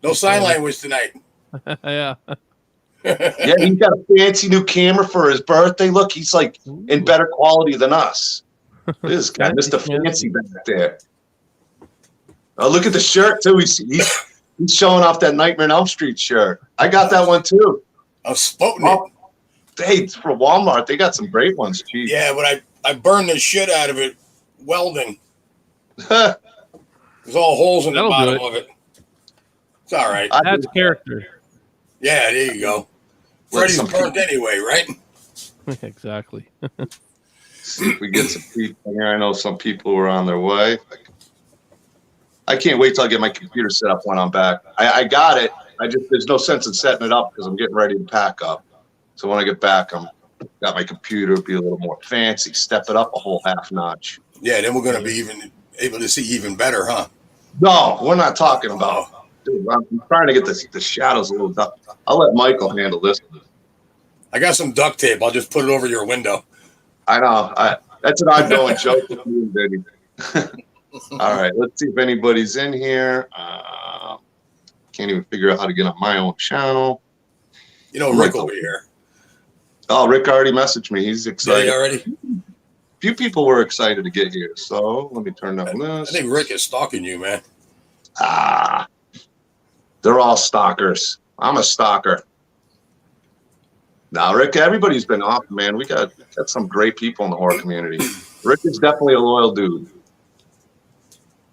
No sign language tonight. Yeah. Yeah, he's got a fancy new camera for his birthday. Look, he's like in better quality than us. This guy, Mr. Fancy back there. Oh, look at the shirt too. He's showing off that Nightmare on Elm Street shirt. I got that one too. I'm spoting it. Hey, it's for Walmart. They got some great ones, cheap. Yeah, but I burned the shit out of it welding. There's all holes in the bottom of it. It's all right. That's character. Yeah, there you go. Freddy's burnt anyway, right? Exactly. See if we get some people here. I know some people were on their way. I can't wait till I get my computer set up when I'm back. I got it. There's no sense in setting it up because I'm getting ready to pack up. So when I get back, got my computer, be a little more fancy, step it up a whole half notch. Yeah, then we're going to be even able to see even better, huh? No, we're not talking about. Dude, I'm trying to get the shadows a little dark. I'll let Michael handle this. I got some duct tape. I'll just put it over your window. I know. That's an ongoing joke with me, Vinny. All right, let's see if anybody's in here. Can't even figure out how to get on my own channel. You know, Rick will be here. Oh, Rick already messaged me. He's excited. Yeah, already? A few people were excited to get here, so let me turn down this. I think Rick is stalking you, man. They're all stalkers. I'm a stalker. Now, Rick, everybody's been off, man. We got some great people in the horror community. Rick is definitely a loyal dude.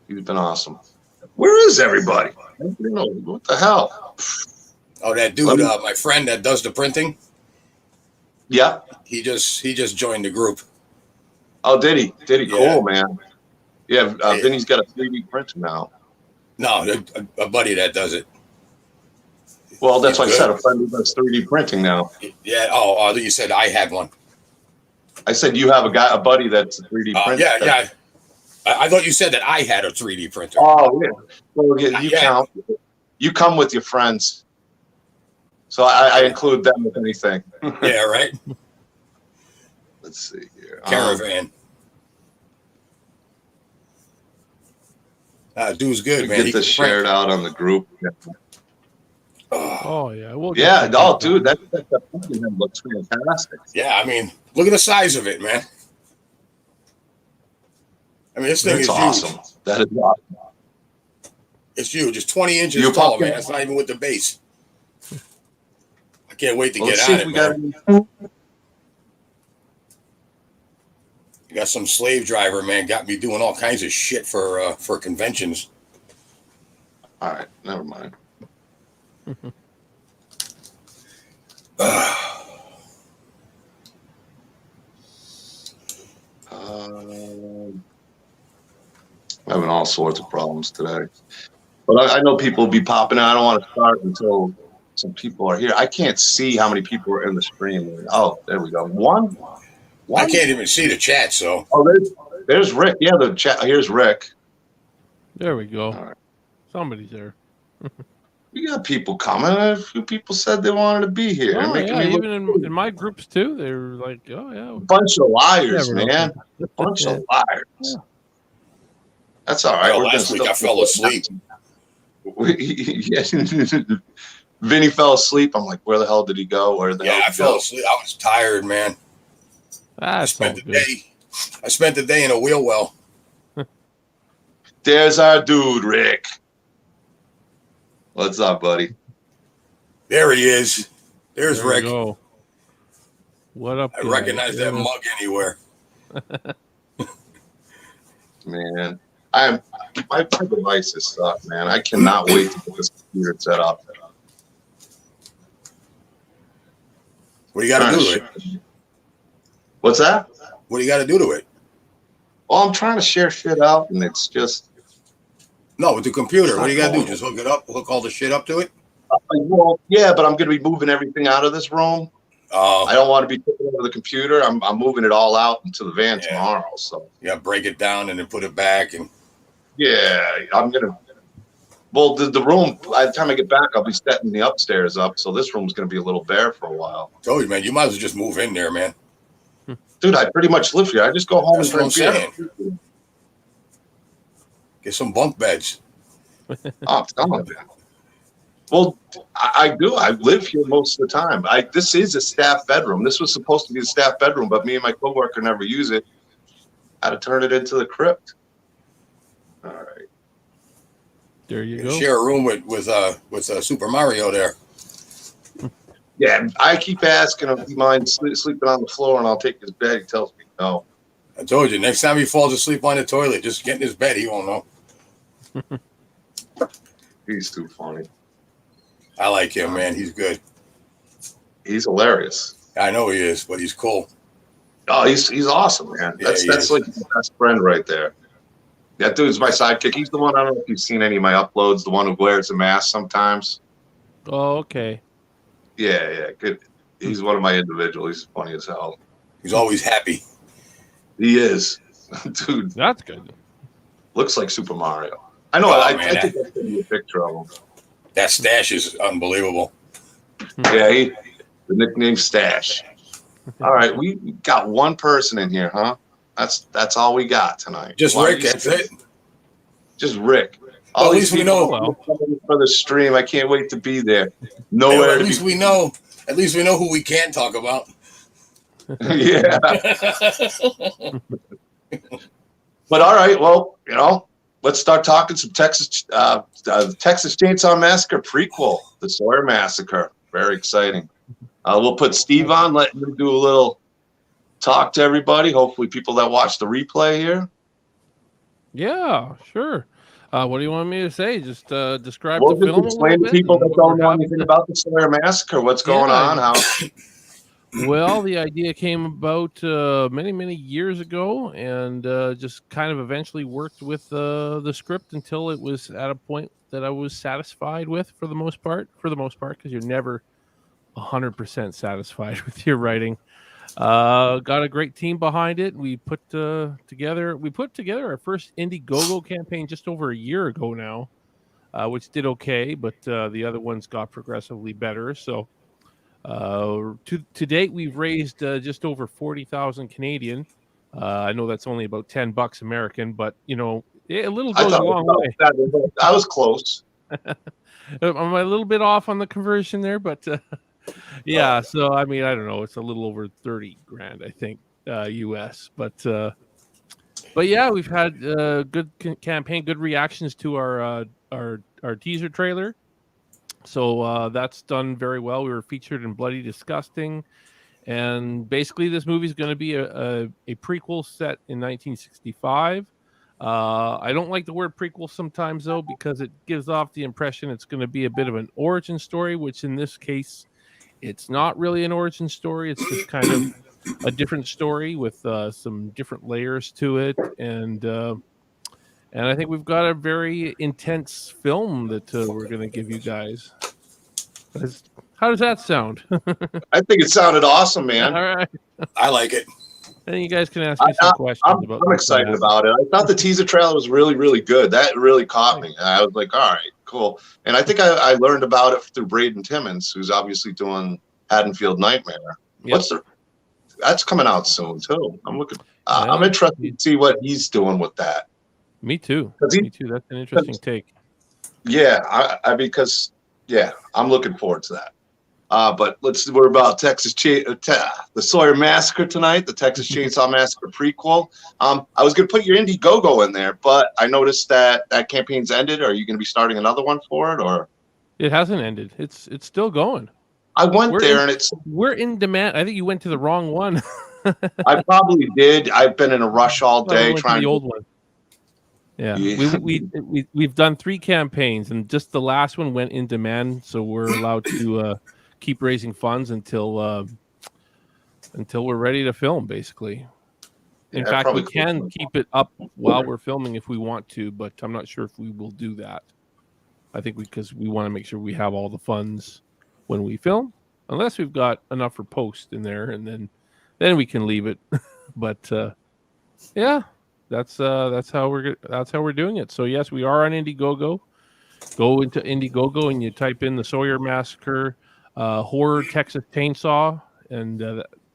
He's been awesome. Where is everybody? I don't know. What the hell? Oh, that dude, my friend that does the printing. Yeah. He just joined the group. Oh, did he? Yeah. Cool, man. Yeah, Vinny's got a 3D printer now. No, a buddy that does it. Well, that's why I said a friend who does 3D printing now. Yeah. Oh, you said I had one. I said you have a buddy that's a 3D printer. Yeah. I thought you said that I had a 3D printer. Oh, yeah. Well, you count. You come with your friends. So I include them with anything. Yeah, right. Let's see here. Caravan. Dude's good, man. Get this shared out on the group. Yeah. Oh, yeah. Dude, that fucking looks fantastic. Yeah, I mean, look at the size of it, man. I mean, this thing is awesome. Huge. That is awesome. It's huge. It's 20 inches tall, man. That's not even with the base. I can't wait to get on it, man. You got some slave driver, man. Got me doing all kinds of shit for conventions. All right, never mind. I'm having all sorts of problems today. But I know people will be popping in. I don't want to start until some people are here. I can't see how many people are in the stream. Oh, there we go. One? I can't even see the chat, so. Oh, there's Rick. Yeah, the chat. Here's Rick. There we go. All right. Somebody's there. We got people coming. A few people said they wanted to be here. Oh, yeah, even in my groups, too. They were like, oh, yeah. A bunch of liars, man. A bunch of liars. Yeah. That's all right. Last week I fell asleep. Vinny fell asleep. I'm like, where the hell did he go? I fell asleep. I was tired, man. I spent the day in a wheel well. There's our dude, Rick. What's up, buddy? There he is. There's Rick. Go. What up? I recognize that mug anywhere. Man, my devices suck, man. I cannot wait to get this computer set up. What do you got to do to it? What's that? What do you got to do to it? Well, I'm trying to share shit out, and it's just... No, with the computer. What do you got to do? Just hook it up? Hook all the shit up to it? Well, yeah, but I'm going to be moving everything out of this room. I don't want to be taking over the computer. I'm moving it all out into the van tomorrow. So break it down and then put it back. And I'm going to... Well, the room, by the time I get back, I'll be setting the upstairs up. So this room's going to be a little bare for a while. I told you, man, you might as well just move in there, man. Dude, I pretty much live here. I just go home and drink beer. Get some bunk beds. I'm telling you. Well, I do. I live here most of the time. This is a staff bedroom. This was supposed to be a staff bedroom, but me and my coworker never use it. Had to turn it into the crypt. All right. There you You go. share a room with Super Mario there. Yeah, I keep asking him if he minds sleeping on the floor, and I'll take his bed. He tells me no. I told you, next time he falls asleep on the toilet, just get in his bed. He won't know. He's too funny. I like him, man. He's good. He's hilarious. I know he is, but he's cool. Oh, he's awesome, man. Yeah, That's like my best friend right there. That dude's my sidekick. He's the one. I don't know if you've seen any of my uploads. The one who wears a mask sometimes. Oh, okay. Yeah, good. He's one of my individuals. He's funny as hell. He's always happy. He is, dude. That's good. Looks like Super Mario. I know. Oh, I man, think I sent you a picture of him. That stash is unbelievable. Yeah, the nickname Stash. All right, we got one person in here, huh? That's all we got tonight. Just Rick, that's it. Just Rick. Well, at least we know. For the stream, I can't wait to be there. Nowhere. At least we know. At least we know who we can talk about. Yeah. But all right, well, let's start talking some Texas Chainsaw Massacre prequel, the Sawyer Massacre. Very exciting. We'll put Steve on, let him do a little talk to everybody. Hopefully, people that watch the replay here. Yeah, sure. What do you want me to say? Just describe We'll the film. Explain to people that don't know anything about the Sawyer Massacre. What's going on? How? Well, the idea came about many, many years ago, and just kind of eventually worked with the script until it was at a point that I was satisfied with for the most part, because you're never 100% satisfied with your writing. Got a great team behind it. We put together our first Indiegogo campaign just over a year ago now, which did okay, but the other ones got progressively better. So to date, we've raised just over 40,000 Canadian. I know that's only about $10 American, but a little goes a long way. I was close. I'm a little bit off on the conversion there, but yeah. So I mean, I don't know. It's a little over 30 grand, I think, US. But yeah, we've had good campaign, good reactions to our teaser trailer. So that's done very well. We were featured in Bloody Disgusting, and basically this movie is going to be a prequel set in 1965. I don't like the word prequel sometimes, though, because it gives off the impression it's going to be a bit of an origin story, which in this case, it's not really an origin story. It's just kind of a different story with some different layers to it. And I think we've got a very intense film that we're going to give you guys. How does that sound? I think it sounded awesome, man. All right. I like it. And you guys can ask me some questions about. I'm excited about it. I thought the teaser trailer was really, really good. That really caught me. I was like, all right, cool. And I think I learned about it through Braden Timmons, who's obviously doing Haddonfield Nightmare. Yep. That's coming out soon too. I'm looking. I'm interested to see what he's doing with that. Me too. Me too. That's an interesting take. Yeah, I'm looking forward to that. But we're about the Sawyer Massacre tonight, the Texas Chainsaw Massacre prequel. I was going to put your Indiegogo in there, but I noticed that campaign's ended. Are you going to be starting another one for it, or? It hasn't ended. It's still going. I went there, and we're in demand. I think you went to the wrong one. I probably did. I've been in a rush all day trying the old one. Yeah, we've done 3 campaigns, and just the last one went in demand, so we're allowed to keep raising funds until we're ready to film. Basically, in fact, we can keep it up while we're filming if we want to, but I'm not sure if we will do that. I think because we want to make sure we have all the funds when we film, unless we've got enough for post in there, and then we can leave it. But yeah. That's how we're doing it. So yes, we are on Indiegogo. Go into Indiegogo and you type in the Sawyer Massacre horror Texas Chainsaw, and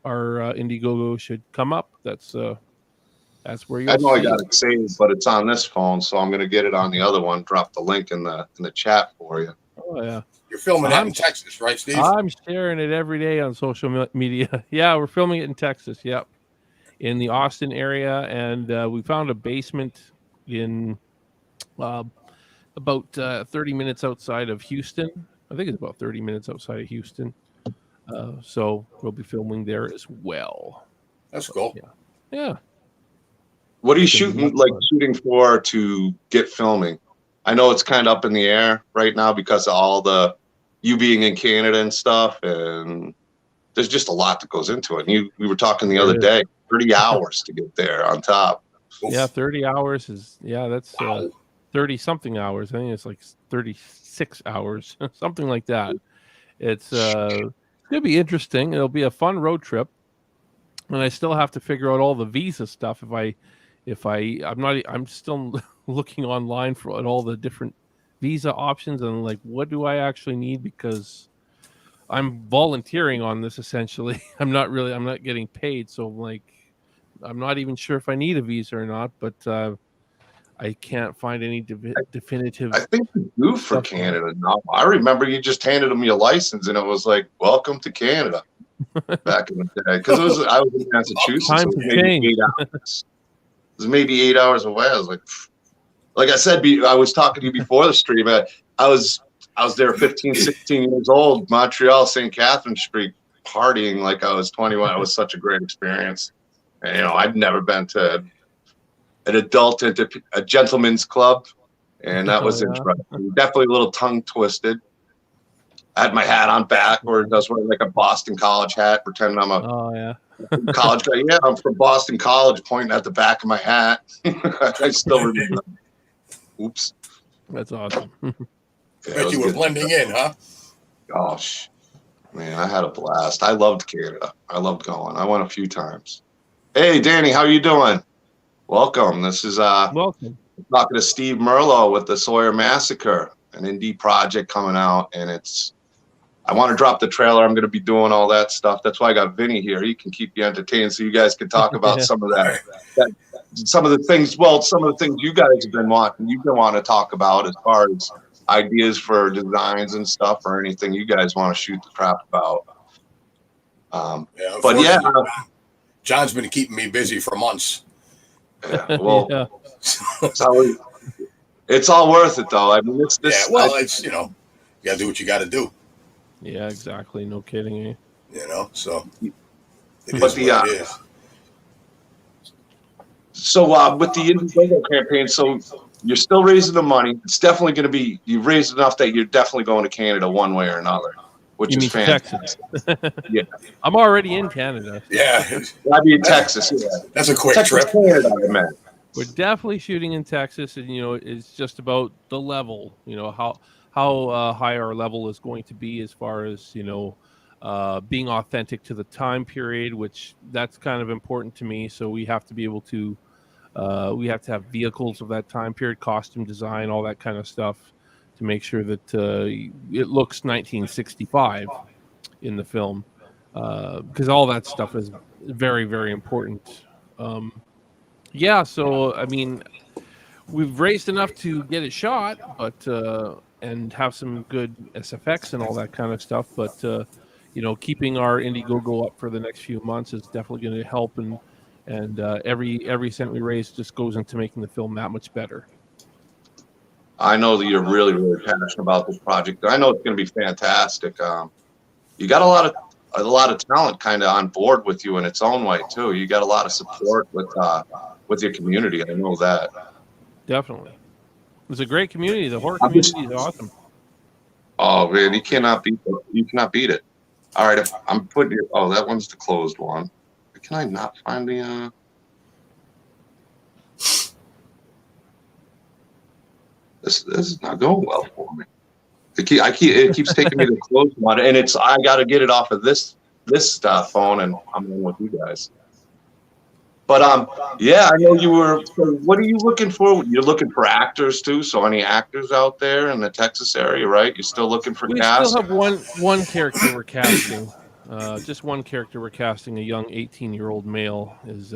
our Indiegogo should come up. That's where you. I know I got it saved, but it's on this phone, so I'm going to get it on the other one. Drop the link in the chat for you. Oh yeah. You're filming that in Texas, right, Steve? I'm sharing it every day on social media. Yeah, we're filming it in Texas. Yep, in the Austin area, and we found a basement in about 30 minutes outside of Houston. I think it's about 30 minutes outside of Houston. So we'll be filming there as well. That's cool. Yeah. What are you shooting for to get filming? I know it's kind of up in the air right now because of all you being in Canada and stuff, and there's just a lot that goes into it. And we were talking the other day, 30 hours to get there on top. Yeah, 30 hours is that's 30 something hours. I think it's like 36 hours, something like that. It's gonna be interesting. It'll be a fun road trip, and I still have to figure out all the visa stuff. I'm still looking online at all the different visa options and like what do I actually need, because I'm volunteering on this essentially. I'm not getting paid, so I'm not even sure if I need a visa or not, but I can't find any definitive. I think you do for Canada now. I remember you just handed them your license, and it was like, "Welcome to Canada." Back in the day, because I was in Massachusetts. Time to change. It was maybe 8 hours away. I was like I said, I was talking to you before the stream. I was there 15, 16 years old, Montreal, St. Catherine Street, partying like I was 21. It was such a great experience. And, I'd never been to an adult into a gentleman's club, and that was interesting. Definitely a little tongue twisted. I had my hat on backward. I was wearing like a Boston College hat, pretending I'm a college guy. Yeah, I'm from Boston College, pointing at the back of my hat. I still remember. Oops. That's awesome. Bet you were blending in, huh? Gosh, man, I had a blast. I loved Canada. I loved going. I went a few times. Hey, Danny, how you doing? Welcome. This is welcome. Talking to Steve Merlo with the Sawyer Massacre, an indie project coming out, and I want to drop the trailer. I'm going to be doing all that stuff. That's why I got Vinny here. He can keep you entertained, so you guys can talk about some of that, some of the things. Well, some of the things you guys have been wanting. You've been wanting to talk about as far as ideas for designs and stuff, or anything you guys want to shoot the crap about. But yeah, John's been keeping me busy for months. Yeah, well, it's all worth it, though. I mean, it's it's you gotta do what you got to do. Yeah, exactly. No kidding. So. But it is. So with the Indiegogo campaign, so you're still raising the money. It's definitely going to be, you've raised enough that you're definitely going to Canada one way or another, which is fantastic. Texas? Yeah, I'm already in Canada. Yeah, I'd be in Texas. Yeah. That's a quick Texas, trip. Canada, I meant. We're definitely shooting in Texas, and it's just about the level. How high our level is going to be as far as being authentic to the time period, which that's kind of important to me. So we have to be able to have vehicles of that time period, costume design, all that kind of stuff, to make sure that it looks 1965 in the film, because all that stuff is very, very important. So I mean, we've raised enough to get it shot, but and have some good SFX and all that kind of stuff. But keeping our Indiegogo up for the next few months is definitely going to help, and every cent we raise just goes into making the film that much better. I know that you're really, really passionate about this project. I know it's going to be fantastic. You got a lot of talent kind of on board with you in its own way too. You got a lot of support with your community. I know that. Definitely. It's a great community. The horror community is awesome. Oh man, you cannot beat it. You cannot beat it. All right, I'm putting it. Oh, that one's the closed one. Can I not find the? This is not going well for me. It keeps taking me to the closed one, and I got to get it off of this phone, and I'm in with you guys. But I know you were. So what are you looking for? You're looking for actors too. So any actors out there in the Texas area, right? You're still looking for cast? We still have one character we're casting. Just one character we're casting. A young 18-year-old male is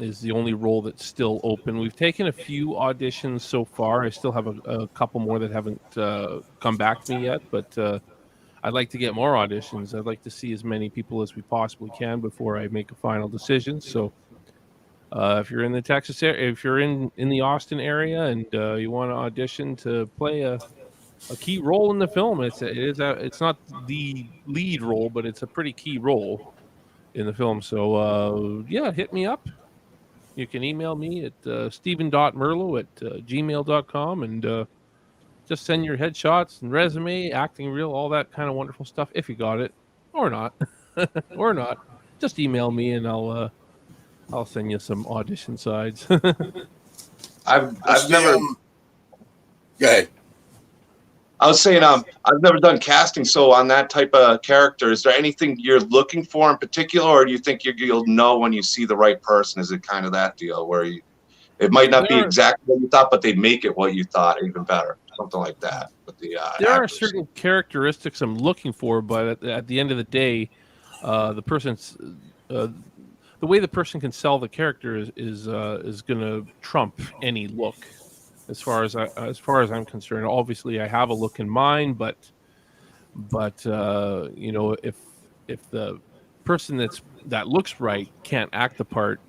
is the only role that's still open. We've taken a few auditions so far. I still have a couple more that haven't come back to me yet, but I'd like to get more auditions. I'd like to see as many people as we possibly can before I make a final decision. So if you're in the Texas area, if you're in the Austin area and you want to audition to play a key role in the film, it's not the lead role, but it's a pretty key role in the film. So yeah, hit me up. You can email me at steven.merlo@gmail.com and just send your headshots and resume, acting reel, all that kind of wonderful stuff. If you got it, or not, or not, just email me and I'll send you some audition sides. I've never. Go ahead. I was saying, I've never done casting. So on that type of character, is there anything you're looking for in particular, or do you think you'll know when you see the right person? Is it kind of that deal where it might not be exactly what you thought, but they make it what you thought even better, something like that? With the there actors. are certain characteristics I'm looking for, but at the end of the day, the person's the way the person can sell the character is going to trump any look. As far as I'm concerned, obviously I have a look in mind, but you know, if the person that looks right can't act the part,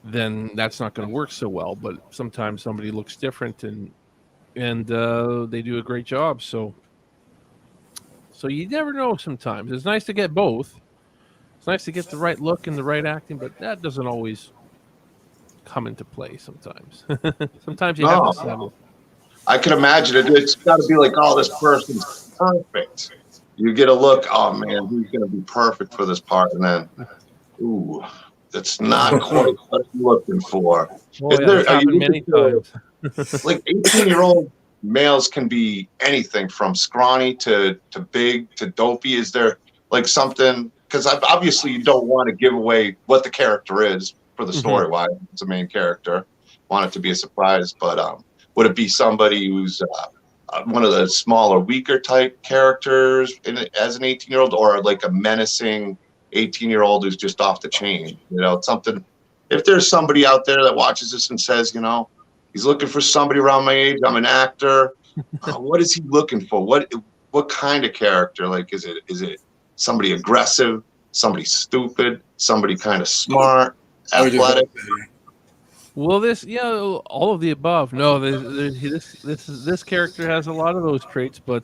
then that's not going to work so well. But sometimes somebody looks different and they do a great job. So you never know. Sometimes it's nice to get both. It's nice to get the right look and the right acting, but that doesn't always come into play sometimes. Sometimes you have to settle. I can imagine it. It's got to be like, oh, this person's perfect. You get a look, oh man, who's going to be perfect for this part? And then, ooh, that's not quite what I'm looking for. Oh, yeah, it's happened many times. Like 18-year-old males can be anything from scrawny to big to dopey. Is there like something? Because obviously you don't want to give away what the character is for the story. Why it's a main character, want it to be a surprise. But would it be somebody who's one of the smaller, weaker type characters as an 18-year-old, or like a menacing 18-year-old who's just off the chain? You know, something. If there's somebody out there that watches this and says, you know, he's looking for somebody around my age, I'm an actor. What is he looking for? What kind of character? Like, is it somebody aggressive, somebody stupid, somebody kind of smart, athletic? Well, all of the above. No, this character has a lot of those traits, but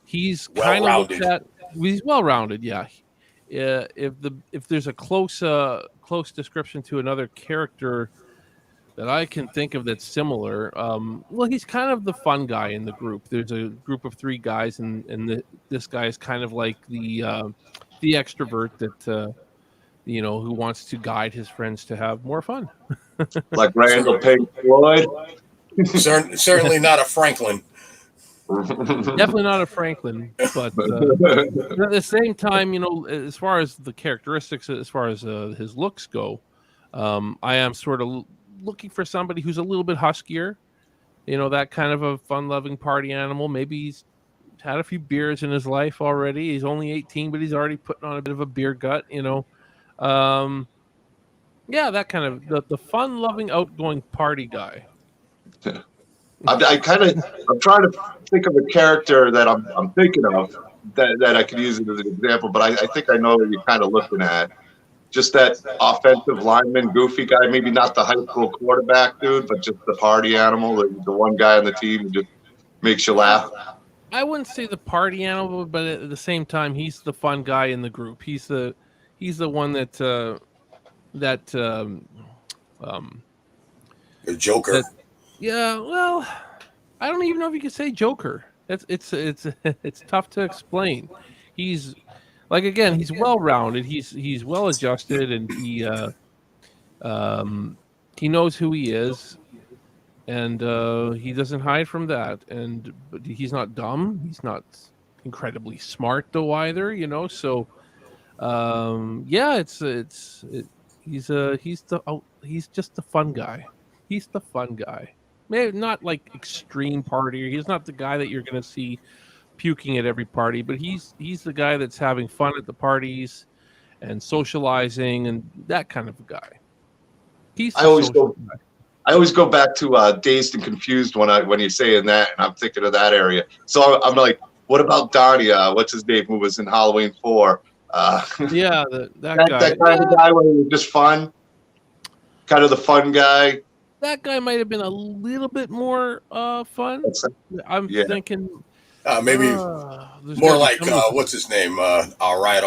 he's kind of looked at. He's well-rounded, yeah. If there's a close description to another character that I can think of that's similar, well, he's kind of the fun guy in the group. There's a group of 3 guys, and this guy is kind of like the extrovert that you know, who wants to guide his friends to have more fun. Like Randall Pink Floyd. Certainly not a Franklin. Definitely not a Franklin, but at the same time, you know, as far as the characteristics, as far as his looks go, I am sort of looking for somebody who's a little bit huskier, you know, that kind of a fun-loving party animal. Maybe he's had a few beers in his life already. He's only 18, but he's already putting on a bit of a beer gut, you know. Yeah, that kind of the fun-loving, outgoing party guy. I'm trying to think of a character that I'm thinking of that I could use it as an example, but I think I know what you're kind of looking at. Just that offensive lineman, goofy guy, maybe not the high school quarterback dude, but just the party animal, the one guy on the team who just makes you laugh. I wouldn't say the party animal, but at the same time, he's the fun guy in the group. He's the one that a joker. Yeah, well, I don't even know if you could say joker. It's tough to explain. He's like, again, he's well-rounded. He's well-adjusted, and he knows who he is, and he doesn't hide from that. But he's not dumb. He's not incredibly smart though either. You know, so yeah, he's just the fun guy. He's the fun guy. Maybe not like extreme partier. He's not the guy that you're going to see puking at every party, but he's the guy that's having fun at the parties and socializing and that kind of a guy. I always go back to Dazed and Confused when you're saying that, and I'm thinking of that area. So I'm like, what about Donnie? What's his name? Who was in Halloween 4? Yeah, that guy. That kind of guy where he was just fun, kind of the fun guy. That guy might have been a little bit more fun. I'm thinking maybe more like what's his name? All right.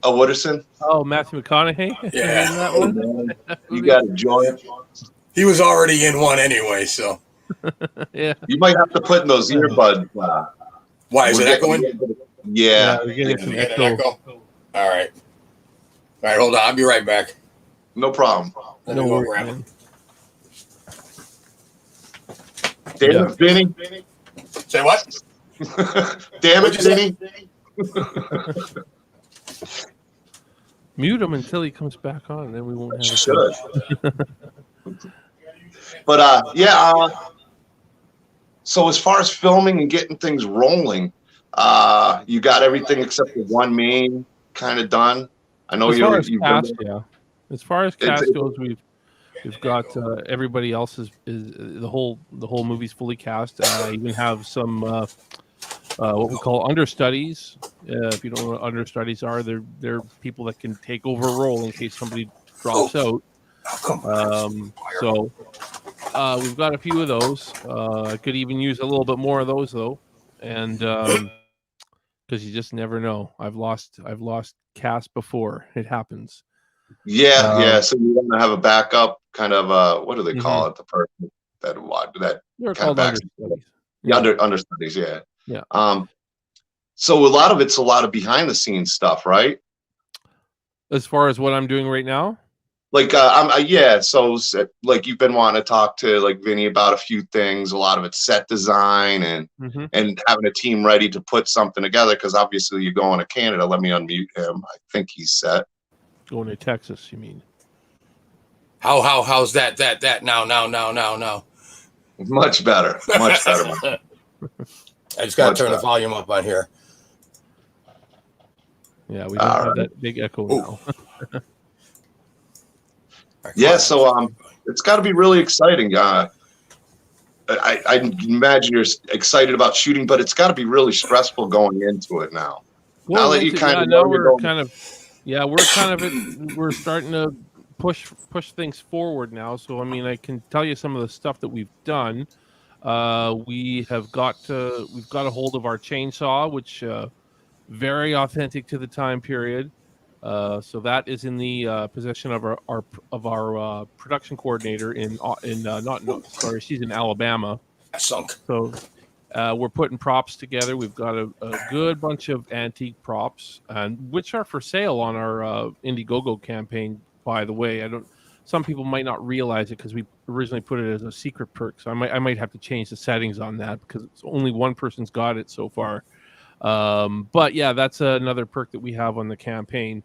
Oh, Wooderson? Oh, Matthew McConaughey? Yeah. That one? You got to enjoy it. He was already in one anyway, so. Yeah. You might have to put in those earbuds. Why, is it echoing? Yeah. We're getting some echo. All right, hold on. I'll be right back. No problem. No worries. Damn it, Vinny. Say what? Damn it, Vinny. Mute him until he comes back on, and then we won't have it. But so as far as filming and getting things rolling, you got everything except the one main kind of done. I know As far as cast goes, we've got everybody else is the whole movie's fully cast. I even have some what we call understudies. If you don't know what understudies are, they're people that can take over a role in case somebody drops out. So we've got a few of those. I could even use a little bit more of those though, and because you just never know. I've lost cast before. It happens. Yeah. So you want to have a backup kind of what do they call it? The person that they're kind called of understudies. Yeah, understudies. Yeah. Yeah. So a lot of it's a lot of behind the scenes stuff, right? As far as what I'm doing right now. Like so like you've been wanting to talk to like Vinny about a few things. A lot of it's set design and having a team ready to put something together because obviously you're going to Canada. Let me unmute him. I think he's set. Going to Texas, you mean? How's that now? Much better. I just gotta turn the volume up on here. Yeah, we don't have that big echo now. Yeah, so it's got to be really exciting. I imagine you're excited about shooting, but it's got to be really stressful going into it now. Well, now that you we're starting to push things forward now. So I mean, I can tell you some of the stuff that we've done. We've got a hold of our chainsaw, which very authentic to the time period. So that is in the possession of our production coordinator she's in Alabama. Sunk. So we're putting props together. We've got a good bunch of antique props, and which are for sale on our Indiegogo campaign. By the way, some people might not realize it because we originally put it as a secret perk. So I might have to change the settings on that because it's only one person's got it so far. But yeah, that's another perk that we have on the campaign.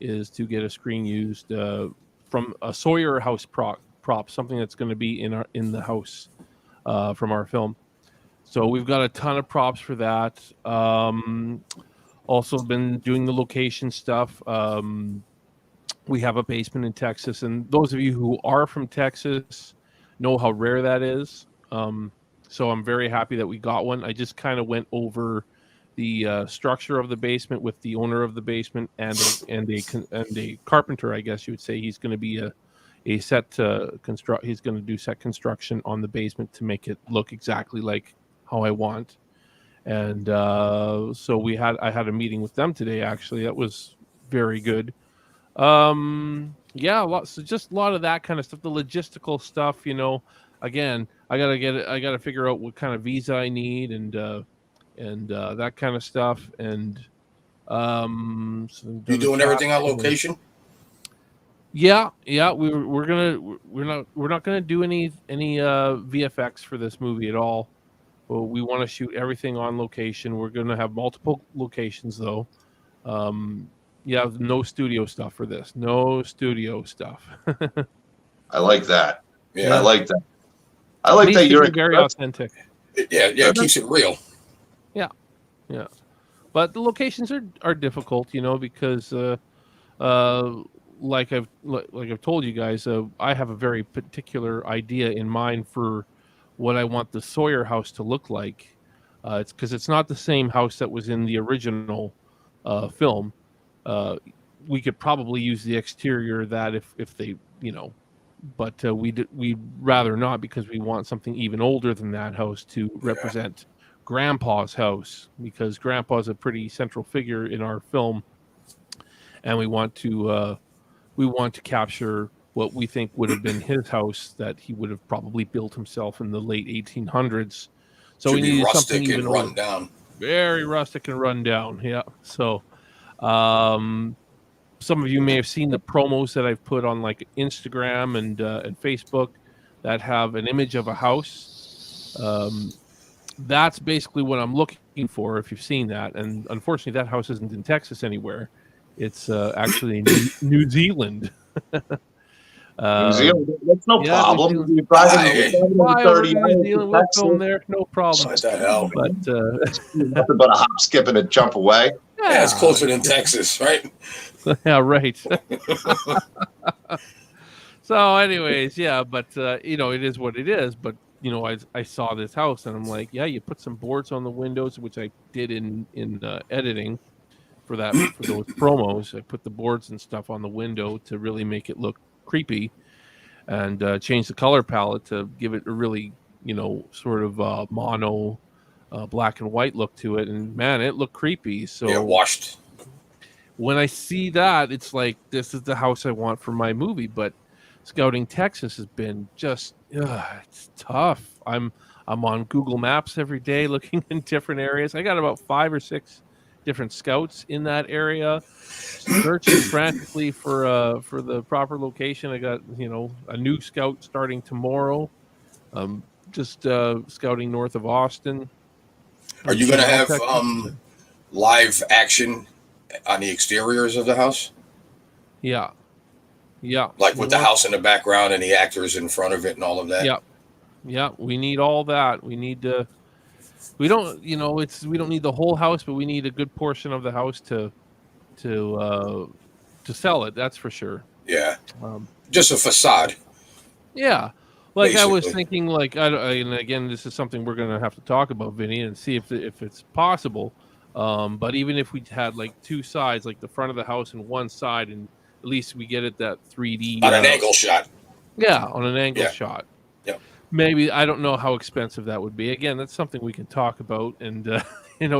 Is to get a screen used from a Sawyer house prop, something that's going to be in the house from our film. So we've got a ton of props for that. Also been doing the location stuff. We have a basement in Texas, and those of you who are from Texas know how rare that is. So I'm very happy that we got one. I just kind of went over the structure of the basement with the owner of the basement and a carpenter, I guess you would say. He's going to be a set construct. He's going to do set construction on the basement to make it look exactly like how I want. And so I had a meeting with them today. Actually, that was very good. Just a lot of that kind of stuff. The logistical stuff, Again, I gotta figure out what kind of visa I need and that kind of stuff. And so you doing everything on location? Yeah. We're not gonna do any VFX for this movie at all. Well, we want to shoot everything on location. We're gonna have multiple locations though. No studio stuff for this. No studio stuff. I like that. Yeah, I like that. I like that you're very authentic. Yeah, it keeps it real. Yeah. but the locations are difficult, because like I've told you guys, I have a very particular idea in mind for what I want the Sawyer house to look like. It's because it's not the same house that was in the original film. We could probably use the exterior of that if they, but we'd rather not, because we want something even older than that house to represent Grandpa's house, because Grandpa's a pretty central figure in our film, and we want to capture what we think would have been his house that he would have probably built himself in the late 1800s. So we need something even run down. Very rustic and run down. Yeah. So, some of you may have seen the promos that I've put on like Instagram and Facebook that have an image of a house. That's basically what I'm looking for, if you've seen that. And unfortunately, that house isn't in Texas anywhere. It's actually in New Zealand. New Zealand, that's no problem. New Zealand, we'll film there, no problem. What the hell? But nothing but a hop, skip, and a jump away. Yeah, it's closer than Texas, right? Yeah, right. So, anyways, but it is what it is. But I saw this house and I'm like, yeah, you put some boards on the windows, which I did in editing for those promos. I put the boards and stuff on the window to really make it look creepy, and change the color palette to give it a really sort of mono black and white look to it. And man, it looked creepy. So washed. When I see that, it's like, this is the house I want for my movie. But scouting Texas has been just it's tough. I'm on Google Maps every day looking in different areas. I got about 5 or 6 different scouts in that area, searching frantically for the proper location. I got a new scout starting tomorrow. Just scouting north of Austin. Are you going to have live action on the exteriors of the house? Yeah. Like with the house in the background and the actors in front of it and all of that. Yeah. We need all that. We need to. We don't need the whole house, but we need a good portion of the house to sell it. That's for sure. Yeah. Just a facade. Yeah. Like basically. I was thinking, and again, this is something we're going to have to talk about, Vinny, and see if it's possible. But even if we had like 2 sides, like the front of the house and one side, and at least we get it that 3D on an angle shot. Yeah, on an angle shot. Yeah. Maybe, I don't know how expensive that would be. Again, that's something we can talk about and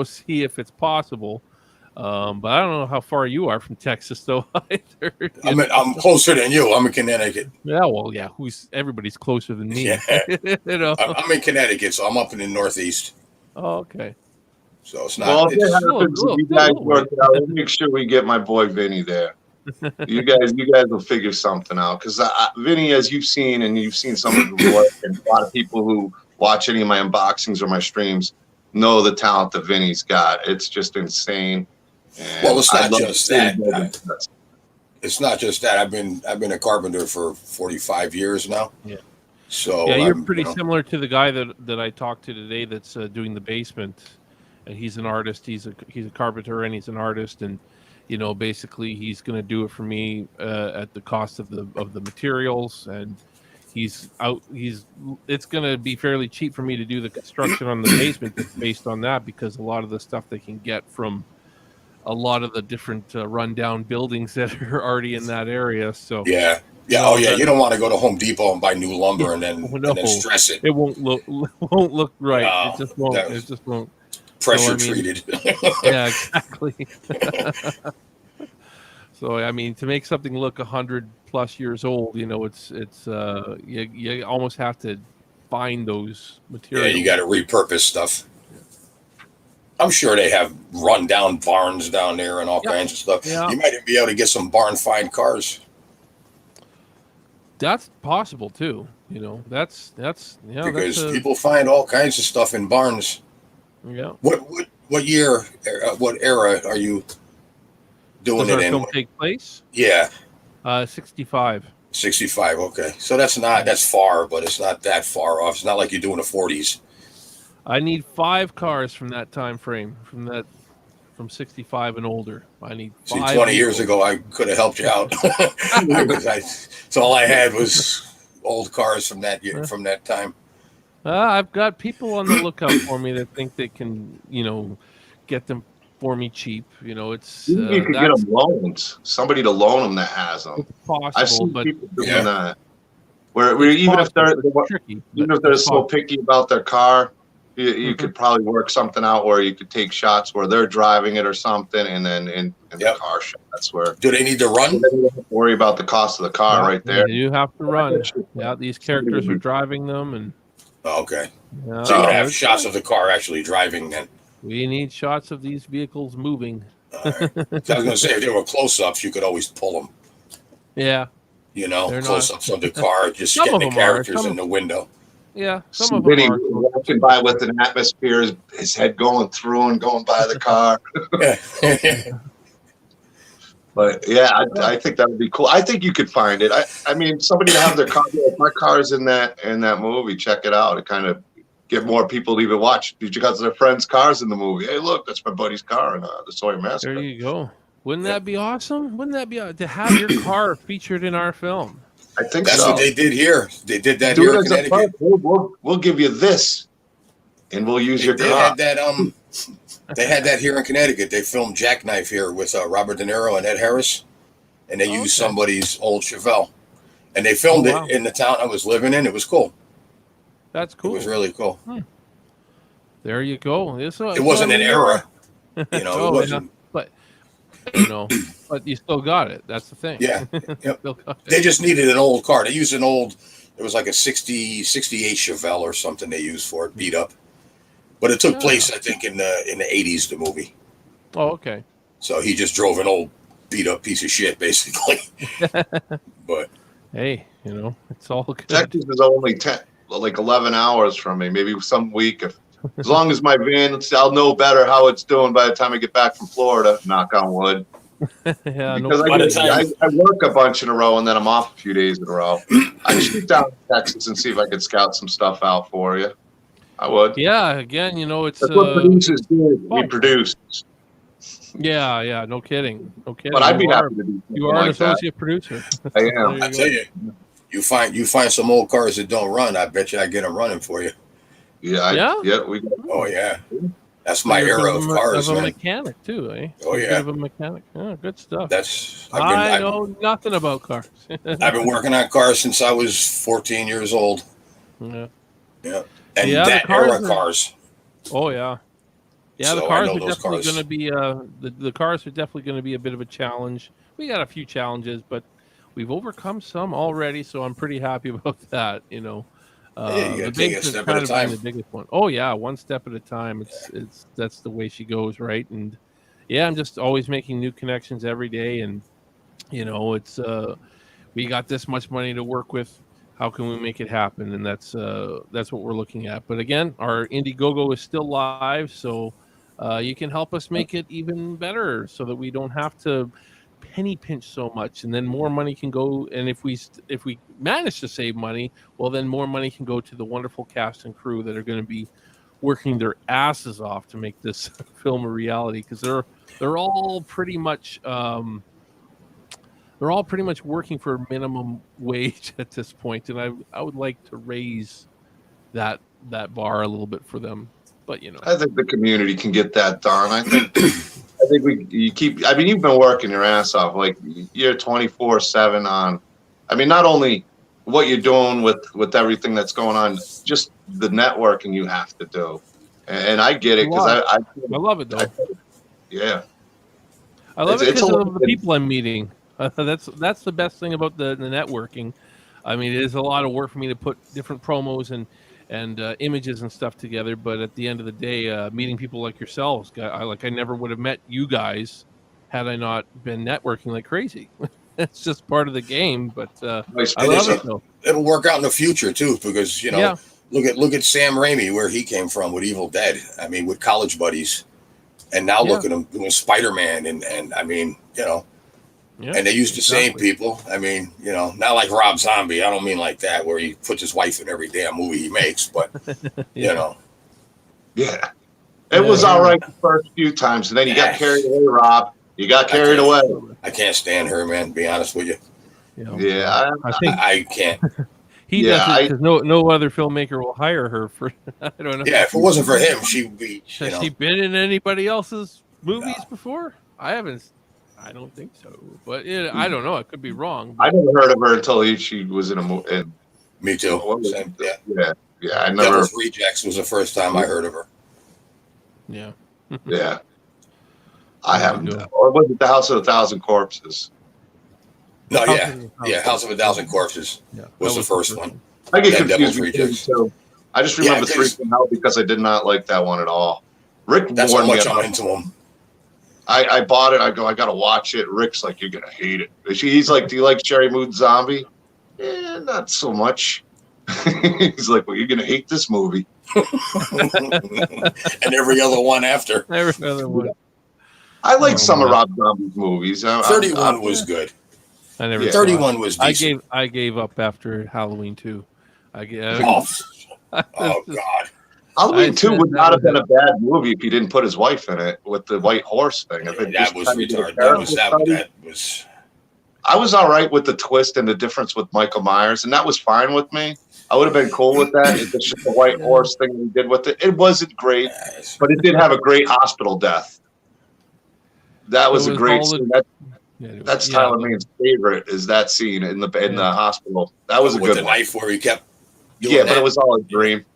see if it's possible. But I don't know how far you are from Texas, though. Either. I'm closer than you. I'm in Connecticut. Yeah, well, yeah. Everybody's closer than me. Yeah. I'm in Connecticut, so I'm up in the Northeast. Oh, okay. So it's not. You guys work it out. We'll make sure we get my boy Vinny there. You guys will figure something out, because Vinny, as you've seen, and you've seen some of the work, and a lot of people who watch any of my unboxings or my streams know the talent that Vinny's got. It's just insane. And well, it's not just that. It's not just that. I've been a carpenter for 45 years now. Yeah. So yeah, you're pretty similar to the guy that I talked to today that's doing the basement, and he's an artist. He's a carpenter and he's an artist, and basically he's going to do it for me at the cost of the materials, and it's going to be fairly cheap for me to do the construction on the basement based on that, because a lot of the stuff they can get from a lot of the different rundown buildings that are already in that area. So yeah. You don't want to go to Home Depot and buy new lumber and then stress it. It won't look right. No, it just won't. Pressure treated. Yeah, exactly. So to make something look 100+ years old, it's you almost have to find those materials. Yeah, you got to repurpose stuff. I'm sure they have run-down barns down there and all kinds of stuff. Yeah. You might even be able to get some barn find cars. That's possible too. That's because people find all kinds of stuff in barns. Yeah. What year? What era are you doing it in? Does our film take place? Yeah. 65. 65. Okay, so that's far, but it's not that far off. It's not like you're doing the 40s. I need 5 cars from that time frame, from from 65 and older. I need 20 vehicles. years ago, I could have helped you out. So all I had was old cars from that time. I've got people on the lookout for me that think they can, get them for me cheap. It's You could get them loans. Somebody to loan them that has them. It's possible, I've seen but people doing that. Where even if they're tricky, even if they're so picky about their car, you could probably work something out where you could take shots where they're driving it or something, and then in the car shop. That's where. Do they need to run? You don't have to worry about the cost of the car right there. You have to run. Yeah, these characters are driving them, and okay. Yeah, so you would have shots of the car actually driving then. We need shots of these vehicles moving. Right. So I was going to say, if there were close-ups, you could always pull them. Yeah. Close-ups of the car, just getting the characters in the window. Yeah, some of them are. Walking by with an atmosphere, his head going through and going by the car. But yeah, I think that would be cool. I think you could find it. I mean, somebody to have their car. If my car's in that movie, check it out. It kind of get more people to even watch because their friends' cars in the movie. Hey, look, that's my buddy's car in the Sawyer Massacre. There you go. Wouldn't that be awesome? Wouldn't that be to have your car featured in our film? I think that's so. What they did here. They did that here in Connecticut. We'll give you this, and we'll use your car. They had that here in Connecticut. They filmed Jackknife here with Robert De Niro and Ed Harris, and they used somebody's old Chevelle, and they filmed it in the town I was living in. It was cool. That's cool. It was really cool. There you go. It wasn't an era, it wasn't. But you still got it. That's the thing. Yeah. Yep. They just needed an old car. They used an old. It was like a 68 Chevelle or something they used for it, beat up. But it took place, I think, in the 80s. The movie. Oh, okay. So he just drove an old beat up piece of shit, basically. But hey, it's all good. Texas is only 11 hours from me. Maybe some week as long as my van, I'll know better how it's doing by the time I get back from Florida. Knock on wood. Yeah, because I work a bunch in a row and then I'm off a few days in a row. I'd shoot down to Texas and see if I could scout some stuff out for you. I would. Yeah, again, it's that's what producers do. We produce. Yeah, no kidding. But I'd be happy to do. You are an associate producer. I am. I tell you, you find some old cars that don't run. I bet you I get them running for you. Yeah. Oh yeah. That's my era of cars, man. Man. A mechanic too, eh? Oh yeah. Of a mechanic. Oh, good stuff. I know nothing about cars. I've been working on cars since I was 14 years old. Yeah. Yeah. And that era cars. Oh yeah. Yeah, the cars are definitely going to be the cars are definitely going to be a bit of a challenge. We got a few challenges, but we've overcome some already, so I'm pretty happy about that. You take it a step at a time. The biggest one. Oh yeah, one step at a time. It's that's the way she goes, right? And yeah, I'm just always making new connections every day, and it's we got this much money to work with. How can we make it happen? And that's what we're looking at. But again, our Indiegogo is still live, so you can help us make it even better, so that we don't have to penny pinch so much, and then more money can go. And if we manage to save money, well, then more money can go to the wonderful cast and crew that are going to be working their asses off to make this film a reality, because they're all pretty much working for minimum wage at this point, and I would like to raise that bar a little bit for them. But I think the community can get that done. I think you've been working your ass off. Like, you're 24/7 on. I mean, not only what you're doing with everything that's going on, just the networking you have to do. And I get it, because I love it though. Yeah, I love it because of the people I'm meeting. That's the best thing about the networking. I mean, it is a lot of work for me to put different promos and images and stuff together, but at the end of the day, meeting people like yourselves, I never would have met you guys had I not been networking like crazy. It's just part of the game, but I love it though. It'll work out in the future too, because look at Sam Raimi, where he came from with Evil Dead. I mean, with College Buddies, and now look at him doing Spider-Man, and I mean, and they use the same people. I mean, not like Rob Zombie. I don't mean like that, where he puts his wife in every damn movie he makes, but Yeah. It was all right the first few times, and then you got carried away, Rob. You got carried away. I can't stand her, man, to be honest with you. Yeah, I think I can't. He does it because no other filmmaker will hire her for. I don't know. Yeah, if it wasn't for him, she'd be. Has she been in anybody else's movies before? I haven't. I don't think so. But I don't know. I could be wrong. I never heard of her until she was in a movie. Me too. Yeah. I never. Devil's Rejects was the first time I heard of her. Yeah. Yeah. I haven't. Or was it The House of a Thousand Corpses? No, House of a Thousand Corpses was the first one. I get confused with these two. I just remember three now because I did not like that one at all. Rick that's how much I'm into him. I bought it. I go, I gotta watch it. Rick's like, you're gonna hate it. He's like, do you like Cherry Moon Zombie? Not so much. He's like, well, you're gonna hate this movie. And every other one after. Every other one. I like some of Rob Zombie's movies. 31 was good. 31 was decent. I gave up after Halloween 2. Oh God. Halloween 2 would not have been a bad movie if he didn't put his wife in it with the white horse thing. That was retarded. That was. I was all right with the twist and the difference with Michael Myers, and that was fine with me. I would have been cool with that. It's just the white horse thing he did with it. It wasn't great, but it did have a great hospital death. That was a great scene. That's Tyler Main's favorite. Is that scene in the hospital? That was a good the knife where he kept. But it was all a dream. It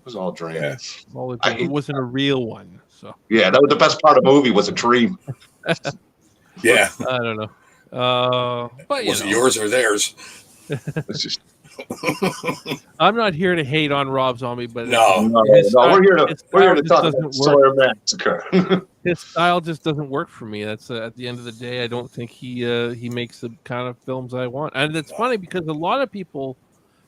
was all a dream. Yeah. It wasn't a real one. So that was the best part of the movie was a dream. Yeah, I don't know. But was it yours or theirs? It's just. I'm not here to hate on Rob Zombie, but no, we're here to talk about Sawyer Massacre. His style just doesn't work for me. That's at the end of the day, I don't think he makes the kind of films I want. And it's funny because a lot of people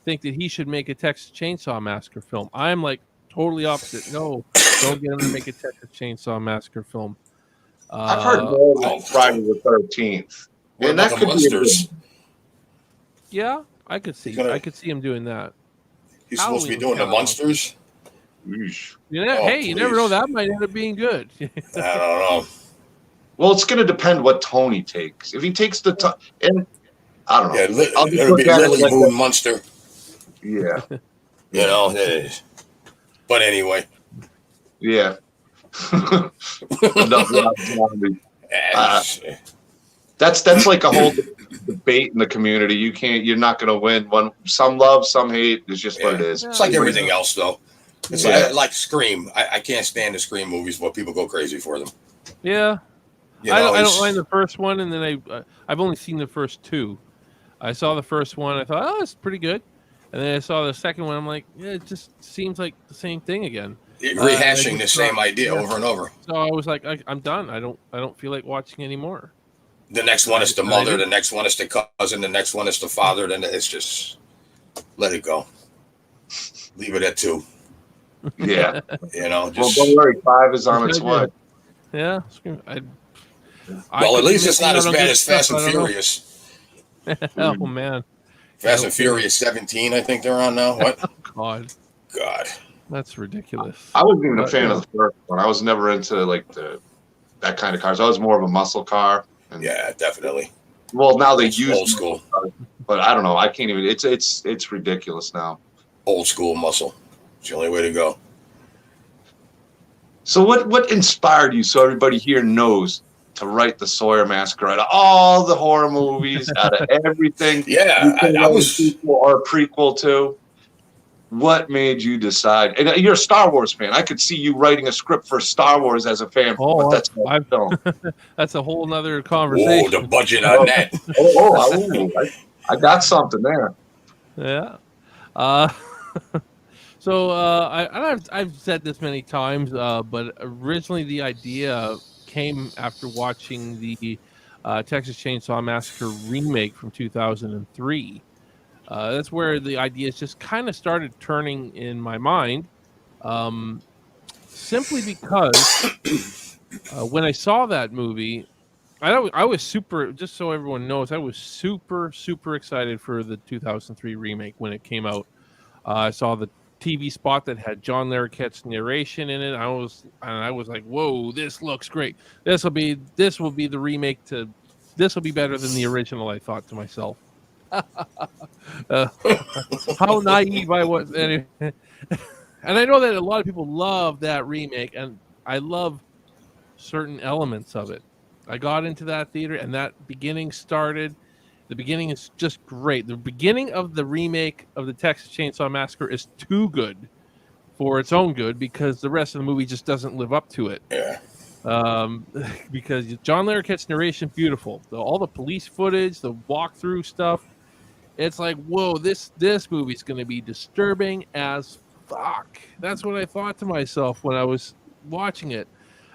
think that he should make a Texas Chainsaw Massacre film. I'm like totally opposite. No, don't get him to make a Texas Chainsaw Massacre film. I've heard more about Friday the 13th. And that could be yeah, I could see him doing that. He's supposed to be doing the monsters. You never know. That might end up being good. I don't know. Well, it's going to depend what tone he takes. If he takes the and I don't know. Yeah, it'll be Lily Moon Monster. Yeah. But anyway. Yeah. That's like a whole debate in the community. You're not going to win. Some love, some hate. It's just what it is. It's like everything else, though. It's like Scream. I can't stand the Scream movies, but people go crazy for them. Yeah. I don't mind the first one, and then I've only seen the first two. I saw the first one. I thought, it's pretty good. And then I saw the second one. I'm like, it just seems like the same thing again. Rehashing the same idea over and over. So I was like, I'm done. I don't feel like watching anymore. The next one is the mother. The next one is the cousin. The next one is the father. Then it's just let it go. Leave it at 2. Yeah. Well, don't worry. 5 is on its way. Yeah. Well, at least it's not as bad as Fast and Furious. Oh, man. Fast and Furious 17, I think they're on now. What? God. That's ridiculous. I wasn't even a fan of the first one. I was never into like that kind of cars. I was more of a muscle car. Yeah, definitely. Well, now they use old school, but I don't know. I can't even. It's ridiculous now. Old school muscle. It's the only way to go. So what inspired you? So everybody here knows to write the Sawyer Massacre out of all the horror movies, out of everything. Yeah, I was or a prequel to. What made you decide? And you're a Star Wars fan. I could see you writing a script for Star Wars as a fan. Oh, but that's film. That's a whole nother conversation. Oh, the budget on that. I got something there. Yeah. So I've said this many times, but originally the idea came after watching the Texas Chainsaw Massacre remake from 2003. That's where the ideas just kind of started turning in my mind, simply because when I saw that movie, I was super, just so everyone knows, I was super, super excited for the 2003 remake when it came out. I saw the TV spot that had John Larroquette's narration in it. I was like, whoa, this looks great. This will be the remake to. This will be better than the original. I thought to myself. How naive I was. Anyway. And I know that a lot of people love that remake, and I love certain elements of it. I got into that theater, and that beginning started. The beginning is just great. The beginning of the remake of the Texas Chainsaw Massacre is too good for its own good because the rest of the movie just doesn't live up to it. Yeah. Because John Larroquette's narration, beautiful. All the police footage, the walkthrough stuff. It's like, whoa, this movie's going to be disturbing as fuck. That's what I thought to myself when I was watching it.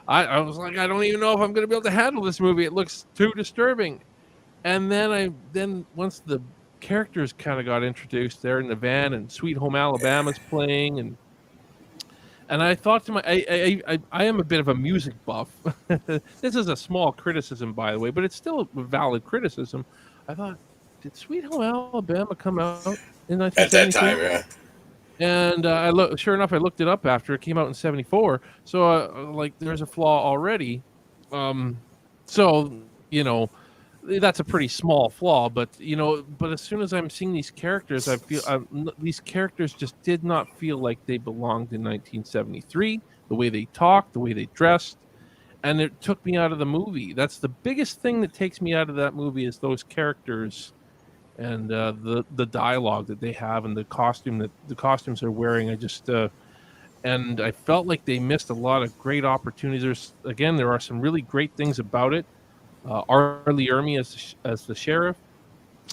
I was like, I don't even know if I'm going to be able to handle this movie. It looks too disturbing. And then once the characters kind of got introduced there in the van and Sweet Home Alabama's playing, and I thought to I am a bit of a music buff. This is a small criticism, by the way, but it's still a valid criticism. I thought, did Sweet Home Alabama come out in 1972? At that time, yeah. And sure enough, I looked it up after it came out in 1974. So, like, there's a flaw already. So, you know, that's a pretty small flaw. But, you know, but as soon as I'm seeing these characters, I feel these characters just did not feel like they belonged in 1973. The way they talked, the way they dressed. And it took me out of the movie. That's the biggest thing that takes me out of that movie is those characters. And the dialogue that they have and the costumes they're wearing, and I felt like they missed a lot of great opportunities. There are some really great things about it. R. Lee Ermey as the sheriff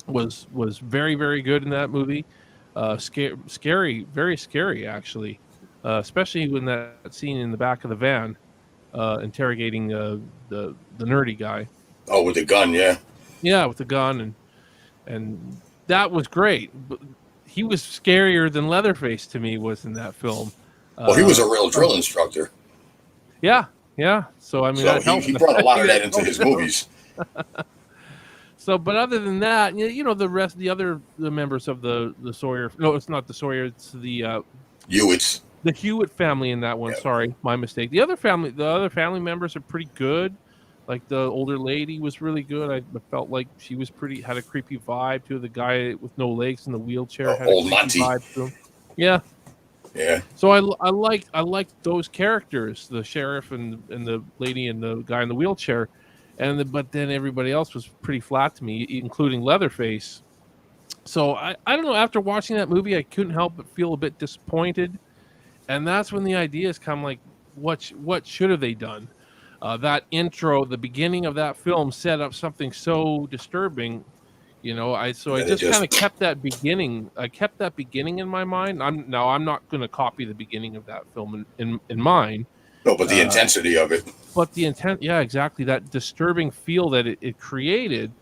was very, very good in that movie. Scary, very scary actually, especially when that scene in the back of the van interrogating the nerdy guy. Oh, with the gun, yeah. Yeah, with the gun and that was great. But he was scarier than Leatherface to me was in that film. Well, he was a real drill instructor. Yeah. So I mean, he brought a lot of that into his movies. So, but other than that, you know, the members of the Sawyer. No, it's not the Sawyer. It's the Hewitts. The Hewitt family in that one. Yeah. Sorry, my mistake. The other family members are pretty good. Like the older lady was really good. I felt like she was had a creepy vibe to the guy with no legs in the wheelchair. Had old a creepy Monty. Vibe to him. Yeah. Yeah. So I liked those characters, the sheriff and the lady and the guy in the wheelchair, but then everybody else was pretty flat to me, including Leatherface. So I don't know. After watching that movie, I couldn't help but feel a bit disappointed, and that's when the ideas come. Like, what should have they done? That intro, the beginning of that film, set up something so disturbing, you know. I just kind of kept that beginning. I kept that beginning in my mind. I'm not going to copy the beginning of that film in mine. No, but the intensity of it. But the intent, yeah, exactly. That disturbing feel that it created.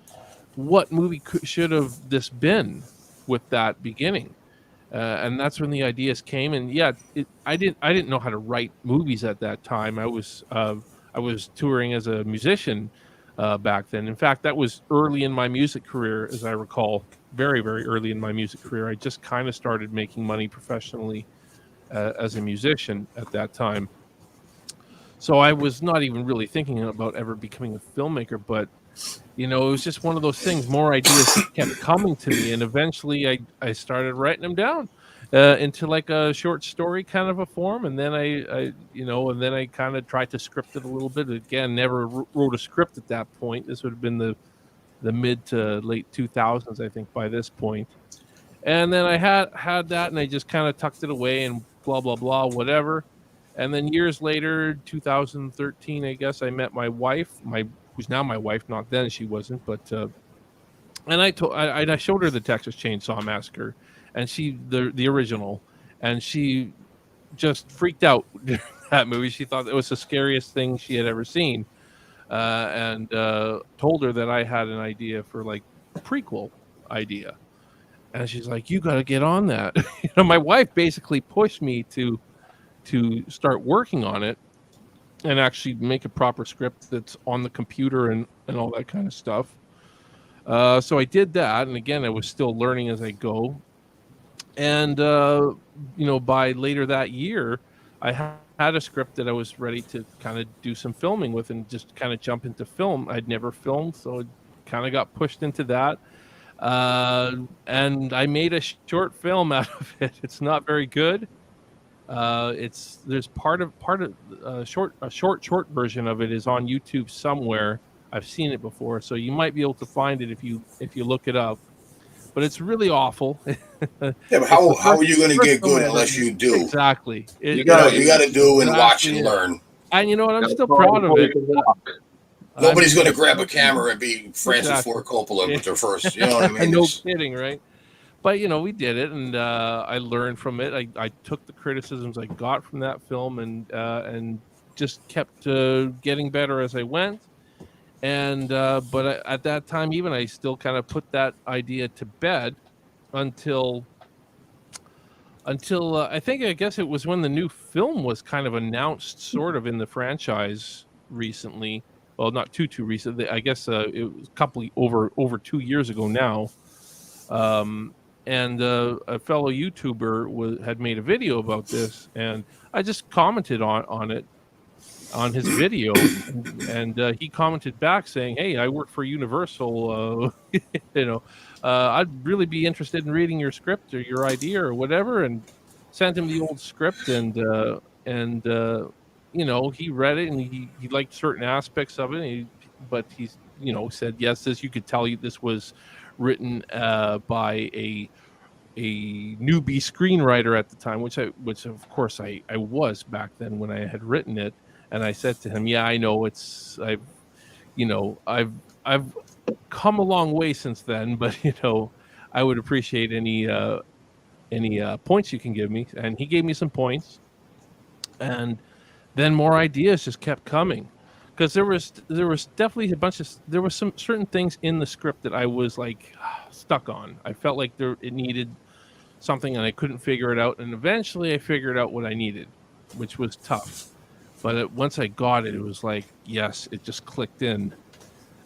What movie should have this been with that beginning? And that's when the ideas came. And yeah, I didn't know how to write movies at that time. I was touring as a musician back then. In fact, that was early in my music career, as I recall, very, very early in my music career. I just kind of started making money professionally as a musician at that time. So I was not even really thinking about ever becoming a filmmaker, but, you know, it was just one of those things. More ideas kept coming to me, and eventually I started writing them down into like a short story kind of a form, and then I kind of tried to script it a little bit. Again, never wrote a script at that point. This would have been the mid to late 2000s, I think, by this point. And then I had that, and I just kind of tucked it away and blah blah blah, whatever. And then years later, 2013, I guess, I met my wife, who's now my wife. Not then, she wasn't, but and I showed her the Texas Chainsaw Massacre, and she the original, and she just freaked out during that movie. She thought it was the scariest thing she had ever seen, and told her that I had an idea for like a prequel idea, and she's like, "You got to get on that." You know, my wife basically pushed me to start working on it and actually make a proper script that's on the computer and all that kind of stuff. So I did that, and again, I was still learning as I go. And by later that year, I had a script that I was ready to kind of do some filming with and just kind of jump into film. I'd never filmed, so it kind of got pushed into that. And I made a short film out of it. It's not very good. There's part of a short version of it is on YouTube somewhere. I've seen it before, so you might be able to find it if you look it up. But it's really awful. Yeah, but how are you going to get good unless you do? Exactly. You got to do and watch and learn. And you know what? I'm still proud of it. Nobody's going to grab a camera and be Francis Ford Coppola with their first. You know what I mean? No kidding, right? But we did it, and I learned from it. I took the criticisms I got from that film and just kept getting better as I went. And but at that time, even I still kind of put that idea to bed until I guess it was when the new film was kind of announced, sort of in the franchise recently. Well, not too recently. I guess it was a couple over 2 years ago now. And a fellow YouTuber had made a video about this, and I just commented on it. On his video, and he commented back saying, "Hey, I work for Universal. I'd really be interested in reading your script or your idea or whatever." And sent him the old script, and he read it and he liked certain aspects of it. But he's said, "Yes, this you could tell this was written by a newbie screenwriter at the time," which of course I was back then when I had written it. And I said to him, "Yeah, I know I've come a long way since then, but I would appreciate any points you can give me." And he gave me some points, and then more ideas just kept coming, because there was definitely there was some certain things in the script that I was like stuck on. I felt like it needed something, and I couldn't figure it out. And eventually, I figured out what I needed, which was tough. But once I got it, it was like, yes, it just clicked in.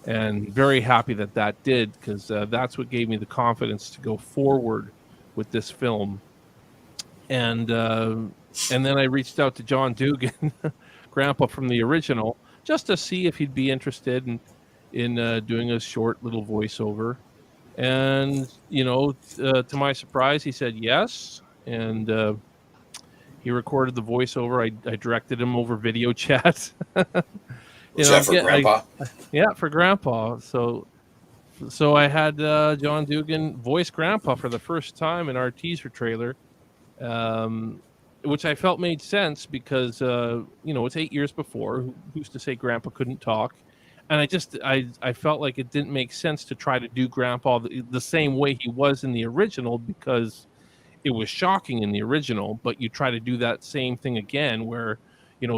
And very happy that did, because that's what gave me the confidence to go forward with this film. And then I reached out to John Dugan, Grandpa from the original, just to see if he'd be interested in doing a short little voiceover. And, to my surprise, he said yes. And he recorded the voiceover. I directed him over video chat. Was that for Grandpa? Yeah, for Grandpa. So I had John Dugan voice Grandpa for the first time in our teaser trailer, which I felt made sense because it's 8 years before. Who's to say Grandpa couldn't talk? And I felt like it didn't make sense to try to do Grandpa the same way he was in the original, because it was shocking in the original, but you try to do that same thing again where,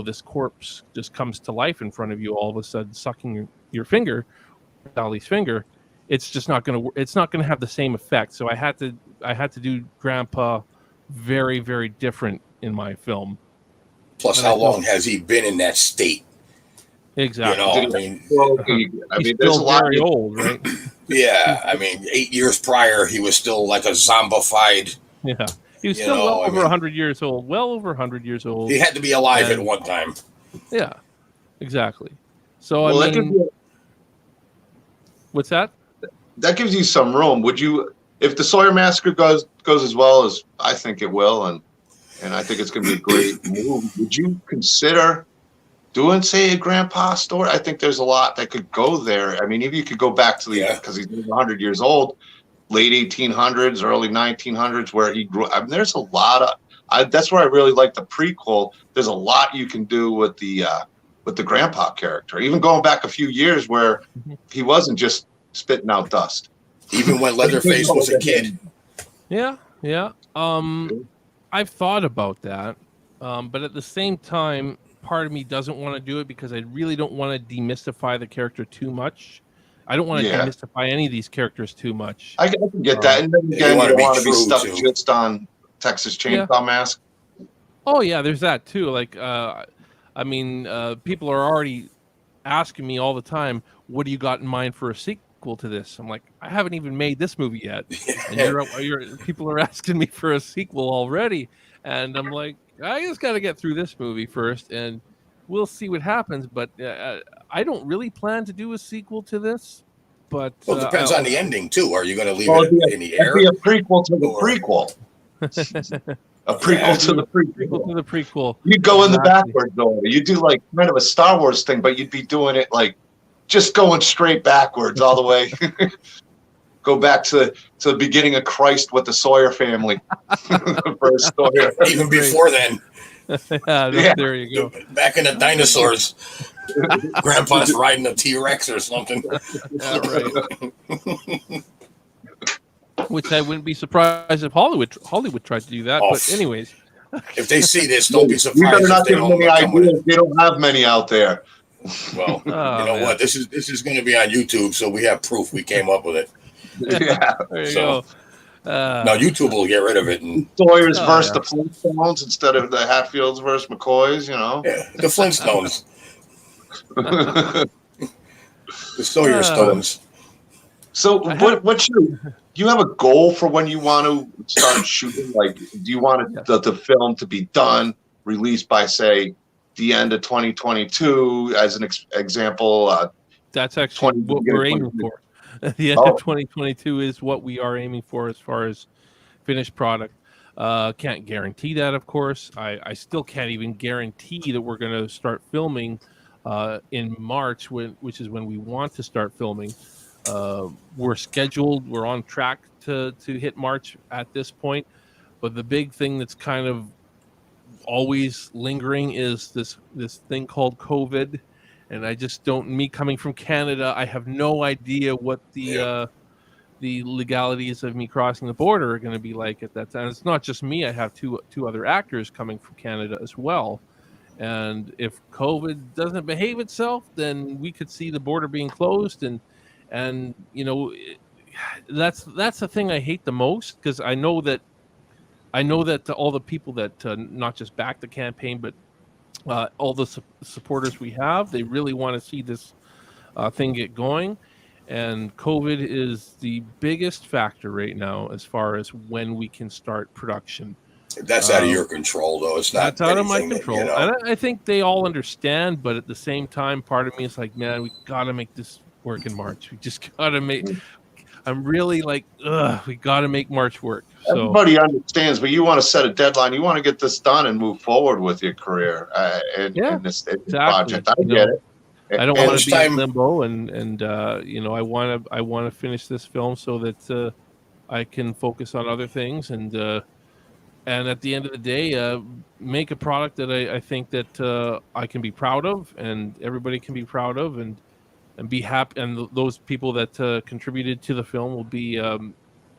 this corpse just comes to life in front of you all of a sudden, sucking your finger, Dolly's finger. It's just not going to have the same effect. So I had to do Grandpa very, very different in my film. Plus, how long has he been in that state? Exactly. He's there's a lot very old, right? Yeah. 8 years prior, he was still like a zombified. Yeah, he was still well over 100 years old. Well over 100 years old. He had to be alive at one time. Yeah, exactly. So what's that? That gives you some room. Would you, if the Sawyer Massacre goes as well as I think it will, and I think it's going to be a great move, would you consider doing, say, a Grandpa story? I think there's a lot that could go there. If you could go back to because he's 100 years old. Late 1800s, early 1900s, where he grew. There's a lot of. That's where I really like the prequel. There's a lot you can do with the Grandpa character. Even going back a few years, where he wasn't just spitting out dust. Even when Leatherface was a kid. Yeah. I've thought about that, but at the same time, part of me doesn't want to do it because I really don't want to demystify the character too much. I don't want to demystify any of these characters too much. I can get that. And then again, you don't want to be stuck just on Texas Chainsaw Massacre. Oh, yeah, there's that too. Like, people are already asking me all the time, what do you got in mind for a sequel to this. I'm like, I haven't even made this movie yet, and people are asking me for a sequel already, and I'm like, I just got to get through this movie first, and we'll see what happens. But I don't really plan to do a sequel to this. But well, it depends on the ending too. Are you going to leave it in the air? It'd be a prequel to the prequel. A prequel to the prequel. Prequel to the prequel. You go in the backwards order. You do like kind of a Star Wars thing, but you'd be doing it like just going straight backwards all the way. Go back to the beginning of Christ with the Sawyer family. The first Sawyer. Even before then. There you go. Back in the dinosaurs. Grandpa's riding a T-Rex or something. Yeah, right. Which I wouldn't be surprised if Hollywood tried to do that. But anyways, if they see this, don't be surprised. You better not give them any ideas. They don't have many out there. Well, you know what? This is going to be on YouTube, so we have proof we came up with it. Yeah. There you go. Now YouTube will get rid of it. And Sawyers versus the Flintstones instead of the Hatfields versus McCoys. You know. Yeah, the Flintstones. The Sawyer Stones. So what's you have a goal for when you want to start shooting? Like, do you want the film to be done, released by, say, the end of 2022 as an example? That's actually what we're aiming for. The end of 2022 is what we are aiming for as far as finished product. Can't guarantee that, of course. I still can't even guarantee that we're going to start filming in March, which is when we want to start filming. We're scheduled. We're on track to hit March at this point. But the big thing that's kind of always lingering is this thing called COVID. And I just don't. Me coming from Canada, I have no idea what the legalities of me crossing the border are going to be like at that time. It's not just me. I have two other actors coming from Canada as well. And if COVID doesn't behave itself, then we could see the border being closed. And you know, that's the thing I hate the most, because I know that all the people that not just back the campaign, but all the supporters we have, they really want to see this thing get going. And COVID is the biggest factor right now as far as when we can start production. That's out of your control, though. It's not. That's out of my control. And I think they all understand, but at the same time, part of me is like, man, we got to make this work in March. We just got to make. I'm really like, we got to make March work. So, everybody understands, but you want to set a deadline. You want to get this done and move forward with your career in this project. I get it. I don't want to be in limbo, and you know, I want to finish this film so that I can focus on other things, and at the end of the day, make a product that I think that I can be proud of, and everybody can be proud of, and be happy, and those people that contributed to the film will be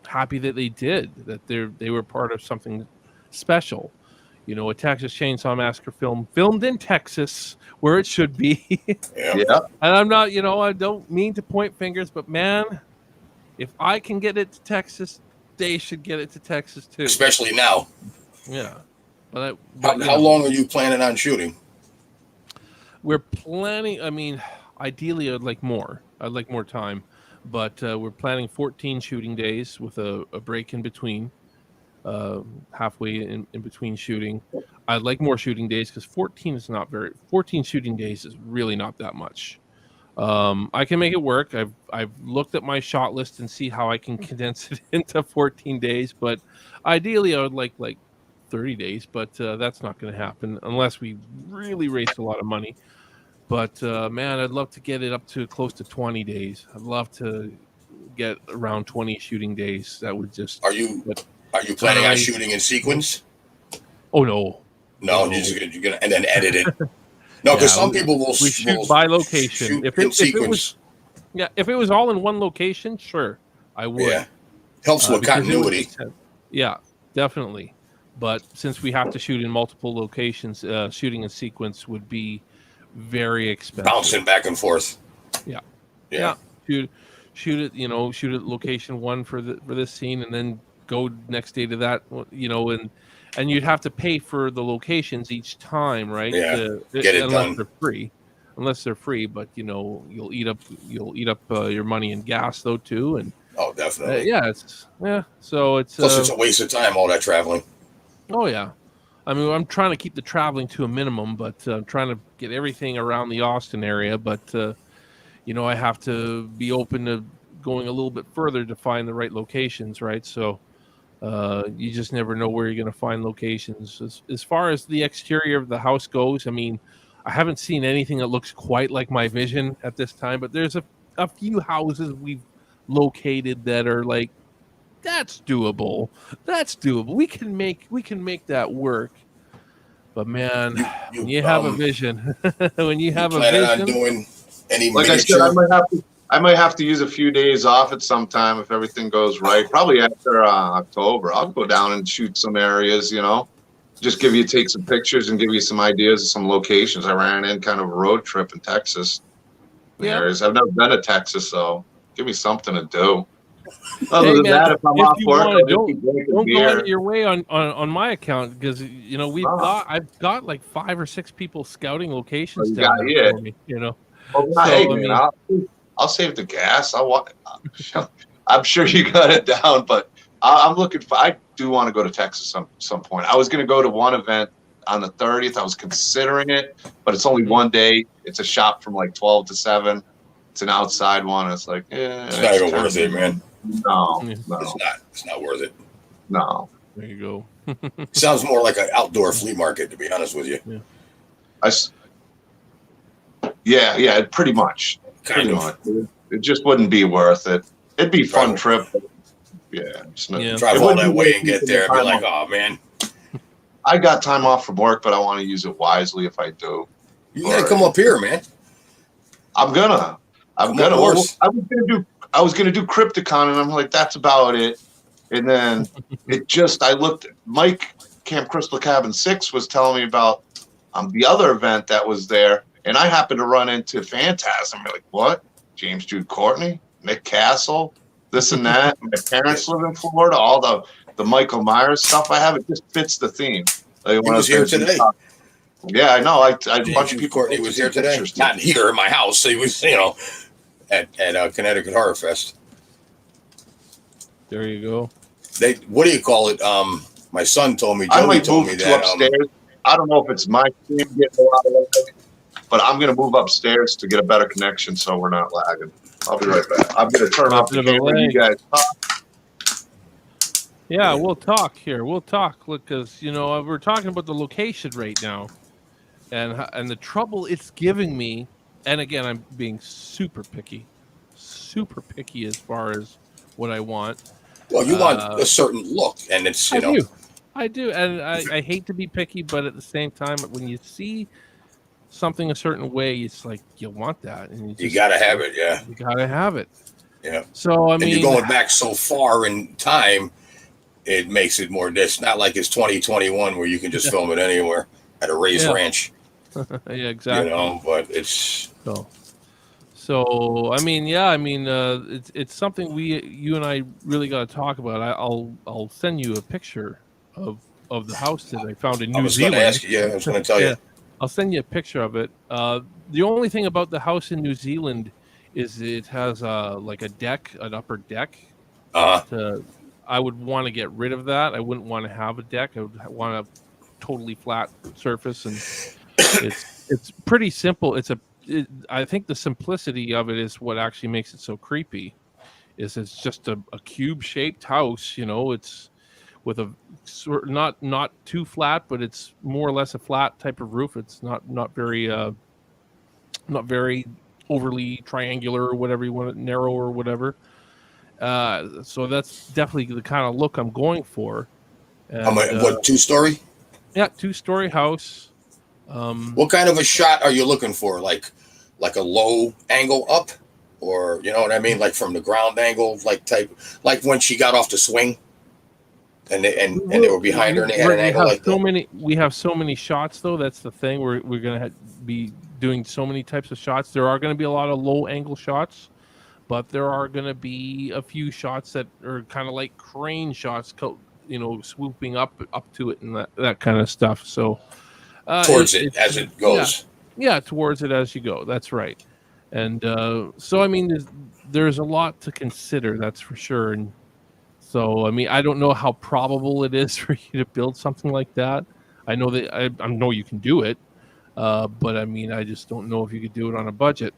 happy that they did, that they were part of something special. You know, a Texas Chainsaw Massacre film filmed in Texas, where it should be. Yeah. And I'm not, you know, I don't mean to point fingers, but man, if I can get it to Texas, they should get it to Texas too. Especially now. Yeah. But how long are you planning on shooting? We're planning, I mean, ideally I'd like more. I'd like more time. But we're planning 14 shooting days with a break in between. Halfway in between shooting. I'd like more shooting days, because 14 shooting days is really not that much. I can make it work. I've looked at my shot list and see how I can condense it into 14 days, but ideally I would like 30 days, but that's not going to happen unless we really raise a lot of money. But man, I'd love to get it up to close to 20 days. I'd love to get around 20 shooting days. That would just... Are you planning on shooting in sequence? Oh no. No, you're gonna and then edit it. No, because some people will shoot by location. If it was all in one location, sure, I would. Yeah, helps with continuity. Yeah, definitely. But since we have to shoot in multiple locations, shooting in sequence would be very expensive. Bouncing back and forth. Yeah. Shoot it. You know, shoot at location one for this scene, and then go next day to that. You know, and you'd have to pay for the locations each time, right? Yeah. Get it done. They're free. unless they're free. But you'll eat up your money in gas though too, and oh, definitely, So it's plus it's a waste of time, all that traveling. Oh yeah, I mean I'm trying to keep the traveling to a minimum, but I'm trying to get everything around the Austin area. But I have to be open to going a little bit further to find the right locations, right? So. You just never know where you're going to find locations. As far as the exterior of the house goes, I mean, I haven't seen anything that looks quite like my vision at this time, but there's a few houses we've located that are like, that's doable. That's doable. We can make that work. But man, when you have a vision, when you have a vision, on doing any like miniature? I said, I might have to use a few days off at some time if everything goes right. Probably after October, I'll go down and shoot some areas. Just take some pictures and give you some ideas of some locations. I ran in kind of a road trip in Texas. Areas. I've never been to Texas, so give me something to do. Other than that, if I'm off work, don't go out of your way on my account because I've got like 5 or 6 people scouting locations down there for me. I'll save the gas. I'm sure you got it down, but I'm looking for. I do want to go to Texas some point. I was going to go to one event on the 30th. I was considering it, but it's only one day. It's a shop from like 12 to 7. It's an outside one. It's like, it's not even worth it, man. No, it's not worth it. No. There you go. Sounds more like an outdoor flea market, to be honest with you. Yeah, pretty much. Pretty much. It just wouldn't be worth it. It'd be a fun trip. But drive all that way and get there and be like, oh man. I got time off from work, but I want to use it wisely if I do. You gotta come up here, man. I'm gonna. Well, I was gonna do Crypticon, and I'm like, that's about it. And then I looked. Mike Camp Crystal Cabin 6 was telling me about the other event that was there. And I happened to run into Phantasm. I'm like, what? James Jude Courtney, Nick Castle, this and that. My parents live in Florida. All the Michael Myers stuff I have, it just fits the theme. He was here today. Yeah, I know. A bunch of people. Courtney was here today. Not here in my house. He was, at Connecticut Horror Fest. There you go. What do you call it? My son told me. Joey told me that upstairs. I don't know if it's my team getting a lot of lag, but I'm going to move upstairs to get a better connection so we're not lagging. I'll be right back. I'm going to turn off the camera. You guys talk. Yeah, we'll talk here. We'll talk because we're talking about the location right now, and the trouble it's giving me. And again, I'm being super picky as far as what I want. Well, you want a certain look, and it's I do, and I hate to be picky, but at the same time, when you see something a certain way, it's like you want that, and you gotta have it. Yeah, you gotta have it. Yeah. So you're going back so far in time, it makes it more. It's not like it's 2021 where you can just film it anywhere at a raised ranch. Yeah, exactly. But it's so. It's something you and I really got to talk about. I'll send you a picture of the house that I found in New Zealand. I was going to tell you. I'll send you a picture of it. The only thing about the house in New Zealand is it has like a deck, an upper deck. I would want to get rid of that. I wouldn't want to have a deck. I would want a totally flat surface, and it's pretty simple. I think the simplicity of it is what actually makes it so creepy. It's just a cube shaped house. It's with a not too flat, but it's more or less a flat type of roof. It's not very overly triangular or whatever you want it, narrow or whatever. So that's definitely the kind of look I'm going for. And, what 2-story? Yeah, 2-story house. What kind of a shot are you looking for? Like a low angle up, or you know what I mean? Like from the ground angle, like when she got off the swing, and they were behind her and they had an angle like that. We have so many shots though. That's the thing. We're gonna be doing so many types of shots. There are going to be a lot of low angle shots, but there are going to be a few shots that are kind of like crane shots, swooping up to it and that kind of stuff. So towards it as it goes. towards it as you go. That's right. And so, I mean, there's a lot to consider, that's for sure. And so, I mean, I don't know how probable it is for you to build something like that. I know that I know you can do it, but I mean, I just don't know if you could do it on a budget.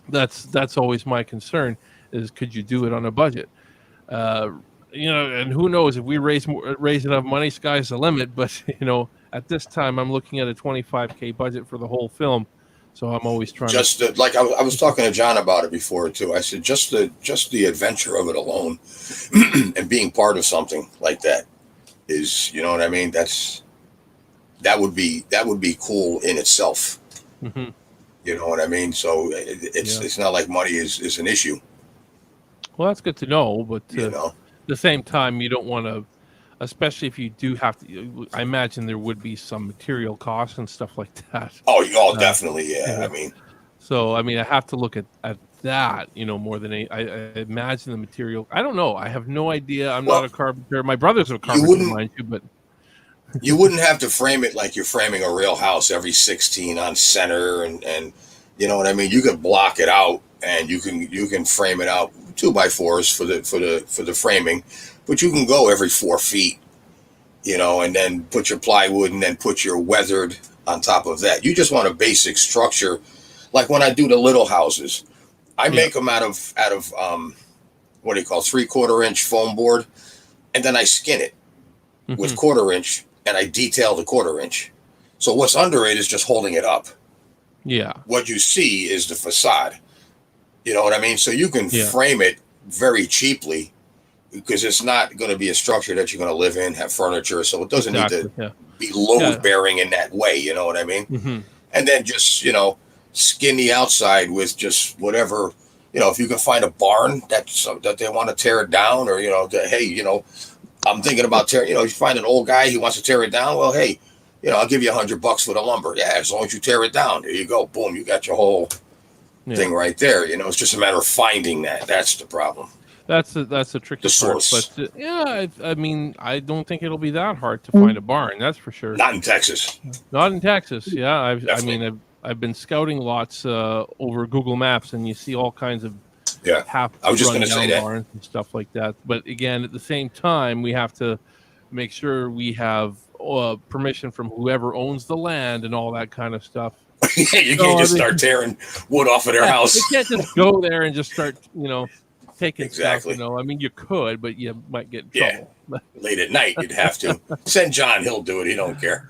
That's always my concern: is could you do it on a budget? And who knows if we raise enough money, sky's the limit. But at this time, I'm looking at a $25K budget for the whole film. So I'm always trying like I was talking to John about it before too. I said just the adventure of it alone and being part of something like that is, you know what I mean? That would be cool in itself. Mm-hmm. You know what I mean? So it's not like money is an issue. Well, that's good to know, but at the same time, you don't want to, especially if you do have to. I imagine there would be some material costs and stuff like that. Oh, definitely, yeah. I mean, I have to look at that, more than I imagine the material. I don't know. I have no idea. I'm not a carpenter. My brother's a carpenter, mind you, but you wouldn't have to frame it like you're framing a real house every 16 on center, and you know what I mean. You could block it out, and you can frame it out 2x4s for the framing. But you can go every 4 feet, and then put your plywood and then put your weathered on top of that. You just want a basic structure. Like when I do the little houses, I make them out of what do you call 3/4 inch foam board, and then I skin it with 1/4 inch, and I detail the 1/4 inch. So what's under it is just holding it up. Yeah. What you see is the facade. You know what I mean? So you can frame it very cheaply, because it's not going to be a structure that you're going to live in, have furniture, so it doesn't need to be load bearing in that way. You know what I mean? Mm-hmm. And then just skin the outside with just whatever. If you can find a barn that they want to tear it down, or hey, I'm thinking about tearing. You find an old guy, he wants to tear it down. Well, hey, I'll give you $100 for the lumber. Yeah, as long as you tear it down. There you go. Boom, you got your whole thing right there. It's just a matter of finding that. That's the problem. That's a tricky part, but I mean, I don't think it'll be that hard to find a barn. That's for sure. Not in Texas. Not in Texas. Yeah, I've been scouting lots over Google Maps, and you see all kinds of I was just going to say that barns and stuff like that. But again, at the same time, we have to make sure we have permission from whoever owns the land and all that kind of stuff. You can't just start tearing wood off of their house. You can't just go there and just start, taking exactly. stuff. I mean, you could, but you might get in trouble. Late at night, you'd have to send John. He'll do it. He don't care.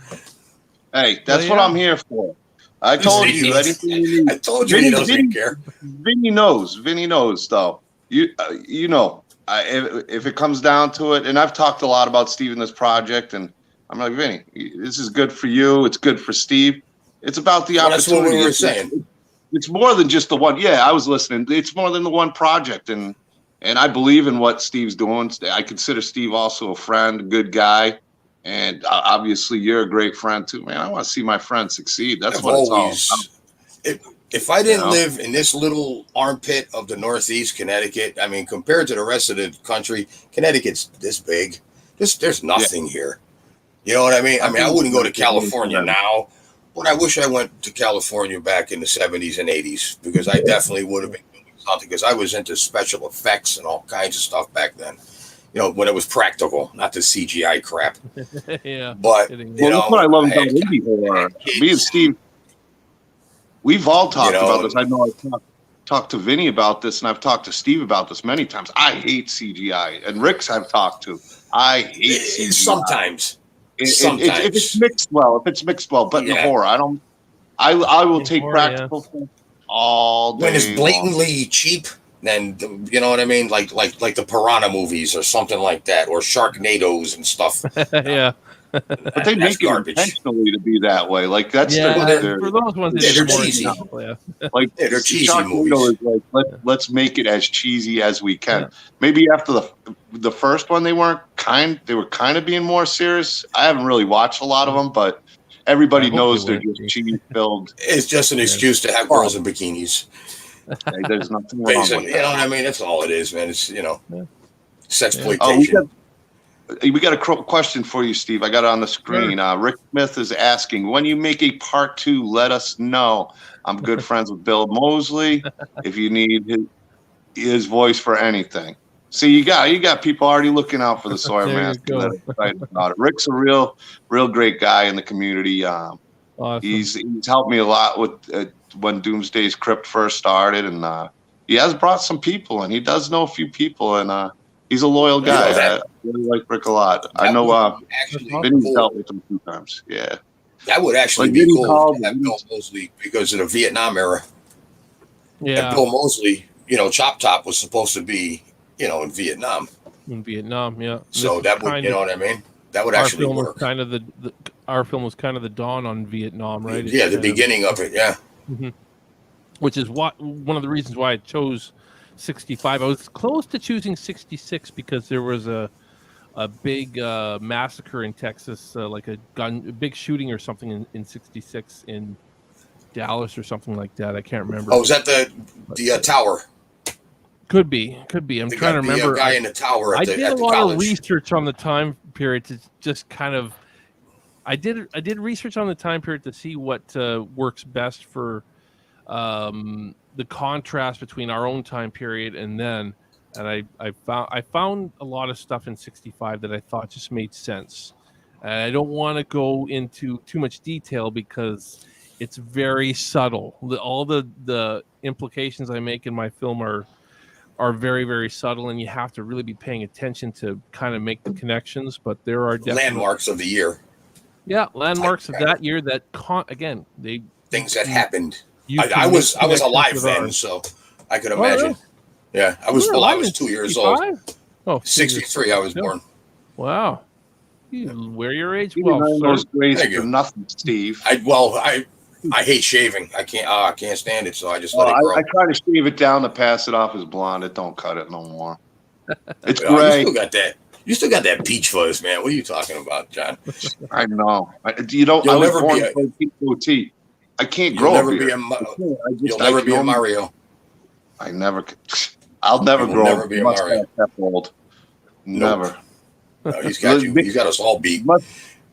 Hey, that's what I'm here for. I told you. I told you he doesn't care. Vinny knows. Though if it comes down to it, and I've talked a lot about Steve in this project, and I'm like, Vinny, this is good for you. It's good for Steve. It's about the opportunity. That's what we were saying. It's more than just the one. Yeah, I was listening. It's more than the one project, and I believe in what Steve's doing. I consider Steve also a friend, a good guy, and obviously you're a great friend too, man. I want to see my friend succeed. That's what it's all about. If I didn't live in this little armpit of the Northeast Connecticut, I mean, compared to the rest of the country, Connecticut's this big. There's nothing here. You know what I mean? I wouldn't go to California now. But I wish I went to California back in the 70s and 80s, because I definitely would have been doing something, because I was into special effects and all kinds of stuff back then. When it was practical, not the CGI crap. Yeah. But, that's what I love about indie horror. Me and Steve, we've all talked about this. I know I've talked to Vinny about this, and I've talked to Steve about this many times. I hate CGI. And Rick's I've talked to. I hate CGI. Sometimes. If it's mixed well, but in horror, I will take practical things all day. When it's blatantly cheap, then you know what I mean, like the Piranha movies or something like that, or Sharknadoes and stuff. Yeah, but they make it intentionally to be that way. Like that's for those ones. They're cheesy. Like they're cheesy movies. Is like, let's make it as cheesy as we can. Yeah. Maybe after the first one, they were kind of being more serious. I haven't really watched a lot of them, but everybody knows they're just cheese filled. It's just an excuse to have girls in bikinis. There's nothing wrong with that. You know what I mean? That's all it is, man. It's sexploitation. We got a question for you, Steve. I got it on the screen. Rick Smith is asking, when you make a part 2, let us know. I'm good friends with Bill Mosley. If you need his voice for anything. See, you got people already looking out for the Sawyer Massacre that are excited about it. Rick's a real great guy in the community. Awesome. He's helped me a lot with when Doomsday's Crypt first started, and he has brought some people, and he does know a few people, and he's a loyal guy. I really like Rick a lot. I know Vinny's dealt with him 2 times. Yeah. That would actually be cool to have Bill Mosley because of the Vietnam era. Yeah. And Bill Mosley, Chop Top was supposed to be, in Vietnam. In Vietnam, yeah. So that would, you know what I mean? That would actually work. Our film was kind of the dawn on Vietnam, right? Yeah, the beginning of it, yeah. Mm-hmm. Which is one of the reasons why I chose 65. I was close to choosing 66 because there was a big massacre in Texas, like a big shooting or something in 66 in Dallas or something like that. I can't remember. Oh, is that the tower? Could be. I'm trying to remember. The guy in the tower at the college. I did a lot of research on the time period to just kind of. I did research on the time period to see what works best for the contrast between our own time period and then. And I found a lot of stuff in 65 that I thought just made sense. And I don't want to go into too much detail because it's very subtle. All the implications I make in my film are very, very subtle, and you have to really be paying attention to kind of make the connections. But there are definitely landmarks of the year. Yeah, landmarks of that year that things that happened. I was alive then, so I could imagine. Really? Yeah, I was 2 years old. Oh, 63, I was born. Wow. You wear your age well. Those grades for nothing, Steve. I hate shaving. I can't stand it, so I just let it grow. I try to shave it down to pass it off as blonde. It don't cut it no more. It's gray. You still got that peach fuzz, man. What are you talking about, John? I know. I was born with a peach goatee. I can't grow a beard. You'll never be a Mario. I'll never grow. Never be a Mario. Old. Never. No, he's got us all beat.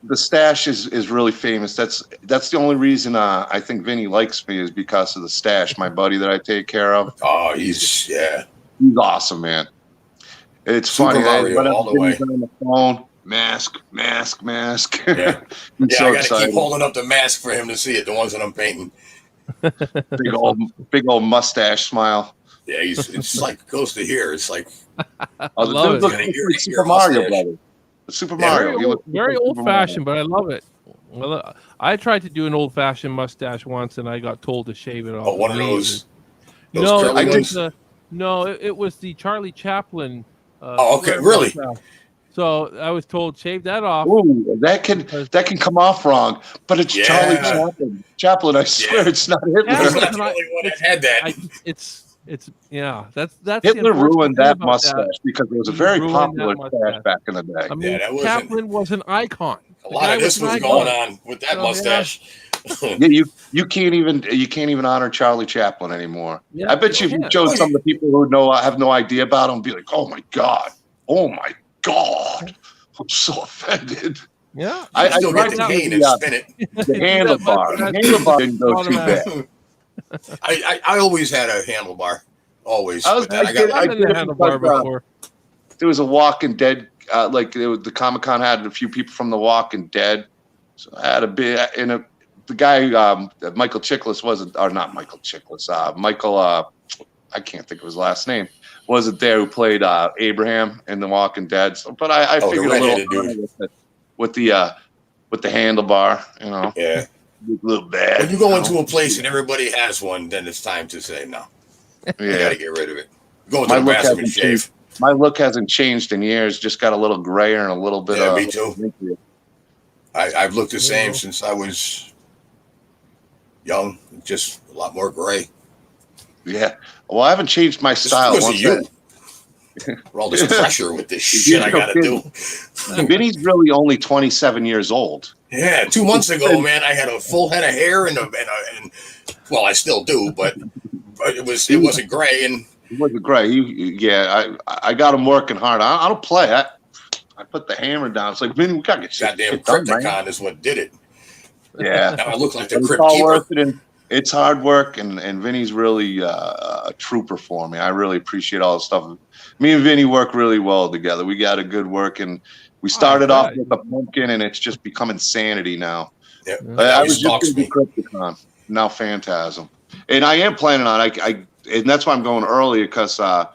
The stash is really famous. That's the only reason I think Vinny likes me is because of the stash. My buddy that I take care of. Oh, he's awesome, man. It's Super funny. Mario all the way. On the phone, mask. Yeah, I got to keep holding up the mask for him to see it. The ones that I'm painting. big old mustache smile. Yeah, it's like goes to here. It's like Super Mario brother. Super Mario. Very old-fashioned, but I love it. Well, I tried to do an old-fashioned mustache once, and I got told to shave it off. Oh, one of those. It was the Charlie Chaplin. Okay, really? Mustache. So I was told shave that off. Ooh, that can come off wrong, but it's Charlie Chaplin. Chaplin, I swear it's not Hitler. He's not the only one that had that. That's Hitler ruined that mustache because it was a very popular mustache back in the day. I mean, Chaplin was an icon. A lot of this was going on with that mustache. Yeah, you can't even honor Charlie Chaplin anymore. Yeah, I bet you if you showed some of the people who have no idea about him, be like, oh my god, I'm so offended. Yeah, I still get the cane and spin it. The handlebar. The handlebar didn't go too bad. I always had a handlebar. Always. I did a handlebar before. There was a Walking Dead, the Comic-Con had a few people from the Walking Dead. So I had the guy Michael Chiklis wasn't, or not Michael Chiklis. Michael, I can't think of his last name. Wasn't there who played Abraham in The Walking Dead? So, but I figured a little with the handlebar, Yeah. A little bad. When you go into a place and everybody has one, then it's time to say no. You got to get rid of it. Go into the bathroom and shave. My look hasn't changed in years. Just got a little grayer and a little bit. Yeah, me too. I've looked the same since I was young. Just a lot more gray. Yeah. Well, I haven't changed my style. For all this pressure with this shit I got to do. Vinny's really only 27 years old. Yeah, 2 months ago, man, I had a full head of hair and well, I still do, but it wasn't gray and it wasn't gray. I got him working hard. I don't play. I put the hammer down. It's like, Vinny, we gotta get goddamn Crypticon is what did it. Yeah, now I look like the Crypt Crypt Keeper. Worth it, and it's hard work, and Vinny's really a trooper for me. I really appreciate all the stuff. Me and Vinny work really well together. We got a good work, and we started off with a pumpkin, and it's just become insanity now. Yeah, I was just going to be Crypticon, now Phantasm, and I am planning on and that's why I'm going earlier because I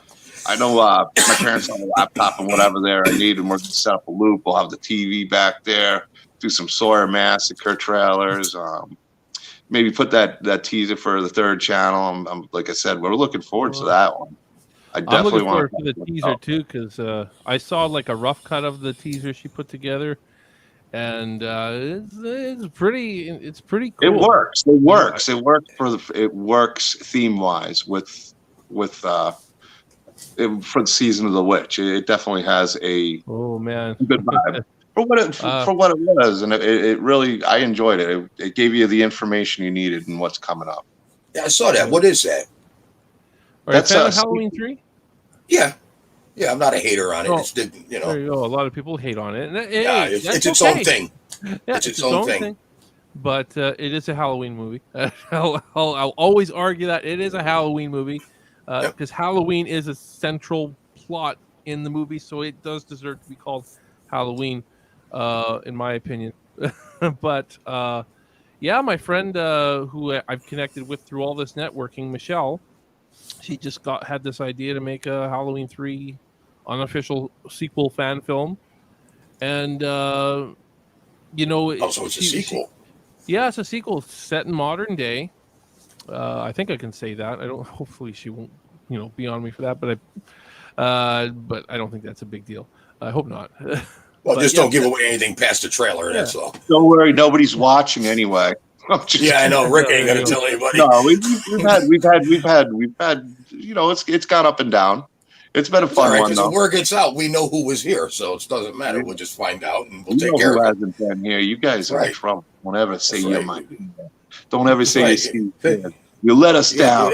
know my parents have a laptop and whatever there I need, and we're going to set up a loop. We'll have the TV back there, do some Sawyer Massacre trailers, maybe put that teaser for the third channel. I'm like I said, we're looking forward to that one. I definitely want to the teaser too, because I saw like a rough cut of the teaser she put together, and it's pretty cool. It works. It works. It works theme wise with for the season of the witch. It definitely has a good vibe. For what it was, and it really, I enjoyed it. It gave you the information you needed and what's coming up. Yeah, I saw that. What is that? That's Halloween 3. Yeah, I'm not a hater on it. It's there you go. A lot of people hate on it. It's its own thing. Yeah, it's its own thing. But it is a Halloween movie. I'll always argue that it is a Halloween movie because Halloween is a central plot in the movie, so it does deserve to be called Halloween. In my opinion. But my friend who I've connected with through all this networking, Michelle, she just had this idea to make a Halloween 3 unofficial sequel fan film. And so it's a sequel. It's a sequel set in modern day. I think I can say that. Hopefully she won't be on me for that, but I don't think that's a big deal. I hope not. Well, just don't give away anything past the trailer. That's all. Don't worry, nobody's watching anyway. I know. Rick ain't gonna tell anybody. No, we've had. It's gone up and down. It's been a fun one. The word gets out. We know who was here, so it doesn't matter. We'll just find out and we'll take care of it. Hasn't been here. You guys are in trouble. Don't ever say your mind. Don't ever say you let us down.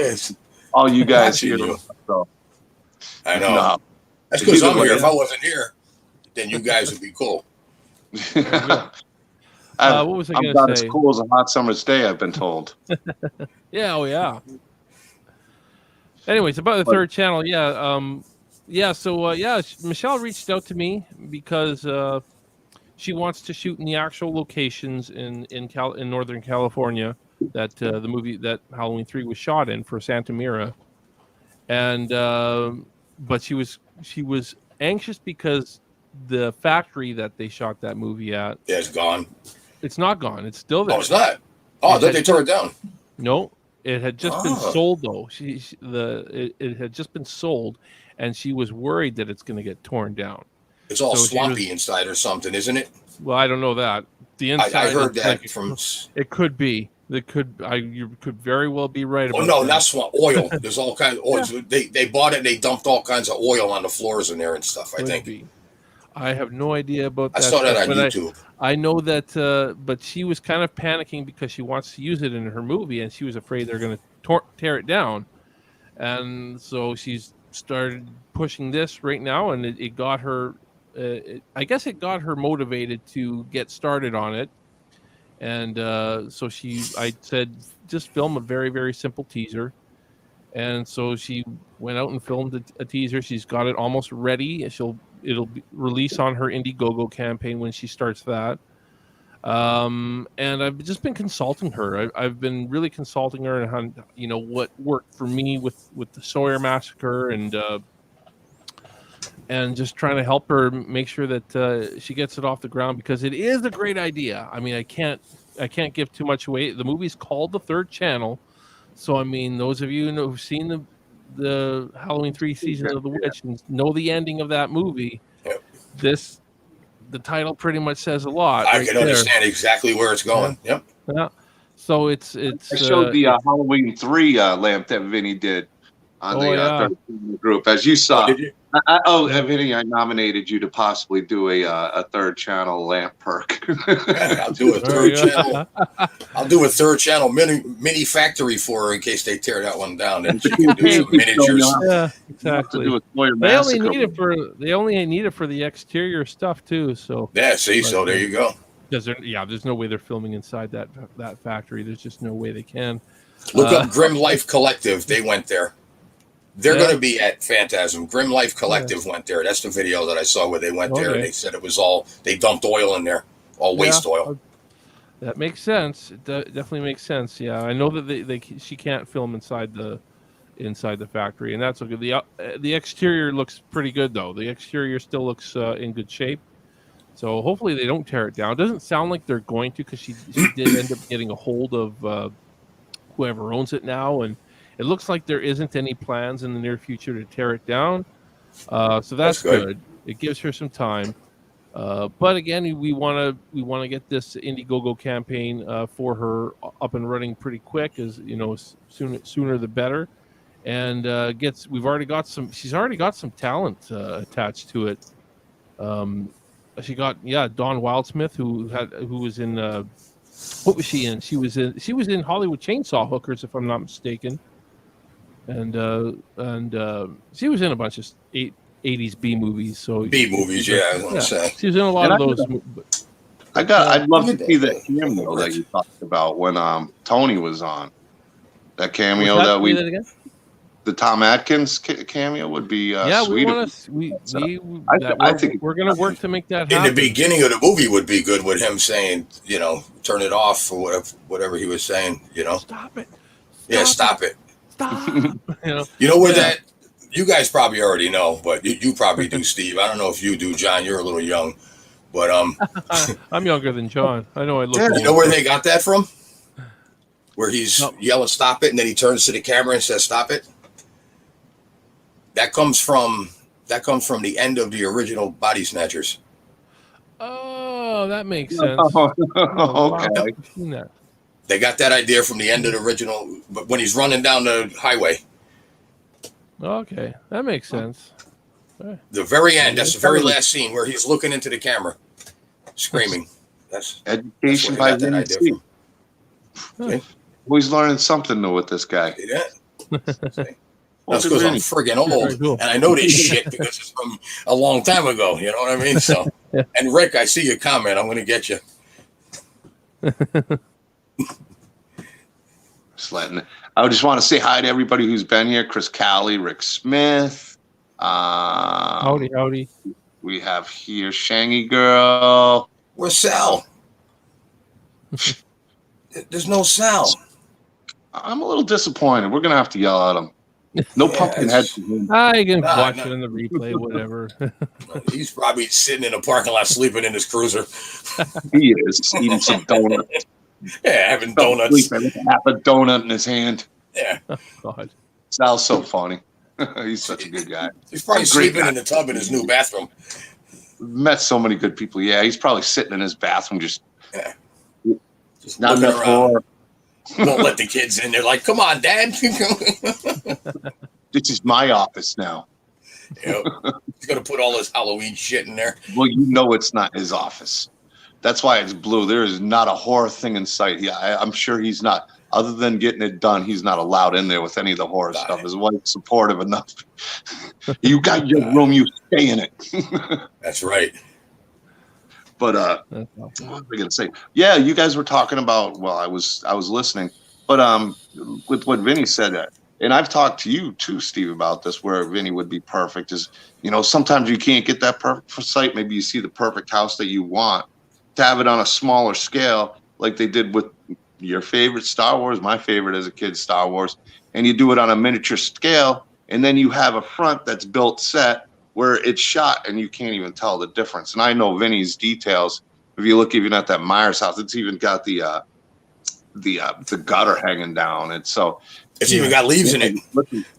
All you guys here. So. I know. No. That's because I'm here. If I wasn't here, then you guys would be cool. What was I going to say? I'm about as cool as a hot summer's day, I've been told. Yeah. Anyways, about the third channel, Michelle reached out to me because she wants to shoot in the actual locations in Northern California that the movie that Halloween 3 was shot in for Santa Mira, and but she was anxious because the factory that they shot that movie at it's gone. It's not gone. It's still there. Oh, it's not. Oh, I thought they tore it down. No, it had just been sold though. It had just been sold, and she was worried that it's going to get torn down. It's all swampy inside or something, isn't it? Well, I don't know that. The inside. I heard that from. It could be. You could very well be right about. Oh no, not swamp. Oil. There's all kinds of oil. Yeah. They bought it. And they dumped all kinds of oil on the floors in there and stuff. I think. I have no idea about that. I saw that on YouTube. I know that, but she was kind of panicking because she wants to use it in her movie, and she was afraid they're going to tear it down. And so she's started pushing this right now, and it got her. I guess it got her motivated to get started on it. And so I said, just film a very, very simple teaser. And so she went out and filmed a teaser. She's got it almost ready. It'll be release on her Indiegogo campaign when she starts that. And I've just been consulting her. I've been really consulting her on what worked for me with the Sawyer Massacre and just trying to help her make sure that she gets it off the ground, because it is a great idea. I mean, I can't give too much away. The movie's called The Third Channel, so I mean, those of you who've seen the Halloween 3 Seasons of the Witch and know the ending of that movie, the title pretty much says a lot. I can understand exactly where it's going. Yeah. So it's. I showed the Halloween 3 lamp that Vinny did. on the group, as you saw. Did you? Vinny, I nominated you to possibly do a third channel lamp perk. Yeah, I'll do a third channel. I'll do a third channel mini factory for her in case they tear that one down, and she can do some miniatures. Yeah, exactly. Do a Sawyer They only Massacre. need it for the exterior stuff too. So yeah, see, so there you go. Because there's no way they're filming inside that factory. There's just no way they can. Look up Grim Life Collective. They went there. They're going to be at Phantasm. Grim Life Collective went there. That's the video that I saw where they went there, and they said it was all, they dumped oil in there, all waste oil. That makes sense. It definitely makes sense. Yeah, I know that she can't film inside the factory, and that's okay. The exterior looks pretty good though. The exterior still looks in good shape. So hopefully they don't tear it down. It doesn't sound like they're going to, because she did end up getting a hold of whoever owns it now, and it looks like there isn't any plans in the near future to tear it down. So that's good. It gives her some time. But again, we want to get this Indiegogo campaign for her up and running pretty quick, as you know, sooner the better. And she's already got some talent attached to it. She got Dawn Wildsmith, who was in what was she in? She was in Hollywood Chainsaw Hookers, if I'm not mistaken. And she was in a bunch of 80s B movies. So B movies, yeah. I was gonna say she was in a lot of those. I'd love to see that cameo that you talked about when Tony was on. That cameo the Tom Atkins cameo would be sweet. I think we're going to work to make that happen. In the beginning of the movie would be good with him saying, turn it off, or whatever he was saying, Stop it. Stop it. Stop. You know where that, you guys probably already know, but you probably do, Steve. I don't know if you do, John. You're a little young, but I'm younger than John. I know I look. You know where they got that from? Where he's yelling "stop it," and then he turns to the camera and says "stop it." That comes from the end of the original Body Snatchers. Oh, that makes sense. Okay. They got that idea from the end of the original, but when he's running down the highway. Okay, that makes sense. The very end, that's the very last scene where he's looking into the camera, screaming. That's education by Vinny C. Always learning something new with this guy. Yeah. That's because I'm friggin' old, and I know this shit because it's from a long time ago. You know what I mean? So, and Rick, I see your comment. I'm going to get you. I just want to say hi to everybody who's been here. Chris Cowley, Rick Smith. Howdy. We have here Shangy Girl. Where's Sal? There's no Sal. I'm a little disappointed. We're going to have to yell at him. No pumpkin head. I can watch it in the replay, whatever. He's probably sitting in a parking lot sleeping in his cruiser. He is eating some donuts. Yeah, having donuts. Half a donut in his hand. Yeah. Oh, God. Sal's so funny. He's such a good guy. He's probably sleeping in the tub in his new bathroom. Met so many good people. Yeah, he's probably sitting in his bathroom just not enough floor. Won't let the kids in. They're like, "Come on, Dad." This is my office now. He's gonna put all this Halloween shit in there. Well, it's not his office. That's why it's blue. There is not a horror thing in sight. Yeah, I'm sure he's not. Other than getting it done, he's not allowed in there with any of the horror stuff. His wife's supportive enough. You got your room. You stay in it. That's right. But what was I gonna say? Yeah, you guys were talking about. Well, I was listening, but with what Vinny said, and I've talked to you too, Steve, about this. Where Vinny would be perfect is, sometimes you can't get that perfect site. Maybe you see the perfect house that you want, to have it on a smaller scale, like they did with your favorite Star Wars, my favorite as a kid, Star Wars, and you do it on a miniature scale, and then you have a front that's built set where it's shot and you can't even tell the difference. And I know Vinny's details. If you look even at that Myers house, it's even got the gutter hanging down. And so it's even got leaves in it.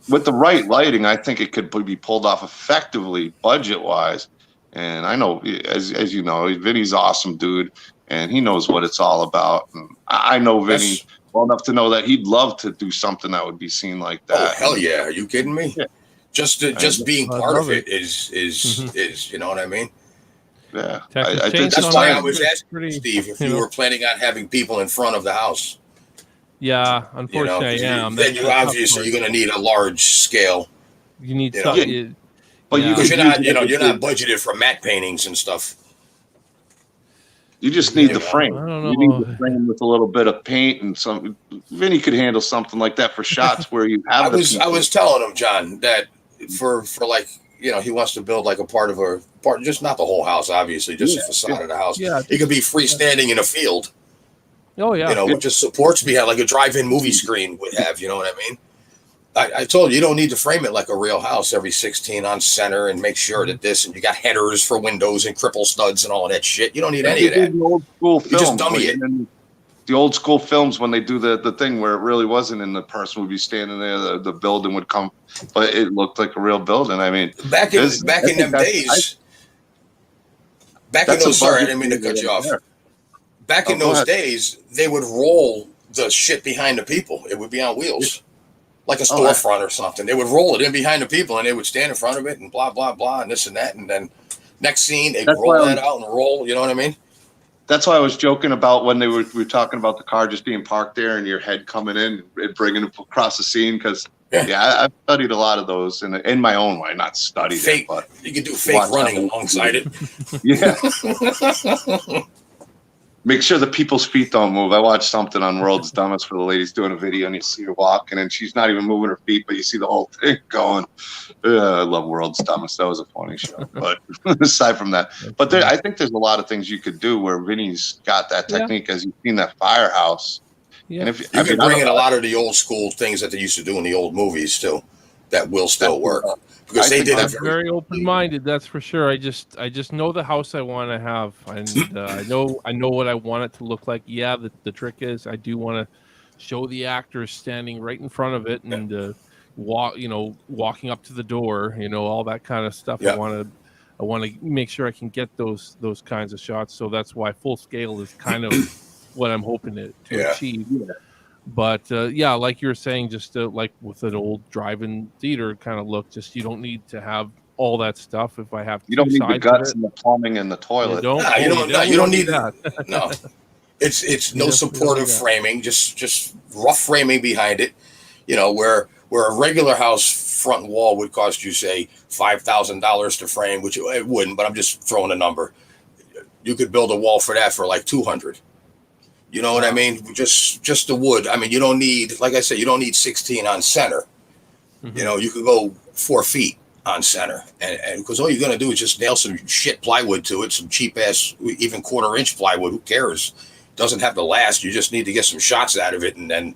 With the right lighting, I think it could be pulled off effectively budget wise. And I know, as you know, Vinny's awesome dude, and he knows what it's all about. And I know Vinny well enough to know that he'd love to do something that would be seen like that. Oh hell yeah! Are you kidding me? Yeah. Just being part of it is you know what I mean? Yeah, I think that's why I was asking Steve if you were planning on having people in front of the house. Yeah, unfortunately, I am. Then you obviously you're going to need a large scale. You need something, but you're not budgeted for matte paintings and stuff. You just need the frame. You need the frame with a little bit of paint and some. Vinny could handle something like that for shots where you have. I was telling him, John, that for like he wants to build like a part, just not the whole house, obviously, just the facade of the house. Yeah, it could be freestanding in a field. Oh yeah, with just supports behind, like a drive-in movie screen would have. You know what I mean? I told you don't need to frame it like a real house every 16 on center and make sure that this and you got headers for windows and cripple studs and all of that shit. You don't need any of that. The old school films, just dummy it. The old school films when they do the thing where it really wasn't in the person would be standing there, the building would come, but it looked like a real building. I mean, back in them days. Back in those, sorry, I didn't mean to cut you off. Back in those days, they would roll the shit behind the people. It would be on wheels. Like a storefront or something. They would roll it in behind the people and they would stand in front of it and blah, blah, blah, and this and that. And then next scene, they'd roll that out and roll. You know what I mean? That's why I was joking about when we were talking about the car just being parked there and your head coming in and bringing it across the scene. Because, I've studied a lot of those in my own way. Not studied fake, but you could do fake running alongside it. Yeah. Make sure the people's feet don't move. I watched something on World's Dumbest for the ladies doing a video, and you see her walking, and she's not even moving her feet, but you see the whole thing going. I love World's Dumbest. That was a funny show. But aside from that, I think there's a lot of things you could do where Vinny's got that technique, as you've seen that firehouse. Yeah. And you can bring in a lot of the old school things that they used to do in the old movies too, that will still work. Because they did very open-minded, that's for sure. I just know the house I want to have, and I know what I want it to look like. Yeah, the trick is I do want to show the actors standing right in front of it and walking up to the door, all that kind of stuff. Yeah. I want to make sure I can get those kinds of shots. So that's why full scale is kind of what I'm hoping to achieve. Yeah. But like you were saying, just like with an old drive-in theater kind of look, just you don't need to have all that stuff. If I have, you don't need the guts and the plumbing and the toilet. You don't need that. No, it's no supportive framing, just rough framing behind it. Where a regular house front wall would cost you, say, $5,000 to frame, which it wouldn't, but I'm just throwing a number. You could build a wall for that for like $200. You know what I mean? Just the wood. I mean, you don't need, like I said, you don't need 16 on center. Mm-hmm. You could go 4 feet on center, and because all you're gonna do is just nail some shit plywood to it, some cheap ass, even 1/4-inch plywood. Who cares? Doesn't have to last. You just need to get some shots out of it, and then,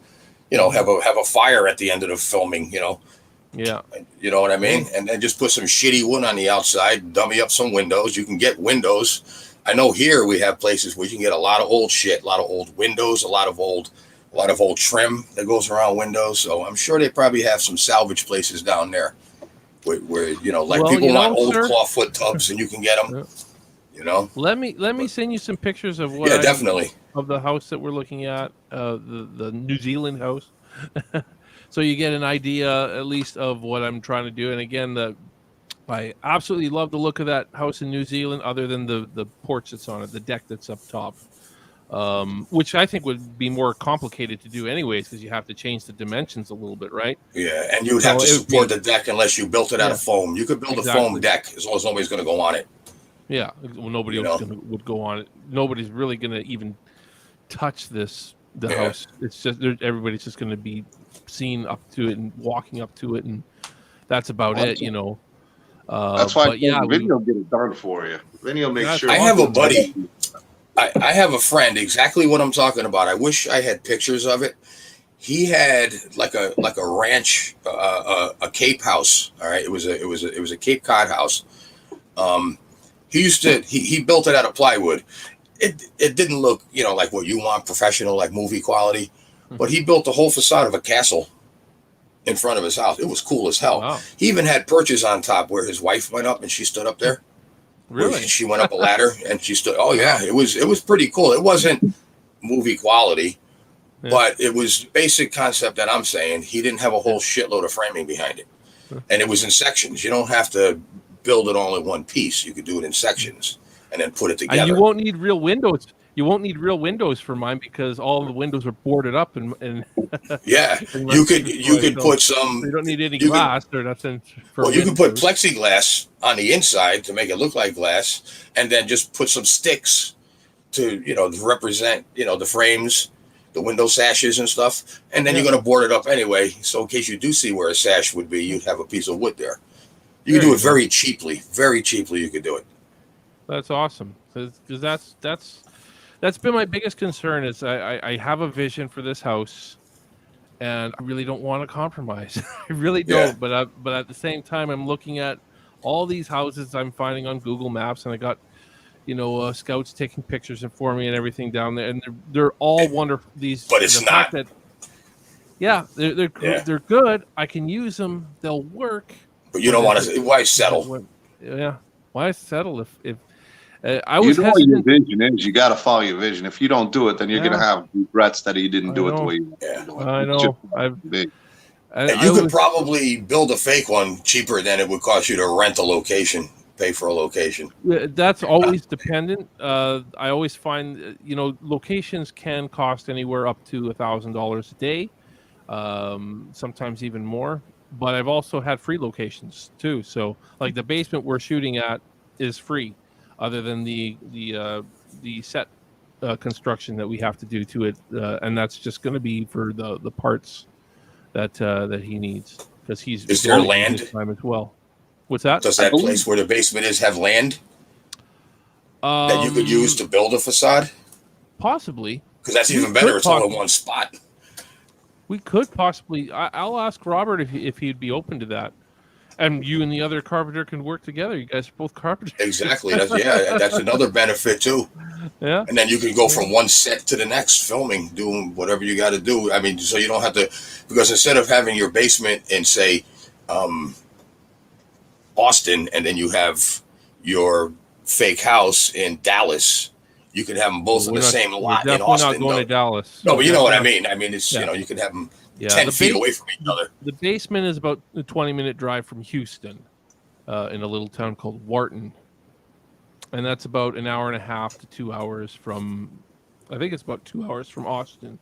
have a fire at the end of the filming. Yeah. You know what I mean? And then just put some shitty wood on the outside, dummy up some windows. You can get windows. I know here we have places where you can get a lot of old shit, a lot of old windows, a lot of old trim that goes around windows. So I'm sure they probably have some salvage places down there where people want old clawfoot tubs and you can get them. Let me send you some pictures of what definitely of the house that we're looking at, the New Zealand house. So you get an idea at least of what I'm trying to do. And again, I absolutely love the look of that house in New Zealand, other than the porch that's on it, the deck that's up top, which I think would be more complicated to do anyways, because you have to change the dimensions a little bit, right? Yeah, and you would have to support the deck unless you built it out of foam. You could build a foam deck as long as nobody's going to go on it. Yeah, well, nobody else would go on it. Nobody's really going to even touch the house. It's just everybody's just going to be seen up to it and walking up to it, and that's about it, That's why Vinny will get it done for you. Vinny will make sure. I have a buddy. I have a friend, exactly what I'm talking about. I wish I had pictures of it. He had like a ranch, a Cape house. All right, it was a Cape Cod house. He built it out of plywood. It didn't look like what you want, professional, like movie quality, but he built the whole facade of a castle in front of his house. It was cool as hell. Wow. He even had perches on top where his wife went up and she stood up there. Really? She went up a ladder and she stood. Oh yeah, it was pretty cool. It wasn't movie quality, But it was basic concept that I'm saying. He didn't have a whole shitload of framing behind it. And it was in sections. You don't have to build it all in one piece. You could do it in sections and then put it together. And you won't need real windows. You won't need real windows for mine because all the windows are boarded up and yeah. You could put some. You don't need any glass or nothing. Well, you can put plexiglass on the inside to make it look like glass, and then just put some sticks to represent the frames, the window sashes and stuff, and then you're going to board it up anyway. So in case you do see where a sash would be, you'd have a piece of wood there. You can do it very cheaply. Very cheaply, you could do it. That's awesome. Because that's been my biggest concern is I have a vision for this house, and I really don't want to compromise. I really don't. Yeah. But at the same time, I'm looking at all these houses I'm finding on Google Maps, and I got scouts taking pictures for me and everything down there, and they're all wonderful. But it's not. They're good. I can use them. They'll work. But you don't want to. Why settle? Yeah. Why settle if I was what your vision is. You got to follow your vision. If you don't do it, then you're going to have regrets that you didn't do it the way you wanted to do it. I know. And you could probably build a fake one cheaper than it would cost you to rent a location. Pay for a location. That's always dependent. I always find locations can cost anywhere up to $1,000 a day, sometimes even more. But I've also had free locations too. So like the basement we're shooting at is free, other than the set construction that we have to do to it, and that's just going to be for the parts that he needs because he's is there land time as well. What's that? Does that place where the basement is have land that you could use to build a facade? Possibly. Because that's even better. It's all in one spot. We could possibly. I'll ask Robert if he'd be open to that. And you and the other carpenter can work together. You guys are both carpenters. Exactly. That's another benefit too. Yeah. And then you can go from one set to the next, filming, doing whatever you got to do. I mean, so you don't have to, because instead of having your basement in, say, Austin, and then you have your fake house in Dallas, you can have them both in the same lot in Austin. Not going to Dallas. No, but you know what I mean. I mean, it's you can have them 10 feet away from each other. The basement is about a 20-minute drive from Houston, in a little town called Wharton, and that's about an hour and a half to 2 hours from. I think it's about 2 hours from Austin.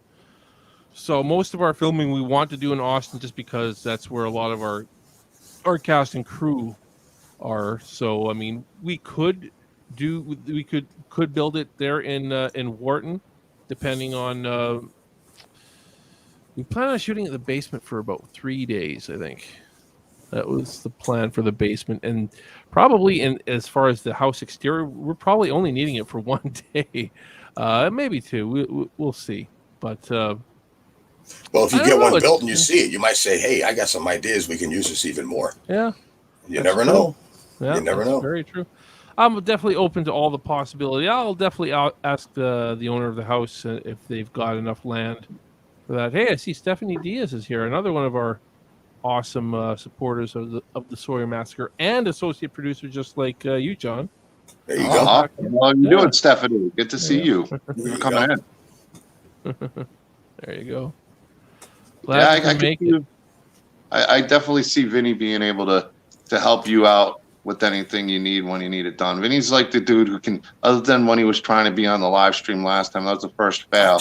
So most of our filming we want to do in Austin, just because that's where a lot of our cast and crew are. So I mean, we could build it there in Wharton, depending on. We plan on shooting at the basement for about 3 days. I think that was the plan for the basement, and probably as far as the house exterior, we're probably only needing it for 1 day, maybe 2. We'll see, but. Well, if you get one built and you see it, you might say, "Hey, I got some ideas. We can use this even more." Yeah, you never know. Yeah, you never know. Very true. I'm definitely open to all the possibility. I'll definitely ask the owner of the house if they've got enough land for that. Hey, I see Stephanie Diaz is here, another one of our awesome supporters of the Sawyer Massacre and associate producer, just like you, John. There you go. Well, you doing, Stephanie? Good to see you. You're coming in. There you go. I definitely see Vinny being able to help you out with anything you need when you need it done. Vinny's like the dude who can, other than when he was trying to be on the live stream last time, that was the first fail.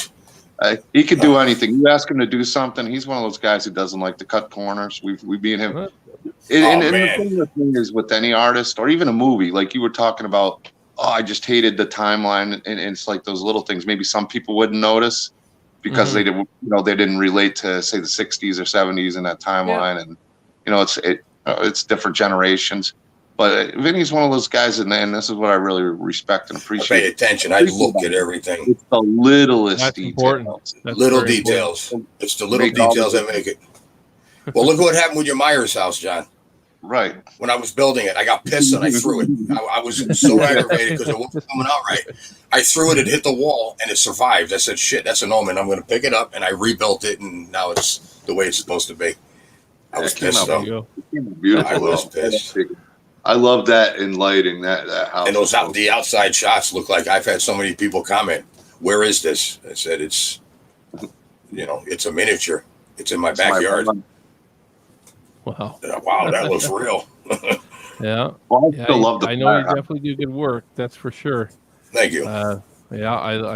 He could do anything. You ask him to do something, he's one of those guys who doesn't like to cut corners. We beat him. And the thing is with any artist or even a movie, like you were talking about, I just hated the timeline, and it's like those little things maybe some people wouldn't notice. Because they didn't relate to, say, the 60s or 70s in that timeline, and it's different generations. But Vinny's one of those guys, and this is what I really respect and appreciate. I pay attention. I look at everything. It's the littlest details. Little details. It's the little details that make it. Well, look at what happened with your Myers house, John. Right. When I was building it, I got pissed and I threw it. I was so aggravated because it wasn't coming out right. I threw it, it hit the wall, and it survived. I said, shit, that's an omen. I'm going to pick it up, and I rebuilt it, and now it's the way it's supposed to be. I was pissed, though. Beautiful. I was pissed. I love that in lighting, that house. And the outside shots look like, I've had so many people comment, where is this? I said, it's it's a miniature. It's in my backyard. Wow. Wow, that looks real. Yeah. Well, I still love the I know you definitely do good work. That's for sure. Thank you. I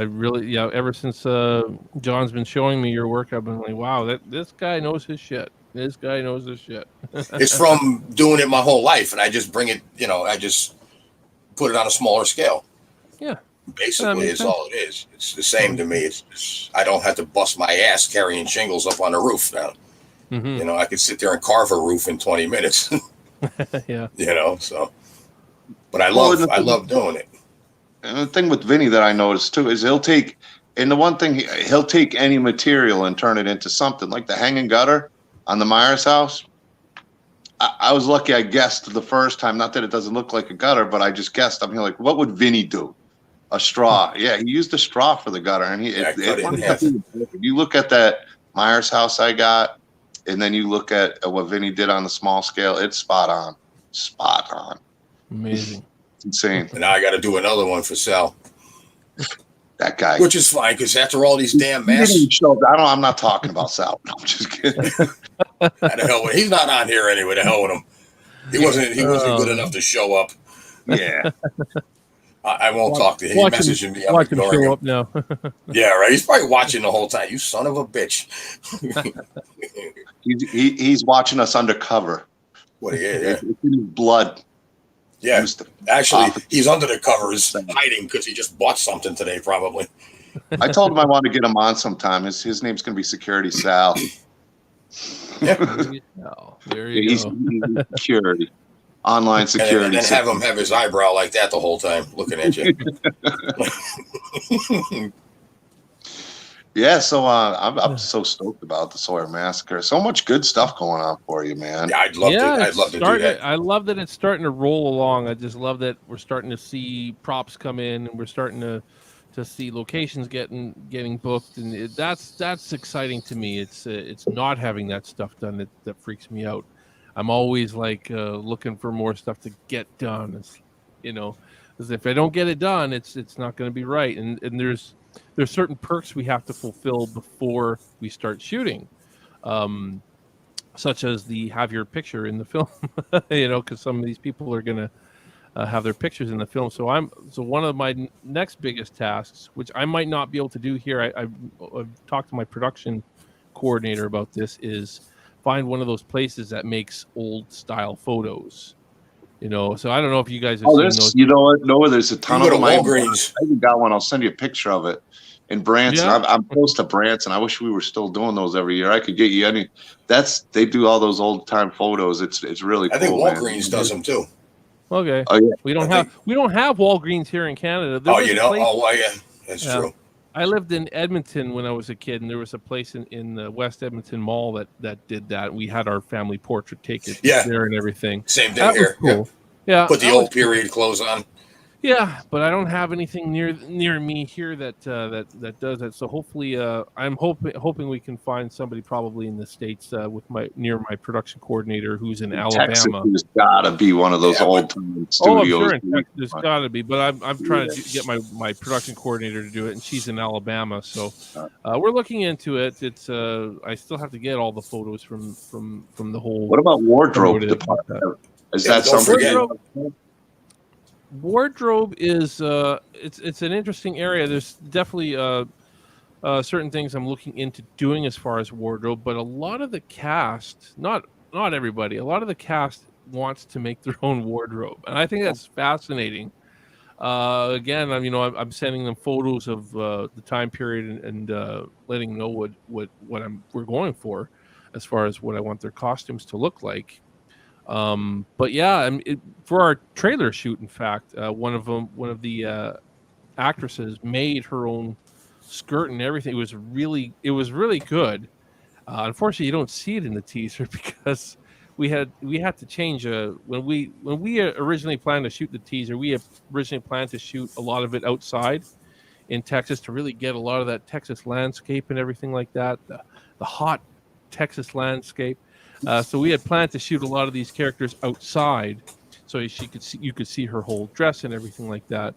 really, ever since John's been showing me your work, I've been like, wow, this guy knows his shit. This guy knows his shit. It's from doing it my whole life, and I just bring it, I just put it on a smaller scale. Yeah. Basically, is all it is. It's the same to me. It's I don't have to bust my ass carrying shingles up on the roof now. Mm-hmm. I could sit there and carve a roof in 20 minutes. Yeah. So. But I love doing it. And the thing with Vinny that I noticed too is he'll take any material and turn it into something, like the hanging gutter on the Myers house. I was lucky I guessed the first time, not that it doesn't look like a gutter, but I just guessed. I'm like, what would Vinny do? A straw. Yeah, he used a straw for the gutter. And you look at that Myers house I got, and then you look at what Vinny did on the small scale, it's spot on. Spot on. Amazing. It's insane. And now I got to do another one for Sal. That guy. Which is fine, because after all these damn masks. I'm not talking about Sal. I'm just kidding. The hell with, he's not on here anyway. The hell with him. He wasn't good enough to show up. Yeah. I won't talk to him. He messaging me. I'm ignoring him. Up now. Yeah, right. He's probably watching the whole time. You son of a bitch. He's watching us undercover. What he is, yeah. It's in his blood. Yeah. Actually, he's under the covers hiding because he just bought something today, probably. I told him I want to get him on sometime. His name's going to be Security Sal. Yeah. There you He's security. Online security. And have him have his eyebrow like that the whole time, looking at you. Yeah, so I'm so stoked about the Sawyer Massacre. So much good stuff going on for you, man. Yeah, I'd love to do that. I love that it's starting to roll along. I just love that we're starting to see props come in, and we're starting to see locations getting booked, and that's exciting to me. It's not having that stuff done that freaks me out. I'm always like looking for more stuff to get done. Because if I don't get it done, it's not going to be right. And there's certain perks we have to fulfill before we start shooting, such as have your picture in the film. Because some of these people are going to have their pictures in the film. So one of my next biggest tasks, which I might not be able to do here, I've talked to my production coordinator about this, is find one of those places that makes old style photos. So I don't know if you guys have seen those. You know what? No, there's a ton of them. Walgreens. I even got one. I'll send you a picture of it in Branson. Yeah. I'm close to Branson. I wish we were still doing those every year. I could get you any. They do all those old time photos. It's really cool. I think Walgreens does them too. Okay. Oh, yeah. We don't have Walgreens here in Canada. Yeah, that's true. I lived in Edmonton when I was a kid, and there was a place in the West Edmonton Mall that did that. We had our family portrait taken there and everything. Same thing here. Cool. Yeah. Put the old period clothes on. Yeah, but I don't have anything near me here that does that. So hopefully, I'm hoping we can find somebody probably in the States near my production coordinator who's in Alabama. Texas has got to be one of those old time studios. I'm sure in Texas there's got to be, but I'm trying to get my production coordinator to do it, and she's in Alabama. So we're looking into it. It's I still have to get all the photos from the whole. What about wardrobe department? Is that something? Wardrobe is it's an interesting area. There's definitely certain things I'm looking into doing as far as wardrobe, but a lot of the cast, not everybody, a lot of the cast wants to make their own wardrobe, and I think that's fascinating. Again, I'm sending them photos of the time period and letting them know what we're going for as far as what I want their costumes to look like. But yeah, for our trailer shoot, in fact, one of the actresses made her own skirt and everything. It was really good. Unfortunately, you don't see it in the teaser because we had to change when we originally planned to shoot the teaser. We originally planned to shoot a lot of it outside in Texas to really get a lot of that Texas landscape and everything like that, the hot Texas landscape. So we had planned to shoot a lot of these characters outside, so you could see her whole dress and everything like that.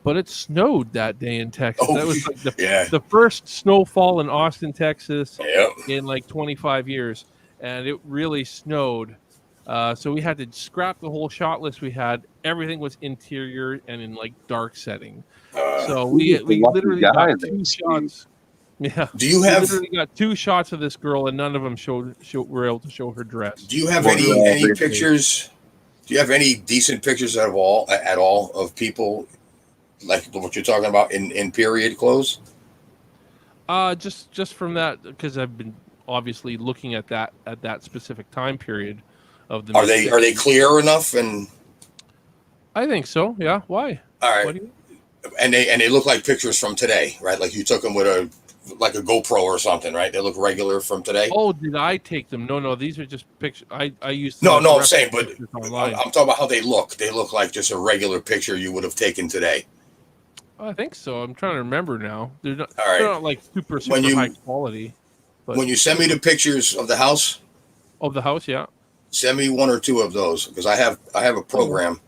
But it snowed that day in Texas. Oh, that was like the first snowfall in Austin, Texas in like 25 years. And it really snowed. So we had to scrap the whole shot list we had. Everything was interior and in like dark setting. So we literally got 2 shots. Yeah. Do you we have? literally got 2 shots of this girl, and none of them were able to show her dress. Do you have any pictures? Do you have any decent pictures at all of people like what you're talking about in period clothes? Just from that, because I've been obviously looking at that specific time period of the. Are they clear enough? And I think so. Yeah. Why? All right. What do you... And they look like pictures from today, right? Like you took them with a GoPro or something, right? They look regular from today. Oh, did I take them? No, these are just pictures. I used. No, I'm saying, but I'm talking about how they look. They look like just a regular picture you would have taken today. I think so. I'm trying to remember now. They're not, all right. They're not like super high quality. But when you send me the pictures of the house, yeah, send me 1 or 2 of those because I have a program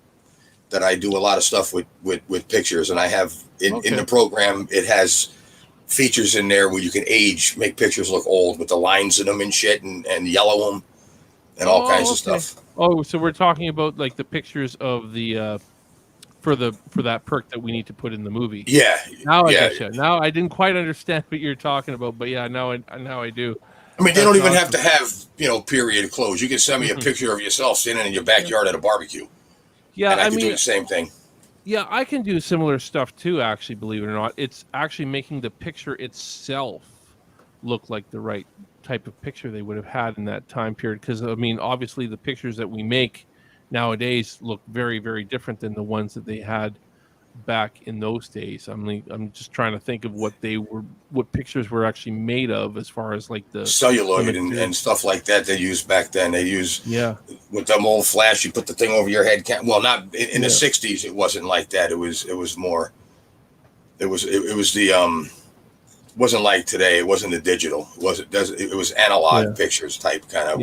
that I do a lot of stuff with pictures, and I have in the program it has features in there where you can make pictures look old with the lines in them and shit and yellow them and all kinds of stuff. Oh, so we're talking about like the pictures of the for that perk that we need to put in the movie. Yeah. Now I get you. Now I didn't quite understand what you're talking about, but yeah, now I do. I mean, they don't even have to have period clothes. You can send me a picture of yourself sitting in your backyard at a barbecue. Yeah, and I can do the same thing. Yeah, I can do similar stuff too, actually, believe it or not. It's actually making the picture itself look like the right type of picture they would have had in that time period. Because, I mean, obviously the pictures that we make nowadays look very, very different than the ones that they had back in those days. I'm just trying to think of what pictures were actually made of as far as like the celluloid and stuff like that they used back then. They used with them old flash. You put the thing over your head. Well, not in the 60s. It wasn't like that. It was more. It was the wasn't like today. It wasn't the digital. It was analog pictures type kind of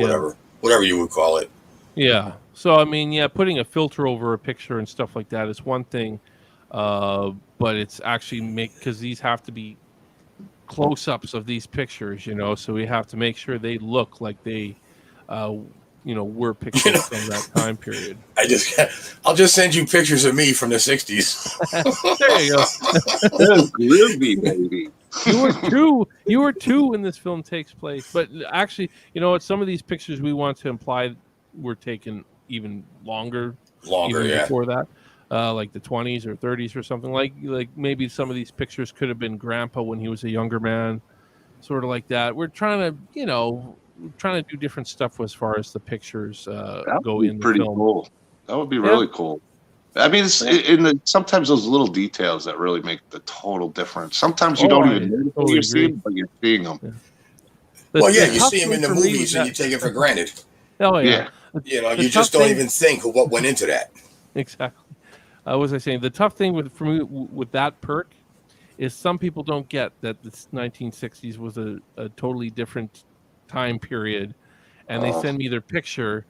whatever you would call it. Yeah. So I mean, putting a filter over a picture and stuff like that is one thing. But it's actually because these have to be close-ups of these pictures, so we have to make sure they look like they, were pictures from that time period. I'll just send you pictures of me from the 60s. There you go. Groovy, baby. You were 2 when this film takes place, but actually, some of these pictures we want to imply were taken even longer before that. Like the 20s or 30s or something like maybe some of these pictures could have been grandpa when he was a younger man, sort of like that. We're trying to do different stuff as far as the pictures go in the film. Cool. That would be really cool. I mean, it's sometimes those little details that really make the total difference. Sometimes you don't even know you're seeing them, but you're seeing them. Yeah. You see them in the movies and you take it for granted. Oh yeah. You just don't even think of what went into that. Exactly. Was I saying the tough thing with that perk is some people don't get that the 1960s was a totally different time period, and they send me their picture.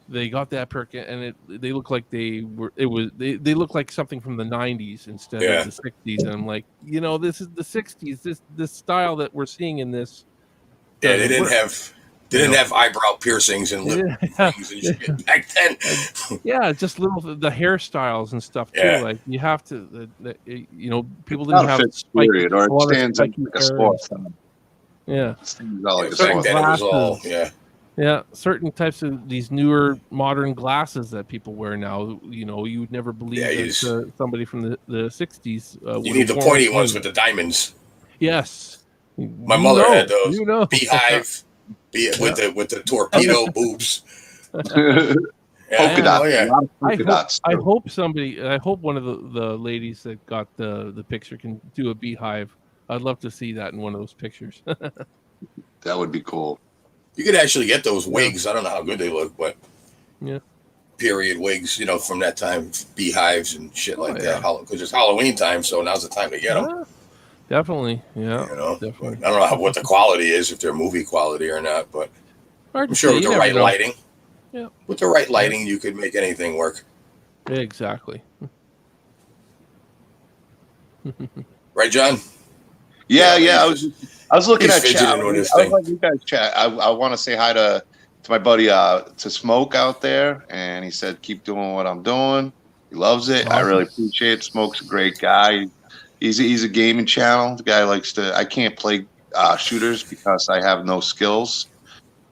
They got that perk, and they look like they look like something from the 90s instead of the 60s. And I'm like, this is the 60s. This style that we're seeing in this. Yeah, they didn't have. They didn't have eyebrow piercings and lip rings and shit back then. Just the hairstyles and stuff too. Yeah. Like you have to, people didn't have period, or it stands like a sports. Yeah, back then it was all certain types of these newer modern glasses that people wear now. You would never believe that somebody from the 60s. You need the pointy ones with the diamonds. Yes, my mother had those beehive. With the torpedo boobs. Polka dots. I hope one of the ladies that got the picture can do a beehive. I'd love to see that in one of those pictures. That would be cool. You could actually get those wigs. I don't know how good they look, but period wigs, from that time, beehives and shit like that. Because it's Halloween time, so now's the time to get them. Definitely, yeah. Definitely. I don't know what the quality is, if they're movie quality or not, but I'm sure with the right lighting, with the right lighting, you could make anything work. Exactly. Right, John? Yeah. I was looking at chat. I with was like, you guys chat. I want to say hi to my buddy to Smoke out there, and he said keep doing what I'm doing. He loves it. Awesome. I really appreciate it. Smoke's a great guy. He's a gaming channel. The guy likes to. I can't play shooters because I have no skills.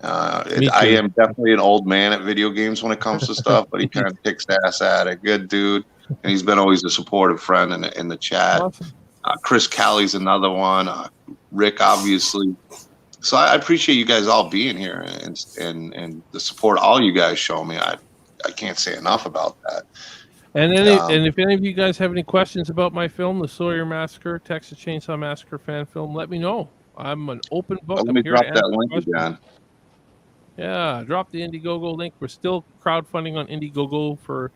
I am definitely an old man at video games when it comes to stuff, but he kind of kicks ass at it. Good dude, and he's been always a supportive friend in the chat. Awesome. Chris Callie's another one. Rick, obviously. So I appreciate you guys all being here and the support all you guys show me. I can't say enough about that. And if any of you guys have any questions about my film, the Sawyer Massacre, Texas Chainsaw Massacre fan film, let me know. I'm an open book. Let me drop that link again. Yeah, drop the Indiegogo link. We're still crowdfunding on Indiegogo for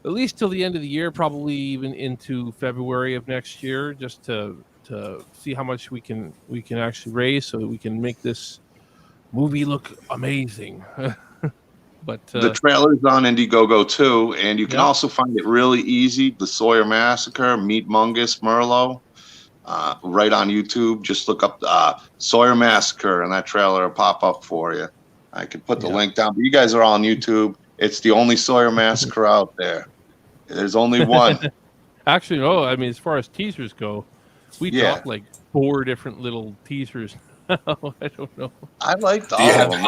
at least till the end of the year, probably even into February of next year, just to see how much we can actually raise so that we can make this movie look amazing. But the trailer's on Indiegogo too, and you can also find it really easy. The Sawyer Massacre, Meet Mungus Merlo, right on YouTube. Just look up Sawyer Massacre, and that trailer will pop up for you. I can put the link down, but you guys are all on YouTube. It's the only Sawyer Massacre out there. There's only one. Actually, no. I mean, as far as teasers go, we dropped like 4 different little teasers. I don't know. I liked all of them.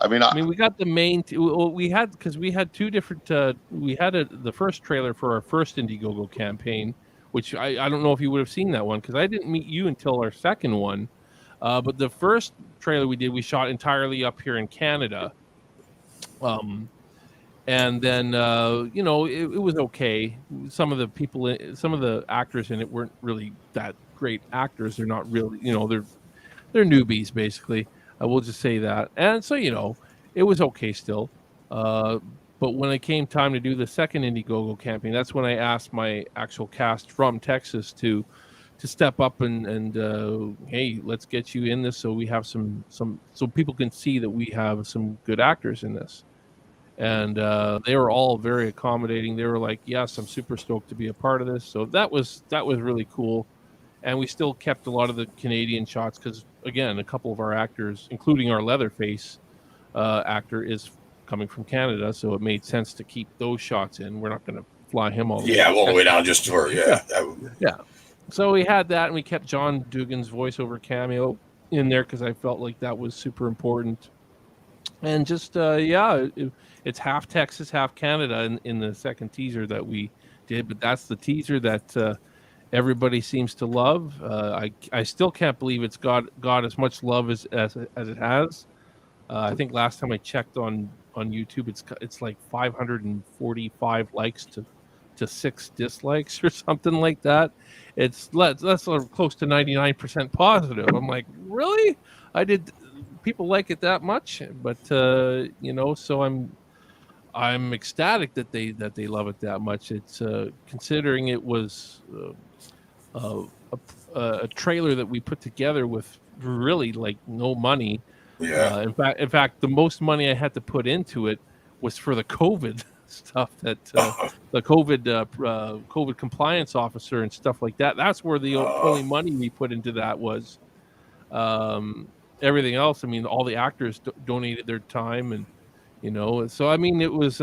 I mean, we got the main. We had because we had 2 different. We had the first trailer for our first Indiegogo campaign, which I don't know if you would have seen that one because I didn't meet you until our second one. But the first trailer we shot entirely up here in Canada. And then it was okay. Some of the actors in it weren't really that great actors. They're not really, they're newbies basically. I will just say that. And so, it was okay still. But when it came time to do the second Indiegogo campaign, that's when I asked my actual cast from Texas to step up and hey, let's get you in this so we have some so people can see that we have some good actors in this. And they were all very accommodating. They were like, yes, I'm super stoked to be a part of this. So that was really cool. And we still kept a lot of the Canadian shots because, again, a couple of our actors, including our Leatherface actor, is coming from Canada. So it made sense to keep those shots in. We're not going to fly him all the way. Yeah, all the way down just for, yeah. So we had that, and we kept John Dugan's voiceover cameo in there because I felt like that was super important. And just, it's half Texas, half Canada in the second teaser that we did. But that's the teaser that everybody seems to love. I still can't believe it's got as much love as it has. I think last time I checked on YouTube, it's like 545 likes to 6 dislikes or something like that. That's sort of close to 99% positive. I'm like, really? People like it that much? But so I'm ecstatic that they love it that much. It's considering it was a trailer that we put together with really like no money. Yeah. In fact, the most money I had to put into it was for the COVID stuff that the COVID compliance officer and stuff like that. That's where the only money we put into that was. Everything else, I mean, all the actors donated their time, and so I mean, it was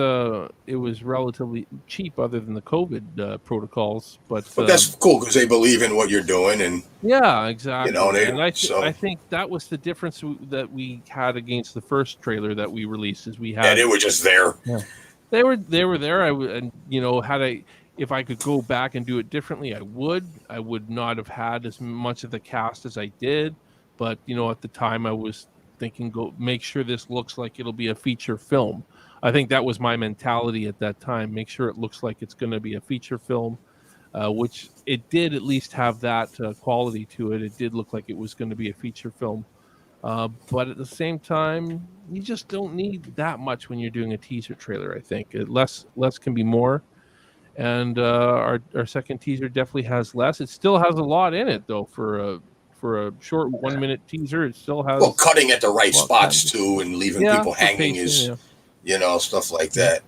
relatively cheap, other than the COVID protocols. But that's cool because they believe in what you're doing, and yeah, exactly. I think that was the difference that we had against the first trailer that we released. Is we had and they were just there. Yeah. They were there. If I could go back and do it differently, I would. I would not have had as much of the cast as I did. But, at the time I was thinking, go make sure this looks like it'll be a feature film. I think that was my mentality at that time. Make sure it looks like it's going to be a feature film, which it did at least have that quality to it. It did look like it was going to be a feature film. But at the same time, you just don't need that much when you're doing a teaser trailer, I think. Less can be more. And our second teaser definitely has less. It still has a lot in it, though, for a short 1-minute teaser. It still has cutting at the right spots too, and leaving people hanging is stuff like that.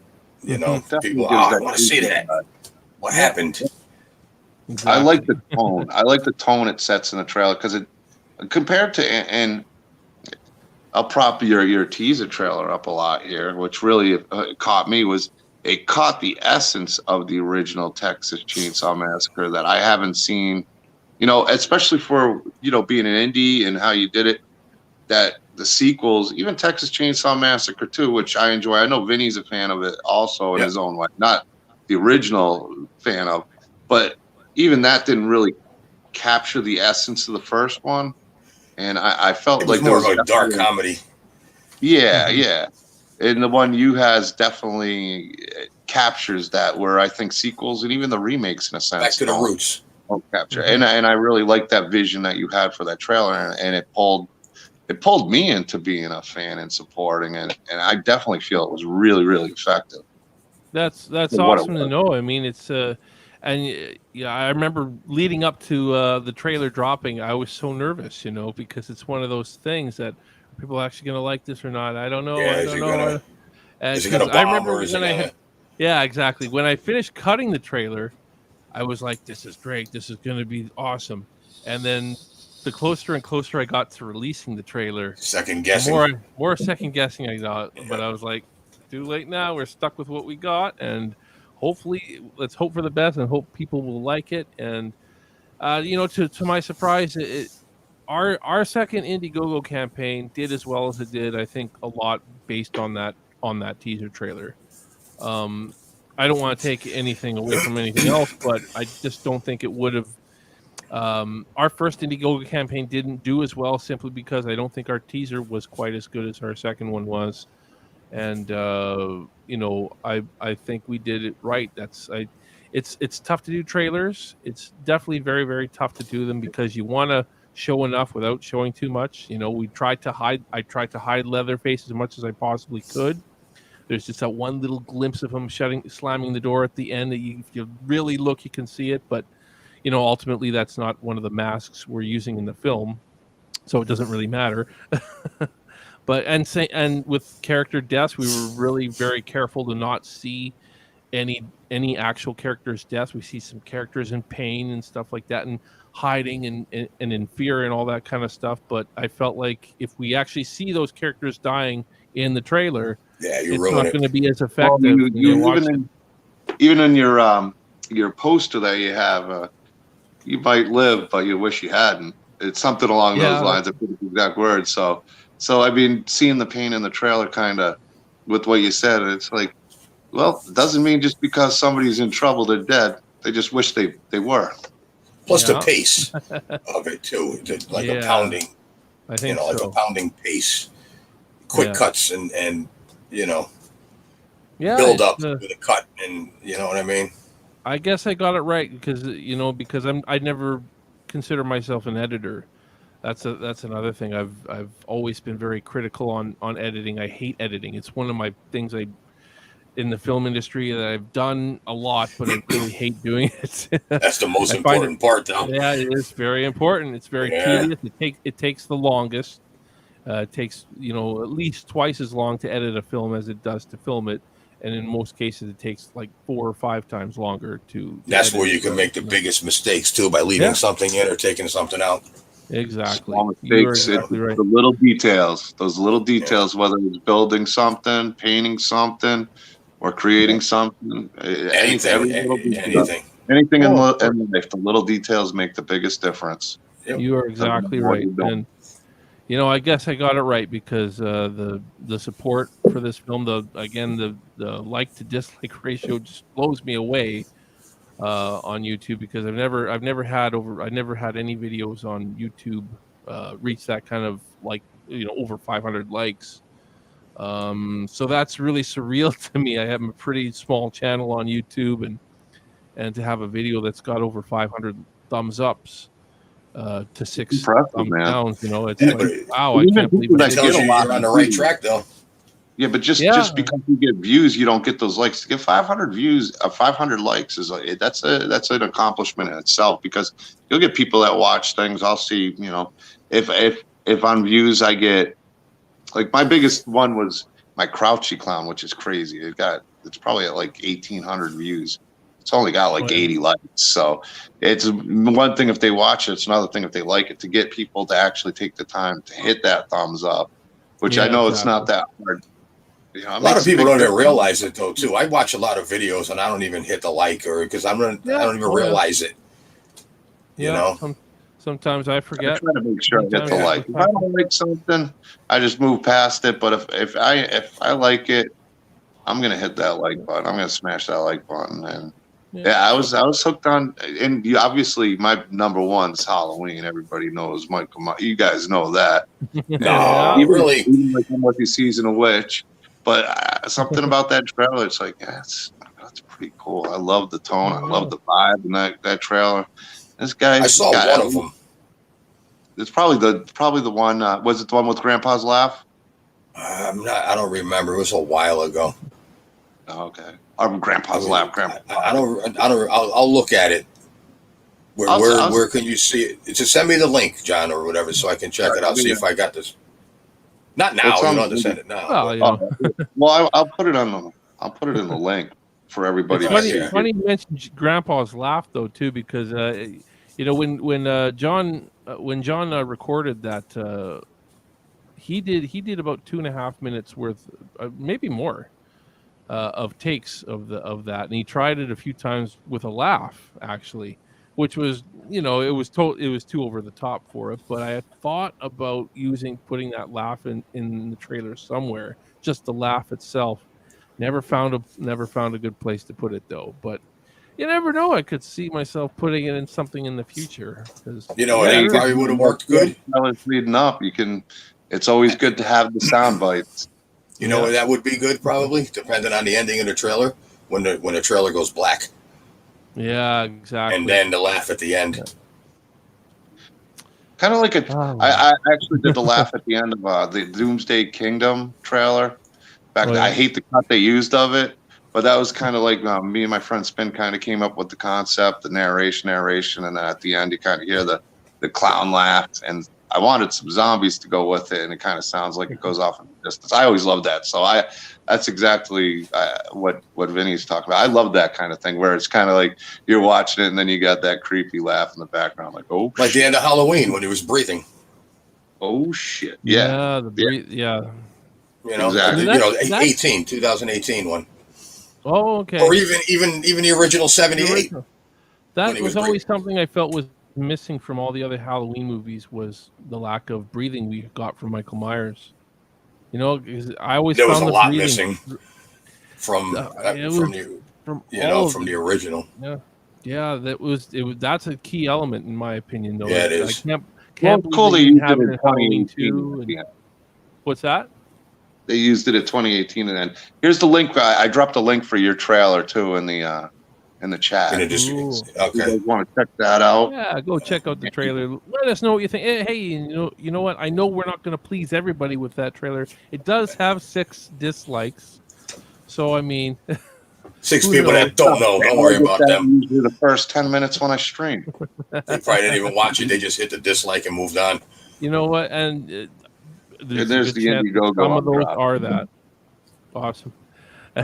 People, I want to see that. What happened? Exactly. I like the tone. I like the tone it sets in the trailer because it compared to and I'll prop your teaser trailer up a lot here, which really caught me was it caught the essence of the original Texas Chainsaw Massacre that I haven't seen. You know, especially for being an indie and how you did it. That the sequels, even Texas Chainsaw Massacre 2, which I enjoy. I know Vinny's a fan of it also in his own way, not the original fan of, but even that didn't really capture the essence of the first one. And I felt it was like more of a dark comedy. Yeah, yeah. And the one you has definitely captures that, where I think sequels and even the remakes, in a sense, back to the roots, don't capture. And I really like that vision that you had for that trailer, and it pulled me into being a fan and supporting it. And I definitely feel it was really, really effective. That's awesome to know. I mean, it's and yeah, I remember leading up to the trailer dropping, I was so nervous, because it's one of those things that are people actually going to like this or not? I don't know. Yeah, I don't know. Is it gonna bomb, I remember or is it gonna... yeah, exactly. When I finished cutting the trailer, I was like, "This is great. This is going to be awesome." And then the closer and closer I got to releasing the trailer, second guessing, more second guessing I got. But I was like, too late now. We're stuck with what we got, and hopefully, let's hope for the best and hope people will like it. And to my surprise, our second Indiegogo campaign did as well as it did. I think a lot based on that teaser trailer. I don't want to take anything away from anything else, but I just don't think it would have. Our first Indiegogo campaign didn't do as well simply because I don't think our teaser was quite as good as our second one was. And I think we did it right. It's tough to do trailers. It's definitely very, very tough to do them because you want to show enough without showing too much. I tried to hide Leatherface as much as I possibly could. There's just that one little glimpse of him slamming the door at the end that if you really look, you can see it. But ultimately, that's not one of the masks we're using in the film, so it doesn't really matter. But and with character deaths, we were really very careful to not see any actual character's deaths. We see some characters in pain and stuff like that, and hiding and in fear and all that kind of stuff. But I felt like if we actually see those characters dying in the trailer, it's not going to be as effective. Well, even in your poster that you have, you might live, but you wish you hadn't. It's something along those lines. I put the exact words. So I mean, seeing the pain in the trailer, kind of with what you said, it's like, well, it doesn't mean just because somebody's in trouble they're dead. They just wish they were. Plus the pace of it too, like a pounding. I think like a pounding pace, quick cuts and build up with a cut, and you know what I mean. I guess I got it right because I never consider myself an editor. That's another thing. I've always been very critical on editing. I hate editing. It's one of my things in the film industry that I've done a lot, but I really hate doing it. That's the most important part, though. Yeah, it is very important. It's very tedious. It takes the longest. It takes at least twice as long to edit a film as it does to film it, and in most cases, it takes like 4 or 5 times longer to. That's where you can make the biggest mistakes too, by leaving something in or taking something out. Exactly. Small mistakes, exactly right. The little details, those little details, whether it's building something, painting something, or creating something, anything in life, the little details make the biggest difference. You are exactly right. And I guess I got it right because the support for this film, the like to dislike ratio just blows me away on YouTube, because I've never had any videos on YouTube reach that kind of over 500 likes. So that's really surreal to me. I have a pretty small channel on YouTube, and to have a video that's got over 500 thumbs ups to 6 thumbs down, it's like, wow, I can't believe that. Tells you you're on the right track, though. Yeah, but just because you get views, you don't get those likes. To get 500 views, 500 likes is that's an accomplishment in itself, because you'll get people that watch things. I'll see, if on views I get, like, my biggest one was my Crouchy Clown, which is crazy. It's probably at like 1,800 views. It's only got like 80 likes. So it's one thing if they watch it, it's another thing if they like it, to get people to actually take the time to hit that thumbs up, which I know it's not that hard. You know, a lot of people don't even realize it though too. I watch a lot of videos and I don't even hit the like, or because I don't even realize it. You know, sometimes I forget. I try to make sure I hit the like. If I don't like something, I just move past it. But if I like it, I'm gonna hit that like button. I'm gonna smash that like button. And I was hooked on. And obviously, my number one is Halloween. Everybody knows Michael Myers. You guys know that. No, even like Lucky Season of Witch. But something about that trailer, it's like, that's pretty cool. I love the tone. I love the vibe in that trailer. This guy, I saw one of them. It's probably the one. Was it the one with Grandpa's laugh? I don't remember. It was a while ago. Oh, okay. Grandpa's laugh. I'll look at it. Where can you see it? Just send me the link, John, or whatever, so I can check it out. See if I got this. Not now. You don't have to send it now. Well, I'll put it on I'll put it in the link for everybody. It's funny you mentioned Grandpa's laugh though too, because when John recorded that, he did about 2.5 minutes worth, maybe more, of takes of that, and he tried it a few times with a laugh actually, which was, it was too over the top for it. But I had thought about putting that laugh in the trailer somewhere, just the laugh itself. Never found a good place to put it though. But you never know. I could see myself putting it in something in the future. It probably would have worked good. While it's leading up, it's always good to have the sound bites. That would be good, probably, depending on the ending of the trailer, when the trailer goes black. Yeah, exactly. And then the laugh at the end. Kind of like I actually did the laugh at the end of the Doomsday Kingdom trailer. I hate the cut they used of it, but that was kind of like me and my friend Spin kind of came up with the concept, the narration, and then at the end you kind of hear the clown laugh. And I wanted some zombies to go with it, and it kind of sounds like it goes off in the distance. I always loved that, so that's exactly what Vinny's talking about. I love that kind of thing where it's kind of like you're watching it, and then you got that creepy laugh in the background, like like the end of Halloween when he was breathing. Oh shit! Yeah. Exactly. 2018 one. Oh, okay. Or even the original 78. That was always something I felt was missing from all the other Halloween movies, was the lack of breathing we got from Michael Myers. I always there was found a lot missing from the original. Yeah, that's a key element in my opinion, though. Yeah, it is. I can't believe they didn't have it in Halloween 2. What's that? They used it at 2018, and then here's the link. I dropped a link for your trailer too in the chat. Okay. You guys want to check that out? Yeah, go check out the trailer. Let us know what you think. Hey, you know what? I know we're not going to please everybody with that trailer. It does have 6 dislikes, so I mean, 6 people that don't know. Don't worry about them. Usually the first 10 minutes when I stream. They probably didn't even watch it. They just hit the dislike and moved on. You know what? And there's the Indiegogo. Some of those are that. Awesome.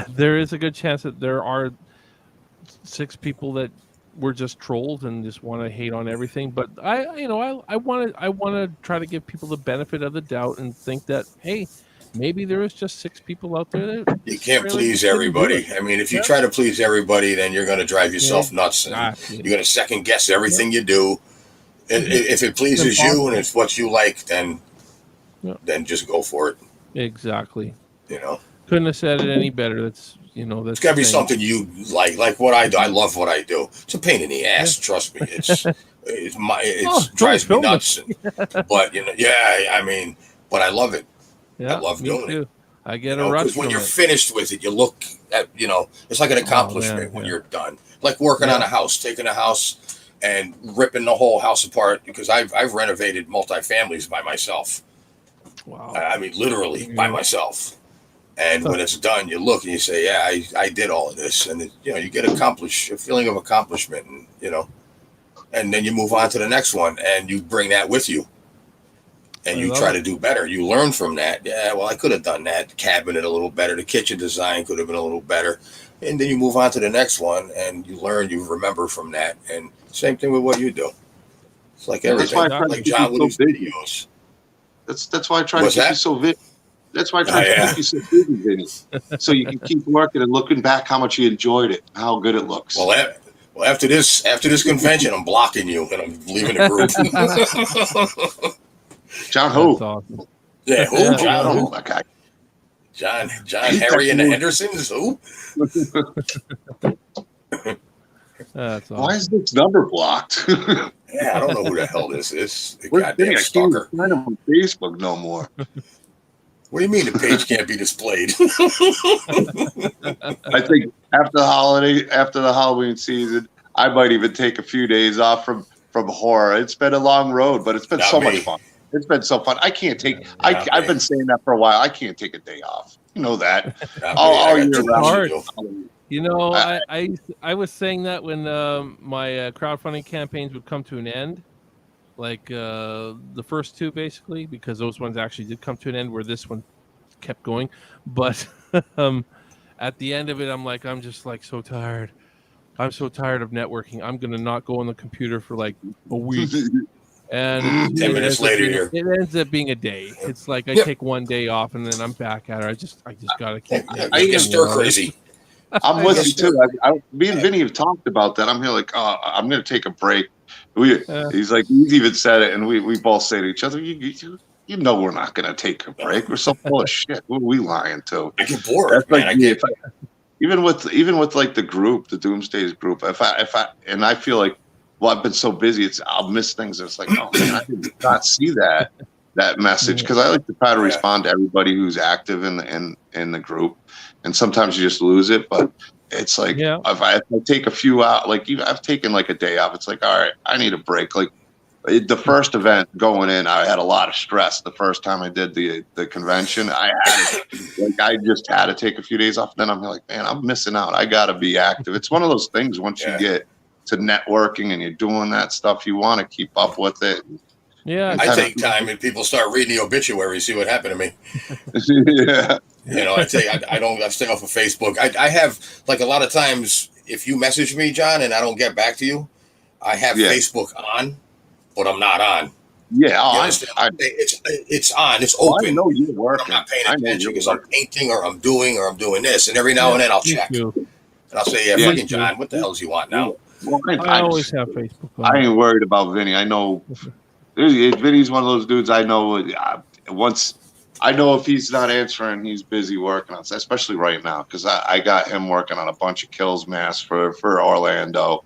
There is a good chance that there are 6 people that were just trolled and just want to hate on everything. But I want to try to give people the benefit of the doubt and think that, hey, maybe there is just 6 people out there that you can't please everybody. I mean, if you try to please everybody, then you're going to drive yourself nuts. And you're going to second guess everything you do. If it pleases you and it's what you like, then just go for it. Exactly. Couldn't have said it any better. That's it's got to be something you like what I do. I love what I do. It's a pain in the ass. Trust me. It drives me nuts. But I mean, but I love it. Yeah, I love doing it. I get a rush. Because when you're finished with it, you look at it's like an accomplishment when you're done. Like working on a house, taking a house and ripping the whole house apart. Because I've renovated multifamilies by myself. Wow. I mean, literally by myself. And when it's done, you look and you say, "Yeah, I did all of this," and you get a feeling of accomplishment, and and then you move on to the next one, and you bring that with you. and you try to do better. You learn from that. Yeah, well, I could have done that cabinet a little better. The kitchen design could have been a little better. And then you move on to the next one, and you learn, you remember from that. And same thing with what you do. It's like everything. That's why like John with his videos. That's why I try to keep you so busy. That's why I try to keep you so busy, Vinny. So you can keep working and looking back how much you enjoyed it, how good it looks. Well, after this convention, I'm blocking you and I'm leaving the group. John who? Awesome. Yeah, who? John who? That guy. John, Harry, and the Hendersons. Who? That's awesome. Why is this number blocked? Yeah, I don't know who the hell this is. The Where's goddamn stalker. I can't find him on Facebook no more. What do you mean the page can't be displayed? I think after the Halloween season, I might even take a few days off from horror. It's been a long road, but it's been much fun. It's been so fun. I can't take. I've been saying that for a while. I can't take a day off. You know that. All year round. You know, I was saying that when my crowdfunding campaigns would come to an end, like the first two basically, because those ones actually did come to an end where this one kept going. But at the end of it, I'm just like so tired. I'm so tired of networking. I'm going to not go on the computer for like a week. And 10 minutes later, it ends up being a day. It's like I take one day off and then I'm back at it. I just gotta keep. I get stir crazy. I'm with you too. Me and Vinny have talked about that. I'm here like, I'm going to take a break. He's like, he's even said it, and we both say to each other, you know, we're not going to take a break. We're so full of shit. Who are we lying to? I get bored. That's like, even with like the group, the Doomsdays group. If I feel like, well, I've been so busy, I'll miss things. It's like, oh man, I did not see that message, because I like to try to respond to everybody who's active in the group, and sometimes you just lose it. But it's like if I take a few out, like I've taken like a day off. It's like, all right, I need a break. Like the first event going in, I had a lot of stress. The first time I did the convention, I just had to take a few days off. Then I'm like, man, I'm missing out. I got to be active. It's one of those things. Once you get to networking and you're doing that stuff, you want to keep up with it. Yeah, I take time and people start reading the obituaries, see what happened to me. Yeah. You know, I stay off of Facebook. I have, like, a lot of times, if you message me, John, and I don't get back to you, I have Facebook on, but I'm not on. Yeah, it's on, it's open. I know you're working. I'm not paying attention because I'm painting or I'm doing this, and every now and then I'll check. And I'll say, fucking John, what the hell does he want now? Well, I always have Facebook on. I ain't worried about Vinny. I know Vinny's one of those dudes. I know I know if he's not answering, he's busy working on, especially right now, because I got him working on a bunch of kills masks for Orlando,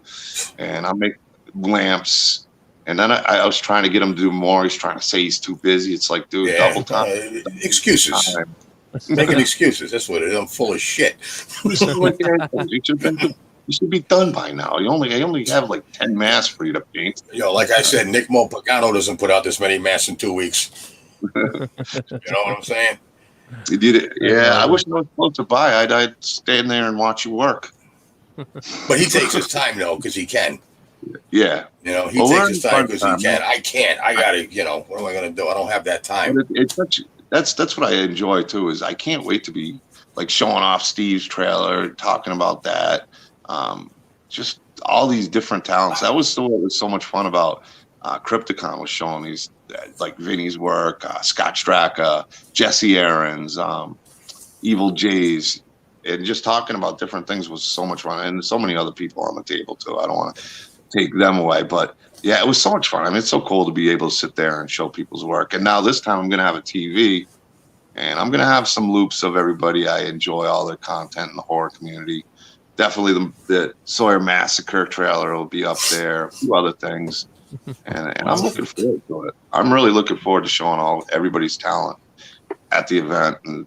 and I make lamps. And then I was trying to get him to do more. He's trying to say he's too busy. It's like, dude, double time. Excuses. Making excuses. That's what it is. I'm full of shit. You should be done by now. I only have like 10 masks for you to paint. Like I said, Nick Pagano doesn't put out this many masks in 2 weeks. You know what I'm saying? You did it. Yeah, I wish I was close to buy. I'd stand there and watch you work. But he takes his time though, because he can. Yeah. He takes his time because he can. I can't. I gotta. What am I gonna do? I don't have that time. That's what I enjoy too. Is I can't wait to be like showing off Steve's trailer, talking about that. Just all these different talents. That was what was so much fun about Crypticon, was showing these like Vinny's work, Scott Straka, Jesse Aarons, Evil Jays, and just talking about different things was so much fun. And so many other people on the table too. I don't want to take them away, but yeah, it was so much fun. I mean, it's so cool to be able to sit there and show people's work. And now this time I'm going to have a TV, and I'm going to have some loops of everybody. I enjoy all their content in the horror community. Definitely the Sawyer Massacre trailer will be up there, a few other things. And I'm looking forward to it. I'm really looking forward to showing everybody's talent at the event, and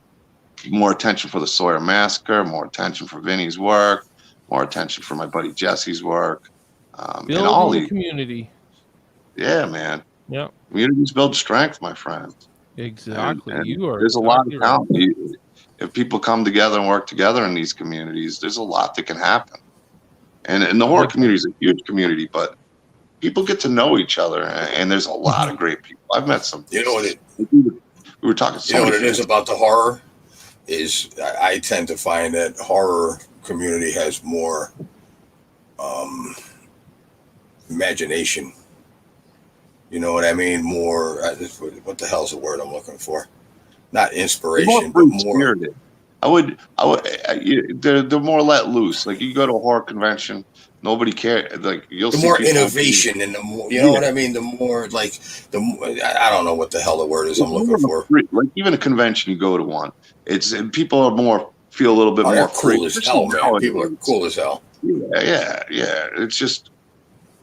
more attention for the Sawyer Massacre, more attention for Vinny's work, more attention for my buddy Jesse's work. Building and all the community. Yeah, man. Yeah. Communities build strength, my friend. Exactly. And you there's a lot of talent. If people come together and work together in these communities, there's a lot that can happen. And the horror community is a huge community, but people get to know each other, and there's a lot of great people. I've met some. You know what it? We were talking. You know what it is about the horror is I tend to find that horror community has more imagination. You know what I mean? More. What the hell's the word I'm looking for? Not inspiration, but more. Spirited. They're more let loose. Like you go to a horror convention, nobody cares. Like you'll see more innovation and the more, you know what I mean? The more like I don't know what the hell the word is I'm looking for. Like even a convention, you go to one, people are feel a little bit more cool as hell, man. People are cool as hell. Yeah. It's just,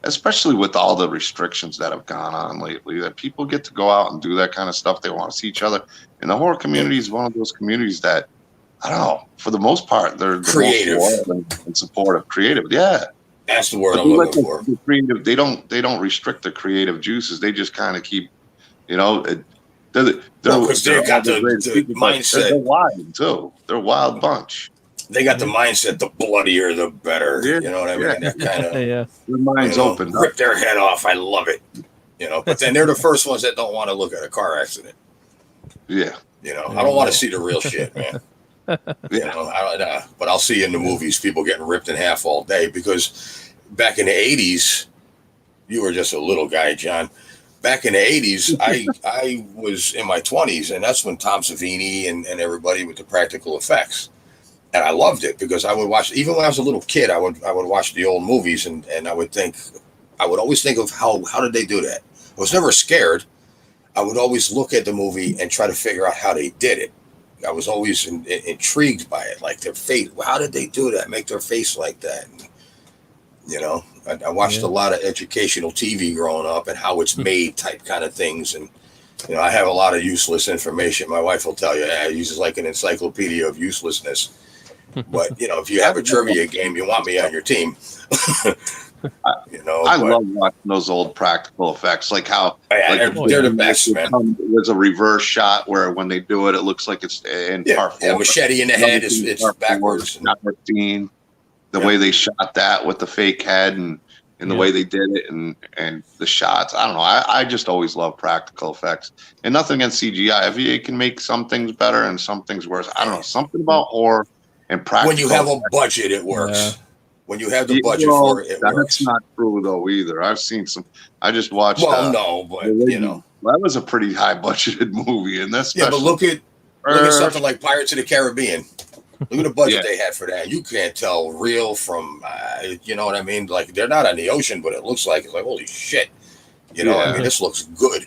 especially with all the restrictions that have gone on lately, that people get to go out and do that kind of stuff. They want to see each other. And the horror community is one of those communities that, I don't know, for the most part, they're creative and supportive. Creative, yeah. That's the word I'm looking for. Creative, they don't restrict the creative juices. They just kind of keep, because they've got the mindset. They're wild too. They're a wild bunch. They got the mindset: the bloodier, the better. Yeah, you know what I mean? That kind of their minds open. Rip their head off. I love it. But then they're the first ones that don't want to look at a car accident. Yeah. I don't want to see the real shit, man. But I'll see in the movies people getting ripped in half all day, because back in the 80s, you were just a little guy, John. Back in the 80s, I was in my 20s, and that's when Tom Savini and everybody with the practical effects. And I loved it because I would watch, even when I was a little kid, I would watch the old movies, and I would always think of how did they do that? I was never scared. I would always look at the movie and try to figure out how they did it. I was always intrigued by it, like their face. How did they do that? Make their face like that? And, I watched a lot of educational TV growing up and how it's made type kind of things. And, I have a lot of useless information. My wife will tell you, I use it like an encyclopedia of uselessness. But, if you have a trivia game, you want me on your team. I love watching those old practical effects, like how they're the best, man. There's a reverse shot where when they do it, it looks like it's in part 4. Machete in the head it's backwards. The way they shot that with the fake head and the way they did it and the shots. I don't know. I just always love practical effects, and nothing against CGI. If it can make some things better and some things worse, I don't know. Something about horror and practical. When you have a budget, it works. Yeah. When you have the budget for it, that's works. Not true though either. I've seen some. I just watched. Well, that was a pretty high budgeted movie, and that's but look at something like Pirates of the Caribbean. Look at the budget they had for that. You can't tell real from, you know what I mean? Like they're not on the ocean, but it looks like it's like holy shit. I mean, this looks good.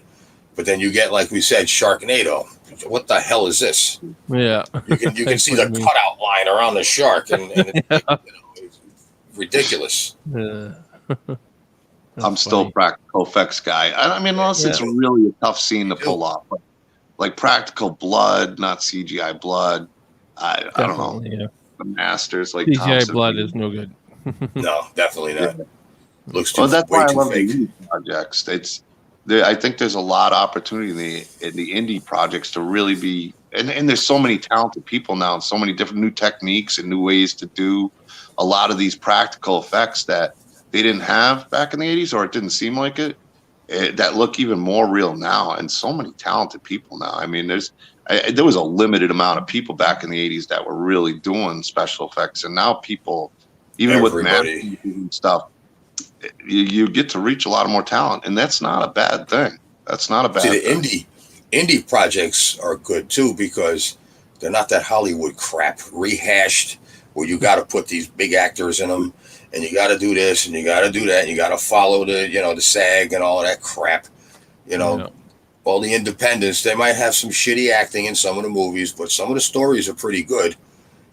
But then you get, like we said, Sharknado. What the hell is this? Yeah, you can see the cutout line around the shark, and it's ridiculous. Yeah. I'm still a practical effects guy. I mean, unless it's really a tough scene to pull off, like practical blood, not CGI blood. I don't know. Yeah. The masters like CGI blood is no good. No, definitely not. Looks too. Well, that's why I love fake. the indie projects. I think there's a lot of opportunity in the indie projects to really be, and there's so many talented people now, and so many different new techniques and new ways to do a lot of these practical effects that they didn't have back in the 80s, or it didn't seem like it, that look even more real now, and so many talented people now. I mean, there was a limited amount of people back in the 80s that were really doing special effects, and now people, even with masks and stuff, you get to reach a lot of more talent, and that's not a bad thing. That's not a bad thing. The indie projects are good too, because they're not that Hollywood crap rehashed where you got to put these big actors in them, and you got to do this and you got to do that, and you got to follow the SAG and all of that crap. All the independents, they might have some shitty acting in some of the movies, but some of the stories are pretty good.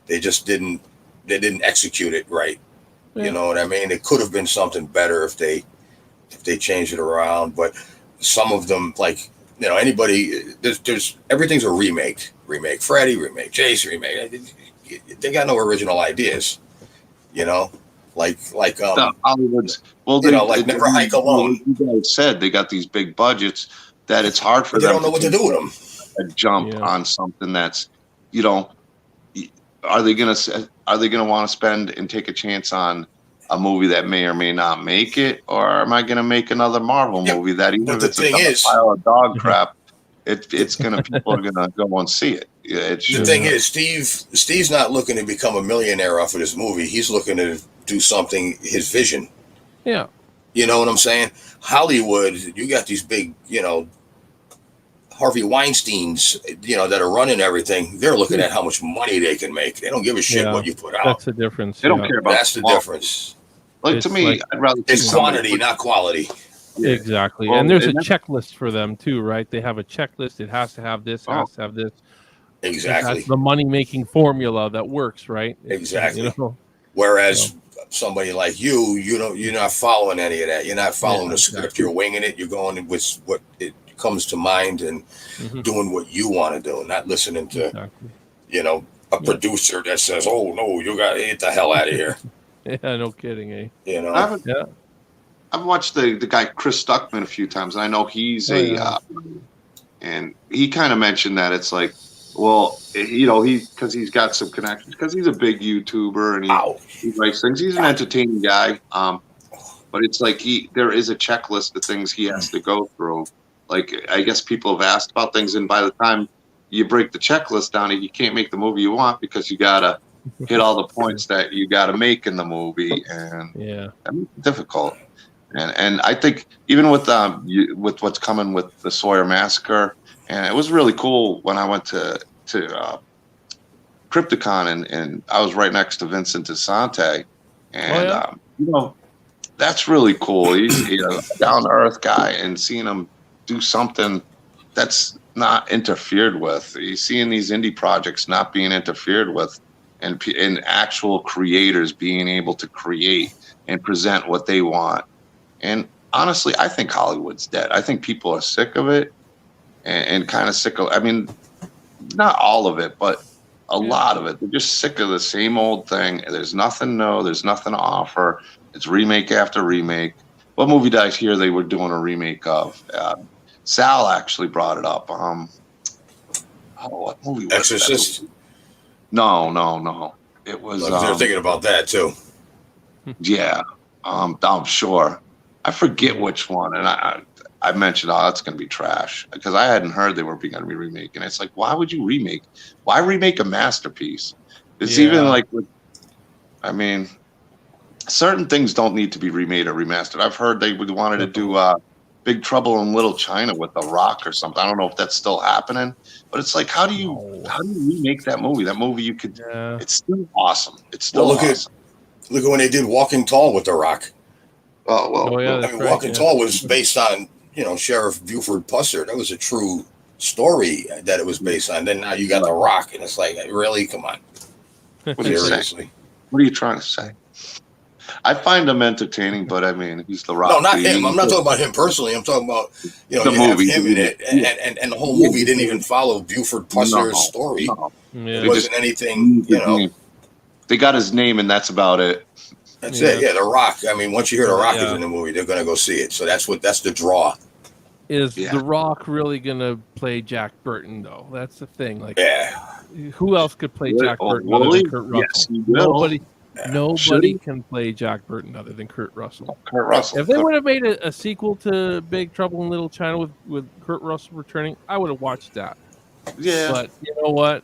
They just didn't execute it right. Yeah. You know what I mean? It could have been something better if they changed it around. But some of them, like anybody, there's everything's a remake. Remake Freddy, remake Jason, remake. They got no original ideas. Like Hollywood's. Well, Never Hike Alone. You guys said they got these big budgets that it's hard for them. They don't know what to do with them. A jump on something that's, are they gonna want to spend and take a chance on a movie that may or may not make it, or am I going to make another Marvel movie that even if it's a pile of dog crap, it's gonna people are gonna go and see it. The thing is, Steve's not looking to become a millionaire off of this movie. He's looking to do something, his vision. Yeah. You know what I'm saying? Hollywood, you got these big, Harvey Weinsteins, that are running everything. They're looking at how much money they can make. They don't give a shit what you put out. That's the difference. They don't care about that's the difference. Like to me, I'd rather it's quantity, not quality. Yeah. Exactly. Well, and there's a checklist for them too, right? They have a checklist. It has to have this, has to have this. Exactly. That's the money-making formula that works, right? Exactly. Whereas somebody like you're not following any of that. You're not following the script. You're winging it. You're going with what it comes to mind and doing what you want to do, not listening to, a producer that says, "Oh no, you got to get the hell out of here." Yeah, no kidding, eh? I've watched the guy Chris Stuckman a few times, and I know he's and he kind of mentioned that it's like, well, because he's got some connections, because he's a big YouTuber and he writes things. He's an entertaining guy, but it's like there is a checklist of things he has to go through. Like, I guess people have asked about things, and by the time you break the checklist down, you can't make the movie you want because you gotta hit all the points that you gotta make in the movie, and that makes it difficult. And I think even with what's coming with the Sawyer Massacre, and it was really cool when I went to Crypticon and I was right next to Vincent DeSante, and that's really cool. He's a down to earth guy, and seeing him do something that's not interfered with. You're seeing these indie projects not being interfered with, and actual creators being able to create and present what they want. And honestly, I think Hollywood's dead. I think people are sick of it and kind of sick of, I mean, not all of it, but a lot of it. They're just sick of the same old thing. There's nothing new. There's nothing to offer. It's remake after remake. What movie did I hear they were doing a remake of? Sal actually brought it up. What movie was Exorcist? That? No. It was. They're thinking about that too. Yeah, I'm sure. I forget which one, and I mentioned, it's going to be trash because I hadn't heard they were going to be remaking. It's like, why would you remake? Why remake a masterpiece? It's even like, certain things don't need to be remade or remastered. I've heard they wanted to do Big Trouble in Little China with The Rock or something. I don't know if that's still happening, but it's like, how do you remake that movie? That movie it's still awesome. It's still awesome. Look at when they did Walking Tall with The Rock. Oh, well. Walking Tall was based on, Sheriff Buford Pusser. That was a true story that it was based on. Then now you got The Rock, and it's like, really? Come on. Seriously. What are you trying to say? I find him entertaining, but he's The Rock. No, not him. I'm not talking about him personally. I'm talking about, the movie. Him in it, and the whole movie didn't even follow Buford Pusser's story. No. It wasn't anything, They got his name, and that's about it. That's it. Yeah, The Rock. Once you hear The Rock is in the movie, they're going to go see it. So that's the draw. Is The Rock really going to play Jack Burton, though? That's the thing. Like, who else could play Jack Burton other than Kurt Russell? Yes, he will. Nobody can play Jack Burton other than Kurt Russell. If they would have made a sequel to Big Trouble in Little China with Kurt Russell returning, I would have watched that. Yeah. But you know what?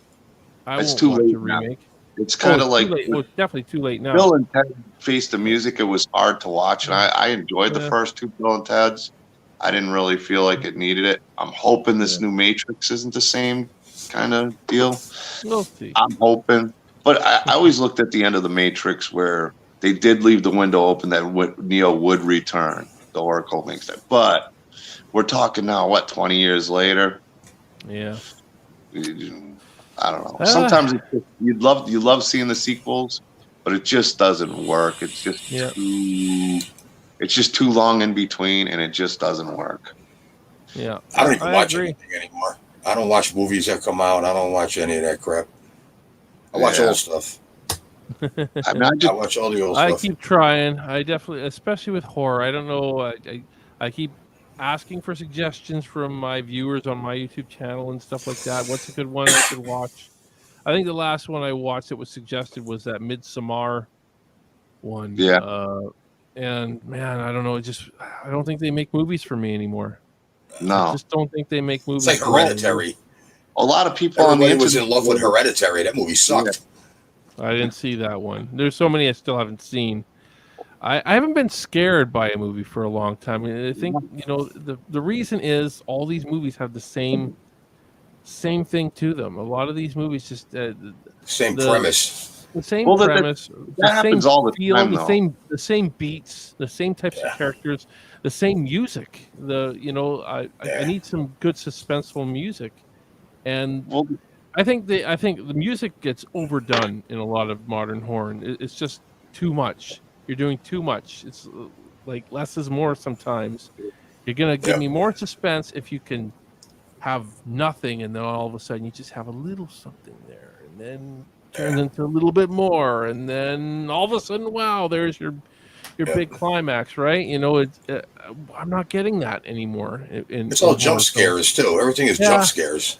It's too late. A remake. It's kind of like it's definitely too late now. Bill and Ted Face the Music. It was hard to watch, and I enjoyed the first two Bill and Ted's. I didn't really feel like it needed it. I'm hoping this new Matrix isn't the same kind of deal. We'll see. I'm hoping, but I always looked at the end of the Matrix where they did leave the window open that Neo would return. The Oracle makes that, but we're talking now. 20 years later? Yeah. I don't know. Sometimes you love seeing the sequels, but it just doesn't work. It's just too long in between, and it just doesn't work. Yeah, I don't even watch anything anymore. I don't watch movies that come out. I don't watch any of that crap. I watch old stuff. I watch all the old stuff. I keep trying. I definitely, especially with horror. I don't know. I keep asking for suggestions from my viewers on my YouTube channel and stuff like that. What's a good one I could watch? I think the last one I watched that was suggested was that Midsommar one. Yeah. And man, I don't know. I don't think they make movies for me anymore. No, I just don't think they make movies. It's like Hereditary. A lot of people Everybody was in love with Hereditary. That movie sucked. Yeah. I didn't see that one. There's so many I still haven't seen. I haven't been scared by a movie for a long time. I think the reason is all these movies have the same thing to them. A lot of these movies just same premise. The same premise, that happens all the time, the same beats, the same types of characters, the same music. I need some good suspenseful music, and I think the music gets overdone in a lot of modern horror. It's just too much. You're doing too much. It's like less is more sometimes. You're gonna give me more suspense if you can have nothing, and then all of a sudden you just have a little something there, and then turns into a little bit more, and then all of a sudden, wow, there's your big climax, right? I'm not getting that anymore. It's all jump scares too. Everything is jump scares.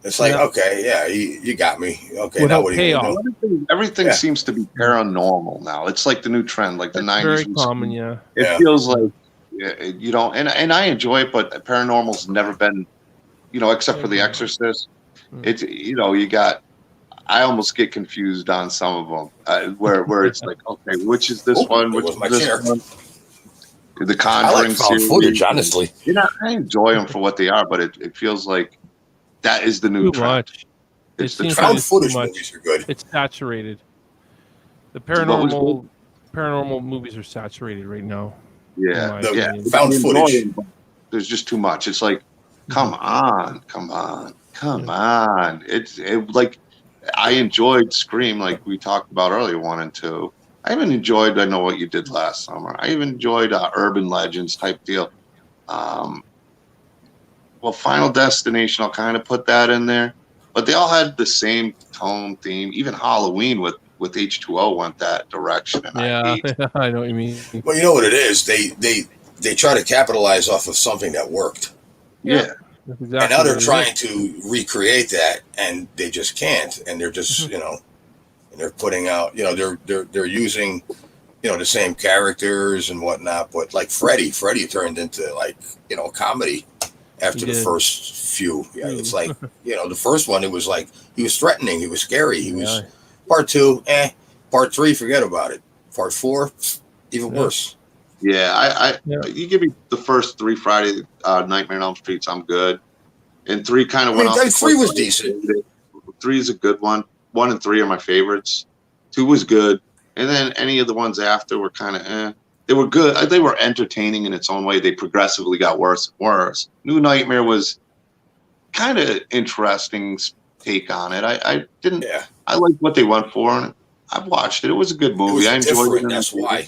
It's like, okay, you got me. Okay, without now what are you gonna do? Everything seems to be paranormal now. It's like the new trend, like the 90s. Very common, It feels like, and I enjoy it, but paranormal's never been, except for The Exorcist. It's, you got. I almost get confused on some of them, where it's like, okay, which is this one? Which is this one? The Conjuring found footage, honestly. I enjoy them for what they are, but it feels like that is the new trend. Much. It's the found footage movies are good. It's saturated. The paranormal movies are saturated right now. Yeah, found footage. There's just too much. It's like, come on. It's like. I enjoyed Scream, like we talked about earlier, 1 and 2. I even enjoyed I Know What You Did Last Summer. I even enjoyed Urban Legends type deal. Final Destination, I'll kind of put that in there. But they all had the same tone, theme. Even Halloween with H2O went that direction. And I know what you mean. Well, you know what it is? They try to capitalize off of something that worked. Yeah. Exactly, and now they're trying to recreate that, and they just can't. And they're just, and they're putting out, they're using, the same characters and whatnot. But like Freddy turned into like, comedy after the first few. Yeah, it's like, the first one, it was like he was threatening, he was scary, he was. Part 2, Part 3, forget about it. Part 4, even worse. Yeah, you give me the first 3 Friday Nightmare on Elm Streets, I'm good. And 3 kind of went off. 3 was decent. 3 is a good one. 1 and 3 are my favorites. 2 was good. And then any of the ones after were kind of They were good. They were entertaining in its own way. They progressively got worse and worse. New Nightmare was kind of interesting take on it. I didn't. Yeah. I liked what they went for, and I watched it. It was a good movie. I enjoyed it. That's why.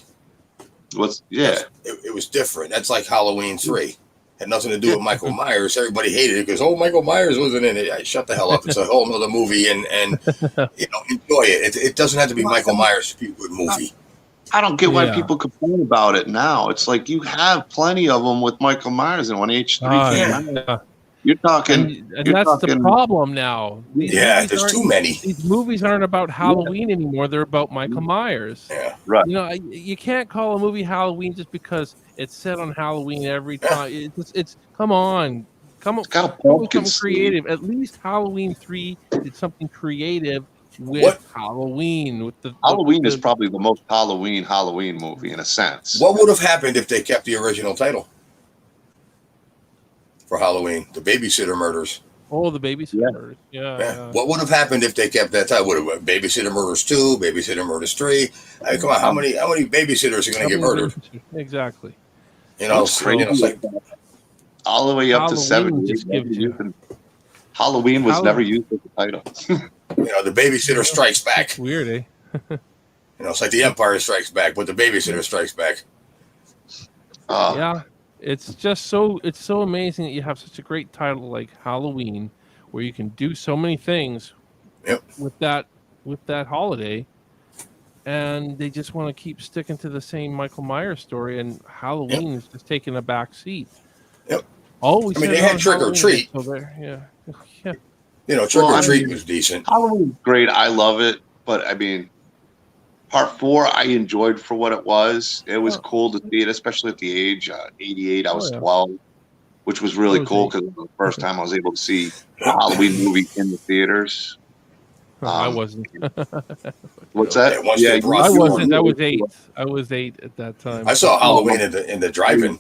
It was different. That's like Halloween 3. Had nothing to do with Michael Myers. Everybody hated it because Michael Myers wasn't in it. Shut the hell up. It's a whole nother movie, and enjoy it. It doesn't have to be Michael Myers to be a good movie. I don't get why people complain about it now. It's like you have plenty of them with Michael Myers, and when H3 came out, you're talking. And that's the problem now. There's too many. These movies aren't about Halloween anymore. They're about Michael Myers. Yeah, right. You can't call a movie Halloween just because it's set on Halloween every time. It's come on, come up with something creative. At least Halloween 3 did something creative with Halloween. Halloween is probably the most Halloween movie in a sense. What would have happened if they kept the original title for Halloween? The Babysitter Murders. Oh, the Babysitter Murders. Yeah. What would have happened if they kept that title? Would have Babysitter Murders 2, Babysitter Murders 3? I mean, come on, how many babysitters are going to get murdered? Exactly. It's like all the way up to 7. Halloween was never used as a title. The Babysitter Strikes Back. That's weird, eh? It's like The Empire Strikes Back, but the Babysitter Strikes Back. It's just so amazing that you have such a great title like Halloween, where you can do so many things with that holiday, and they just want to keep sticking to the same Michael Myers story, and Halloween is just taking a back seat. Yep. They had Trick or Treat. Yeah. Trick or Treat was decent. Halloween's great. I love it, but I mean, Part 4, I enjoyed for what it was. It was cool to see it, especially at the age 88. I was 12, which was really cool because it was the first time I was able to see a Halloween movie in the theaters. I wasn't. What's that? Yeah, I wasn't. I was 8. I was 8 at that time. I saw Halloween in the drive-in.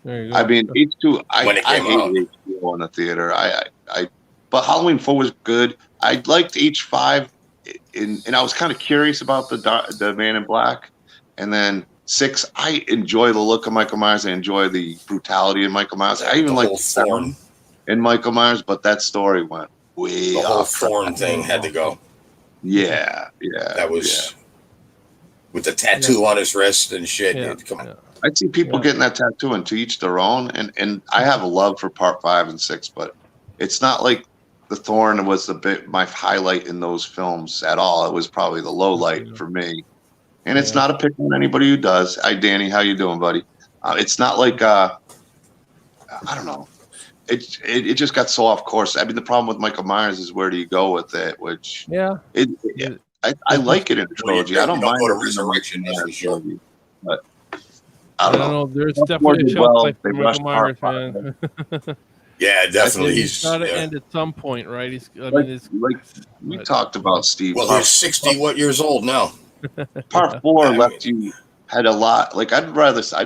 There you go. I mean, H2. I hated H2O in the theater. But Halloween 4 was good. I liked H5, and I was kind of curious about the Man in Black, and then 6. I enjoy the look of Michael Myers. I enjoy the brutality of Michael Myers. I even like Thorn in Michael Myers, but that story went way the whole off. Thorn thing had to go. Yeah. That was with the tattoo on his wrist and shit. Yeah. Come on. Yeah. I see people getting that tattoo, and to each their own. And I have a love for Part 5 and 6, but it's not like the Thorn was my highlight in those films at all. It was probably the low light for me. And it's not a pick on anybody who does. Hi, Danny. How you doing, buddy? It's not like I don't know. It just got so off course. I mean, the problem with Michael Myers is where do you go with it? Which I like it in a trilogy. I don't mind go to Resurrection, that's for sure. But I don't know. There's definitely a shelf life for Michael Myers, man. Yeah, definitely. He's got to end at some point, right? We talked about Steve. Well, he's 60 years old now. Part 4 left you had a lot. Like I'd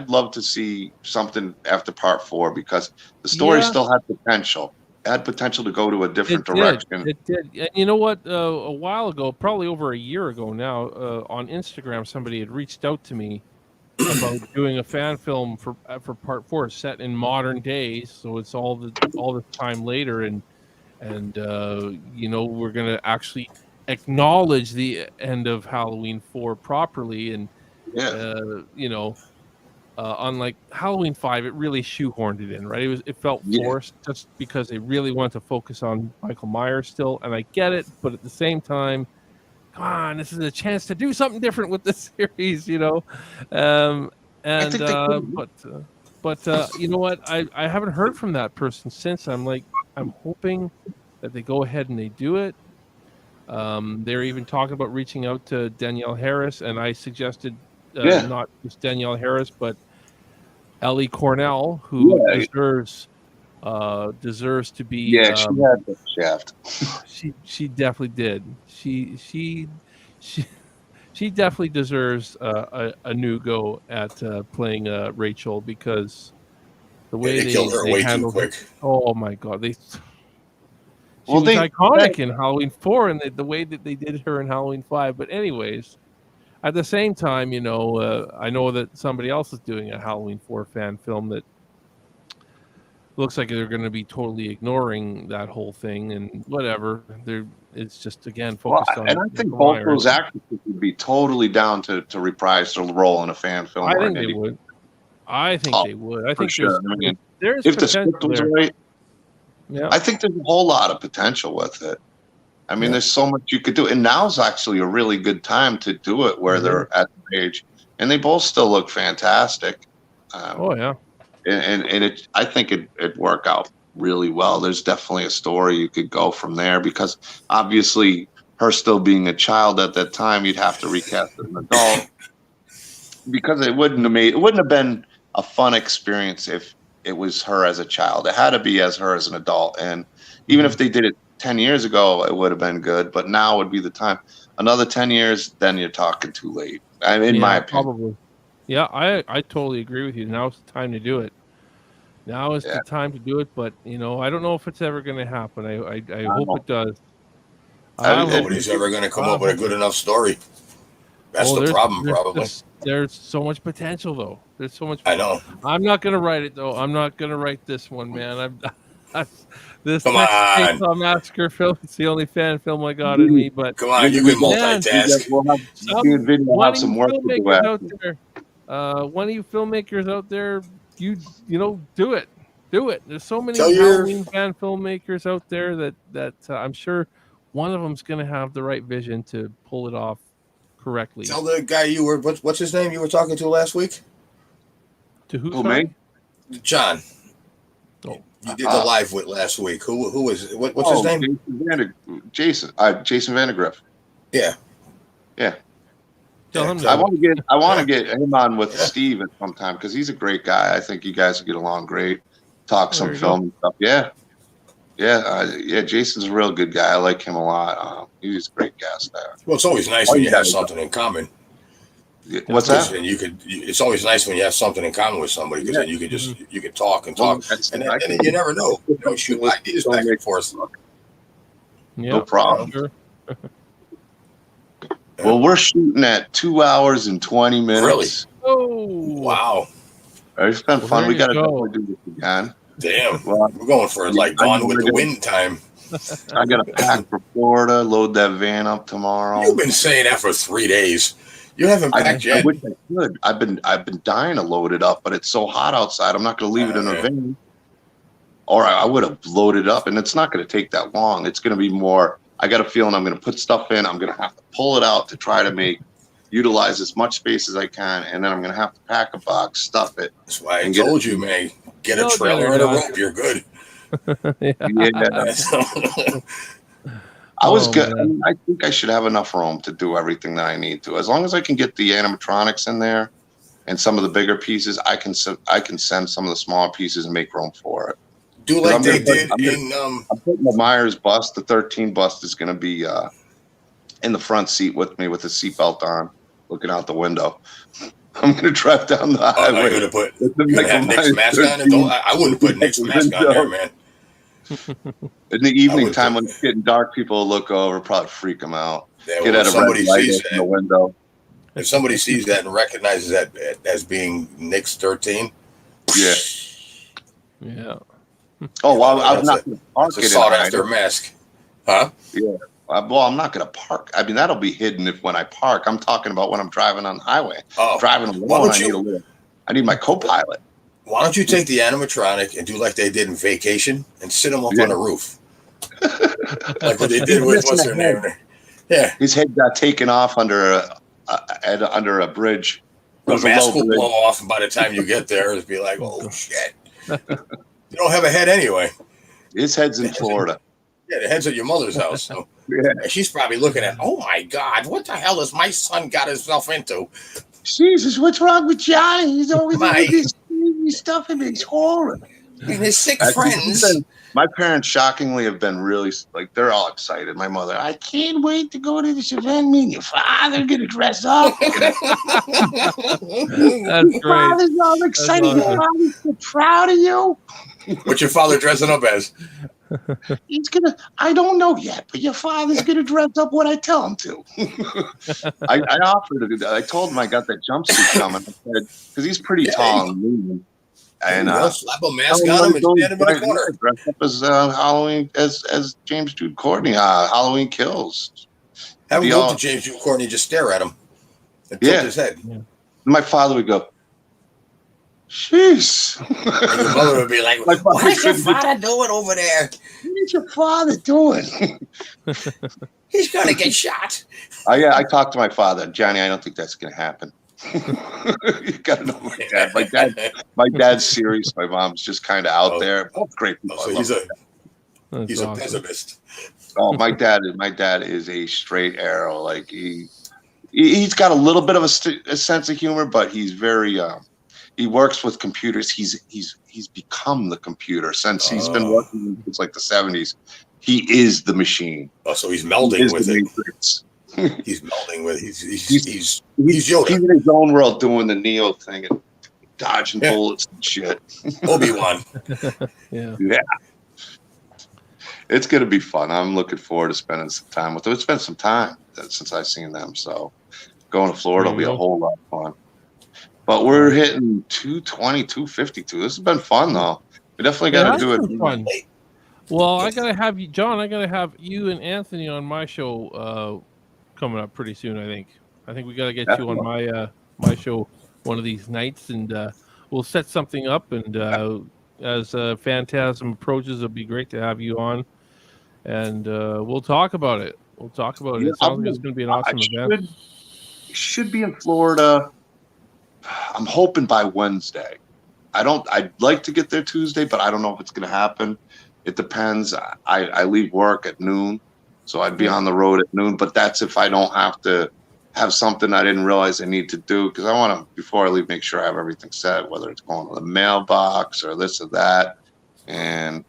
love to see something after Part 4 because the story still had potential. It had potential to go to a different direction. It did. And you know what? A while ago, probably over a year ago now, on Instagram, somebody had reached out to me about doing a fan film for Part 4 set in modern days, so it's all the time later, and we're gonna actually acknowledge the end of Halloween 4 properly, and unlike Halloween 5, it really shoehorned it in, right? It felt forced just because they really want to focus on Michael Myers still, and I get it, but at the same time, come on, this is a chance to do something different with this series, you know. But you know what? I haven't heard from that person since. I'm hoping that they go ahead and they do it. They're even talking about reaching out to Danielle Harris, and I suggested not just Danielle Harris, but Ellie Cornell, who deserves to be. Yeah, she had the shaft. She definitely did. She definitely deserves a new go at playing Rachel, because the way they killed her way too quick. Oh my god, She was iconic in Halloween 4, and the way that they did her in Halloween 5. But anyways, at the same time, I know that somebody else is doing a Halloween 4 fan film that looks like they're going to be totally ignoring that whole thing, and whatever. It's just, again, focused on. And I think both those actors would be totally down to reprise their role in a fan film. I think they would. I think they would. I think sure. there's if the script was right. Yeah. I think there's a whole lot of potential with it. I mean, there's so much you could do, and now's actually a really good time to do it where they're at the age, and they both still look fantastic. And I think it'd work out really well. There's definitely a story you could go from there, because obviously her still being a child at that time, you'd have to recast as an adult, because it wouldn't have been a fun experience if it was her as a child. It had to be as her as an adult. And even if they did it 10 years ago, it would have been good, but now would be the time. Another 10 years, then you're talking too late. In my opinion. Probably. Yeah, I totally agree with you. Now's the time to do it. Now is the time to do it, but I don't know if it's ever going to happen. I hope it does. Nobody's ever going to come up with a good enough story. That's the problem, probably. There's so much potential, though. There's so much. I know. I'm not going to write it, though. I'm not going to write this one, man. This Sawyer Massacre film, it's the only fan film I got in me. But come on, you can multitask. We'll have some work to do out there. One of you filmmakers out there, you do it. There's so many Halloween fan filmmakers out there that I'm sure one of them's going to have the right vision to pull it off correctly. Tell the guy what's his name you were talking to last week? To who? Me? John. Oh. You did the live with last week. Who was it? What's his name? Jason Vandergriff. Yeah. Tell him I want to get him on with Steve at some time because he's a great guy. I think you guys will get along great. Talk some film and stuff. Yeah. Jason's a real good guy. I like him a lot. He's a great guest there. Well, it's always nice when you have something in common. What's that? And it's always nice when you have something in common with somebody because then you can just you can talk and talk, and then you never know. Shoot ideas back and forth. No problem. Sure. Well, we're shooting at 2 hours and 20 minutes. Really? Oh, wow! It's been fun. We got to definitely do this again. Damn, well, we're going for like Gone with the Wind time. I got to pack for Florida. Load that van up tomorrow. You've been saying that for 3 days. You haven't packed yet. I wish I could. I've been dying to load it up, but it's so hot outside. I'm not going to leave it in a van. Or I would have loaded up, and it's not going to take that long. It's going to be more. I got a feeling I'm going to put stuff in. I'm going to have to pull it out to try to utilize as much space as I can, and then I'm going to have to pack a box, stuff it. That's why I told you, man. Get a trailer and a rope. You're good. I was good. I mean, I think I should have enough room to do everything that I need to. As long as I can get the animatronics in there and some of the bigger pieces, I can send some of the smaller pieces and make room for it. Do like they did I'm putting the Myers bust. The 13 bust is going to be in the front seat with me with the seatbelt on, looking out the window. I'm going to drive down the highway. I'm going to put Nick's mask on. I wouldn't put Nick's mask on there, man. In the evening time when it's getting dark, people will look over, probably freak them out. Yeah, get at a red light in the window. If somebody sees that and recognizes that as being Nick's 13, yeah. Oh, well, I'm not going to park it. Sought after mask, huh? Yeah. Well, I'm not going to park. I mean, that'll be hidden when I park. I'm talking about when I'm driving on the highway. Oh, driving alone, I need my co-pilot. Why don't you take the animatronic and do like they did in Vacation and sit him up on the roof? Like what they did with what's her name? Yeah. His head got taken off under a bridge. The mask will blow off, and by the time you get there, it'll be like, oh, shit. You don't have a head anyway. His head's in Florida. Yeah, the head's at your mother's house. So she's probably looking at, oh, my God, what the hell has my son got himself into? Jesus, what's wrong with Johnny? He's always doing this stuff and it's horrible. And his sick friends. My parents shockingly have been really, they're all excited. My mother, I can't wait to go to this event. Me and your father going to dress up. That's great. Father's all excited. Your father's so proud of you. What's your father dressing up as? He's going to, I don't know yet, but your father's going to dress up what I tell him to. I offered to do that. I told him I got that jumpsuit coming. I said, because he's pretty tall and lean. And slap a mask on him and stand him in the corner. Dress up as Halloween, as James Jude Courtney, Halloween Kills. Have him go to James Jude Courtney, just stare at him and tilt his head. Yeah. My father would go, jeez. And your mother would be like, what's your father doing over there? What's your father doing? He's going to get shot. I talked to my father. Johnny, I don't think that's going to happen. You gotta know my dad. My dad's serious. My mom's just kind of out there. Both great people. So he's a pessimist. Oh, my dad is a straight arrow. Like he's got a little bit of a sense of humor, but he's very. He works with computers. He's become the computer since he's been working since like the 70s. He is the machine. Oh, so he's melding with it. Matrix. He's melding with he's Yoda. He's in his own world doing the Neo thing and dodging bullets and shit. Obi-Wan. Yeah. It's gonna be fun. I'm looking forward to spending some time with them. It's been some time since I've seen them, so going to Florida will be a whole lot of fun. But we're hitting 220, 252. This has been fun though. We definitely got to do it. Fun. Well, I gotta have you, John. I gotta have you and Anthony on my show. Coming up pretty soon, I think we got to get you on my show one of these nights, and we'll set something up. And as Phantasm approaches, it'll be great to have you on, and we'll talk about it. It sounds like it's going to be an awesome event. Should be in Florida. I'm hoping by Wednesday. I'd like to get there Tuesday, but I don't know if it's going to happen. It depends. I leave work at noon. So I'd be on the road at noon, but that's if I don't have to have something I didn't realize I need to do, because I want to, before I leave, make sure I have everything set, whether it's going to the mailbox or this or that. And,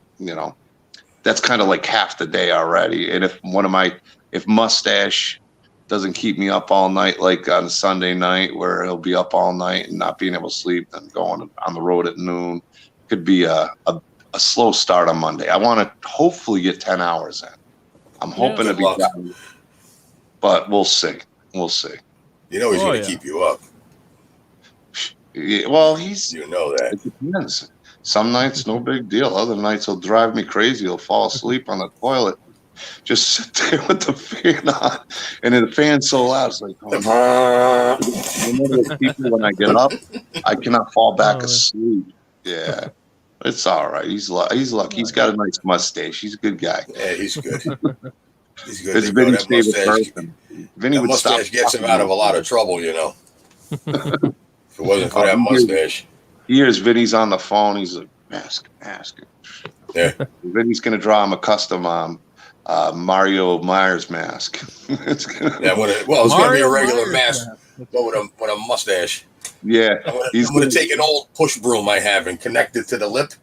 that's kind of like half the day already. And if Mustache doesn't keep me up all night, like on Sunday night, where he'll be up all night and not being able to sleep, then going on the road at noon could be a slow start on Monday. I want to hopefully get 10 hours in. I'm hoping to be done, but we'll see. We'll see. He's going to keep you up. Yeah, well, that. It depends. Some nights, no big deal. Other nights, he'll drive me crazy. He'll fall asleep on the toilet. Just sit there with the fan on. And then the fan's so loud, it's like, people, when I get up, I cannot fall back asleep. Yeah. It's all right. He's lucky. He's got a nice mustache. He's a good guy. Yeah, he's good. He's good. It's Vinny's favorite person. Vinny would mustache gets him out of a lot of trouble, If it wasn't for that mustache. He hears Vinny's on the phone. He's like, mask. Yeah. Vinny's going to draw him a custom Mario Myers mask. It's going to be a regular mask, but with a mustache. Yeah. I'm going to take an old push broom I have and connect it to the lip.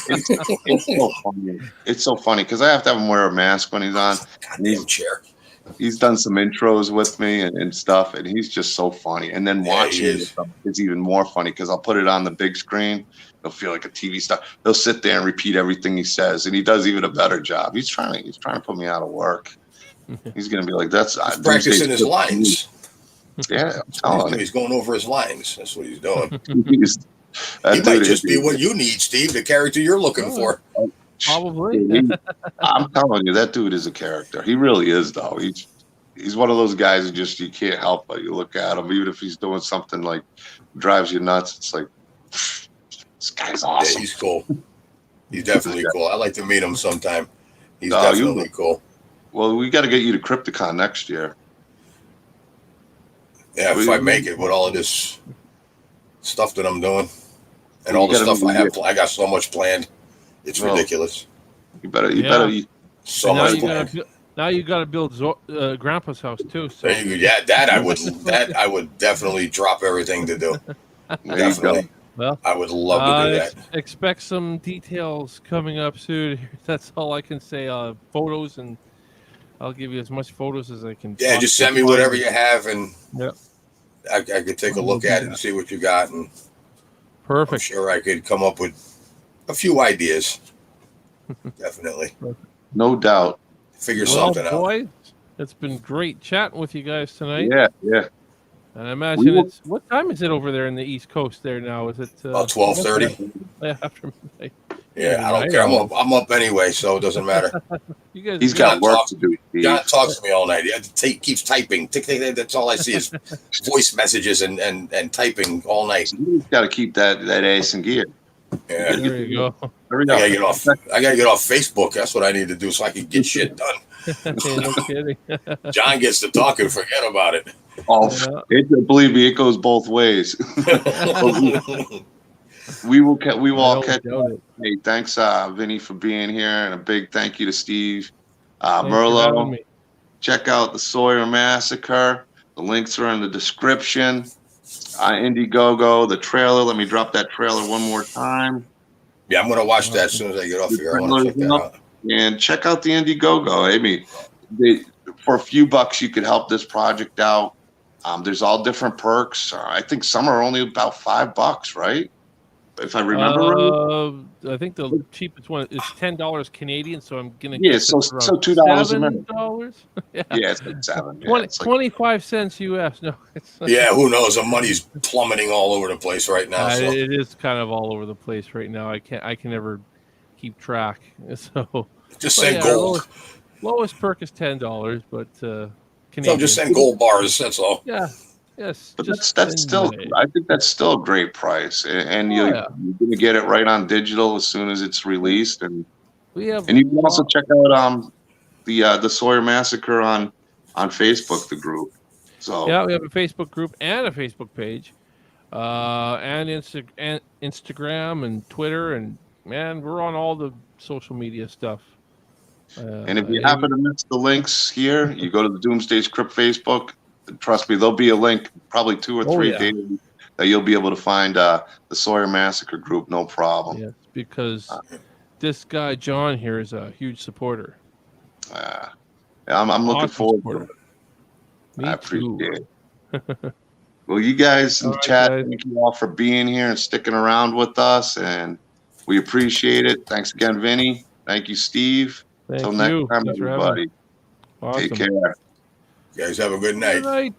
It's so funny. It's so funny because I have to have him wear a mask when he's on. Goddamn chair. He's done some intros with me and stuff, and he's just so funny. And then watching it is even more funny because I'll put it on the big screen. He'll feel like a TV star. He'll sit there and repeat everything he says, and he does even a better job. He's trying to put me out of work. He's going to be like, he's practicing his lines. Yeah, I'm telling you. He's going over his lines. That's what he's doing. He might just be what you need, Steve, the character you're looking for. Probably. I'm telling you, that dude is a character. He really is, though. He's one of those guys who you can't help but you look at him, even if he's doing something like drives you nuts. It's like, this guy's awesome. Yeah, he's cool. He's definitely cool. I'd like to meet him sometime. He's definitely cool. Well, we got to get you to Crypticon next year. Yeah, if I make it with all of this stuff that I'm doing and all the stuff I have, I got so much planned. It's ridiculous. You better. So much planned. Now you got to build Grandpa's house too. So. That I would definitely drop everything to do. Definitely. Well, I would love to do that. Expect some details coming up soon. That's all I can say. Photos, and I'll give you as much photos as I can. Yeah, just send me whatever you have, and I could take a look at it and see what you got. And perfect. I'm sure I could come up with a few ideas. Definitely. No doubt. Figure something out. Boy, it's been great chatting with you guys tonight. Yeah. And I imagine what time is it over there in the East Coast there now? Is it about 12:30? Yeah, after midnight. Yeah, I don't care. I'm up anyway, so it doesn't matter. He's got work to do. John talks to me all night. He keeps typing. That's all I see is voice messages and typing all night. He's got to keep that ass in gear. There Yeah. you go. I gotta get off Facebook. That's what I need to do so I can get shit done. No kidding. John gets to talking. Forget about it. Oh, believe me, it goes both ways. We will all catch up. Hey, thanks, Vinny, for being here, and a big thank you to Steve Merlo. Check out the Sawyer Massacre. The links are in the description. Indiegogo, the trailer. Let me drop that trailer one more time. Yeah, I'm going to watch that as soon as I get off here. I want to check that out. And check out the Indiegogo. I mean, for a few bucks, you could help this project out. There's all different perks. I think some are only about $5, right? If I remember right. I think the cheapest one is $10 Canadian, so I'm gonna so $2 a minute. Yeah, it's like $7. 25 cents US. No, yeah, who knows? The money's plummeting all over the place right now. So. It is kind of all over the place right now. I can never keep track. So just send gold. Lowest perk is $10, but Canadian. So just send gold bars. That's all. Yeah. Yes, but that's still. I think that's still a great price, and you're going to get it right on digital as soon as it's released. And you can also check out the Sawyer Massacre on Facebook, the group. So yeah, we have a Facebook group and a Facebook page, and Instagram and Twitter, and man, we're on all the social media stuff. And if you happen to miss the links here, you go to the Doomsday Script Facebook. trust me, there'll be a link, probably 2 or 3 days that you'll be able to find the Sawyer Massacre group, no problem. Yes, because this guy John here is a huge supporter. I'm looking forward to it. I appreciate it. Well, you guys in the chat, thank you all for being here and sticking around with us, and we appreciate it. Thanks again, Vinny. Thank you, Steve. Until next time, everybody. Awesome. Take care. You guys have a good night. Good night.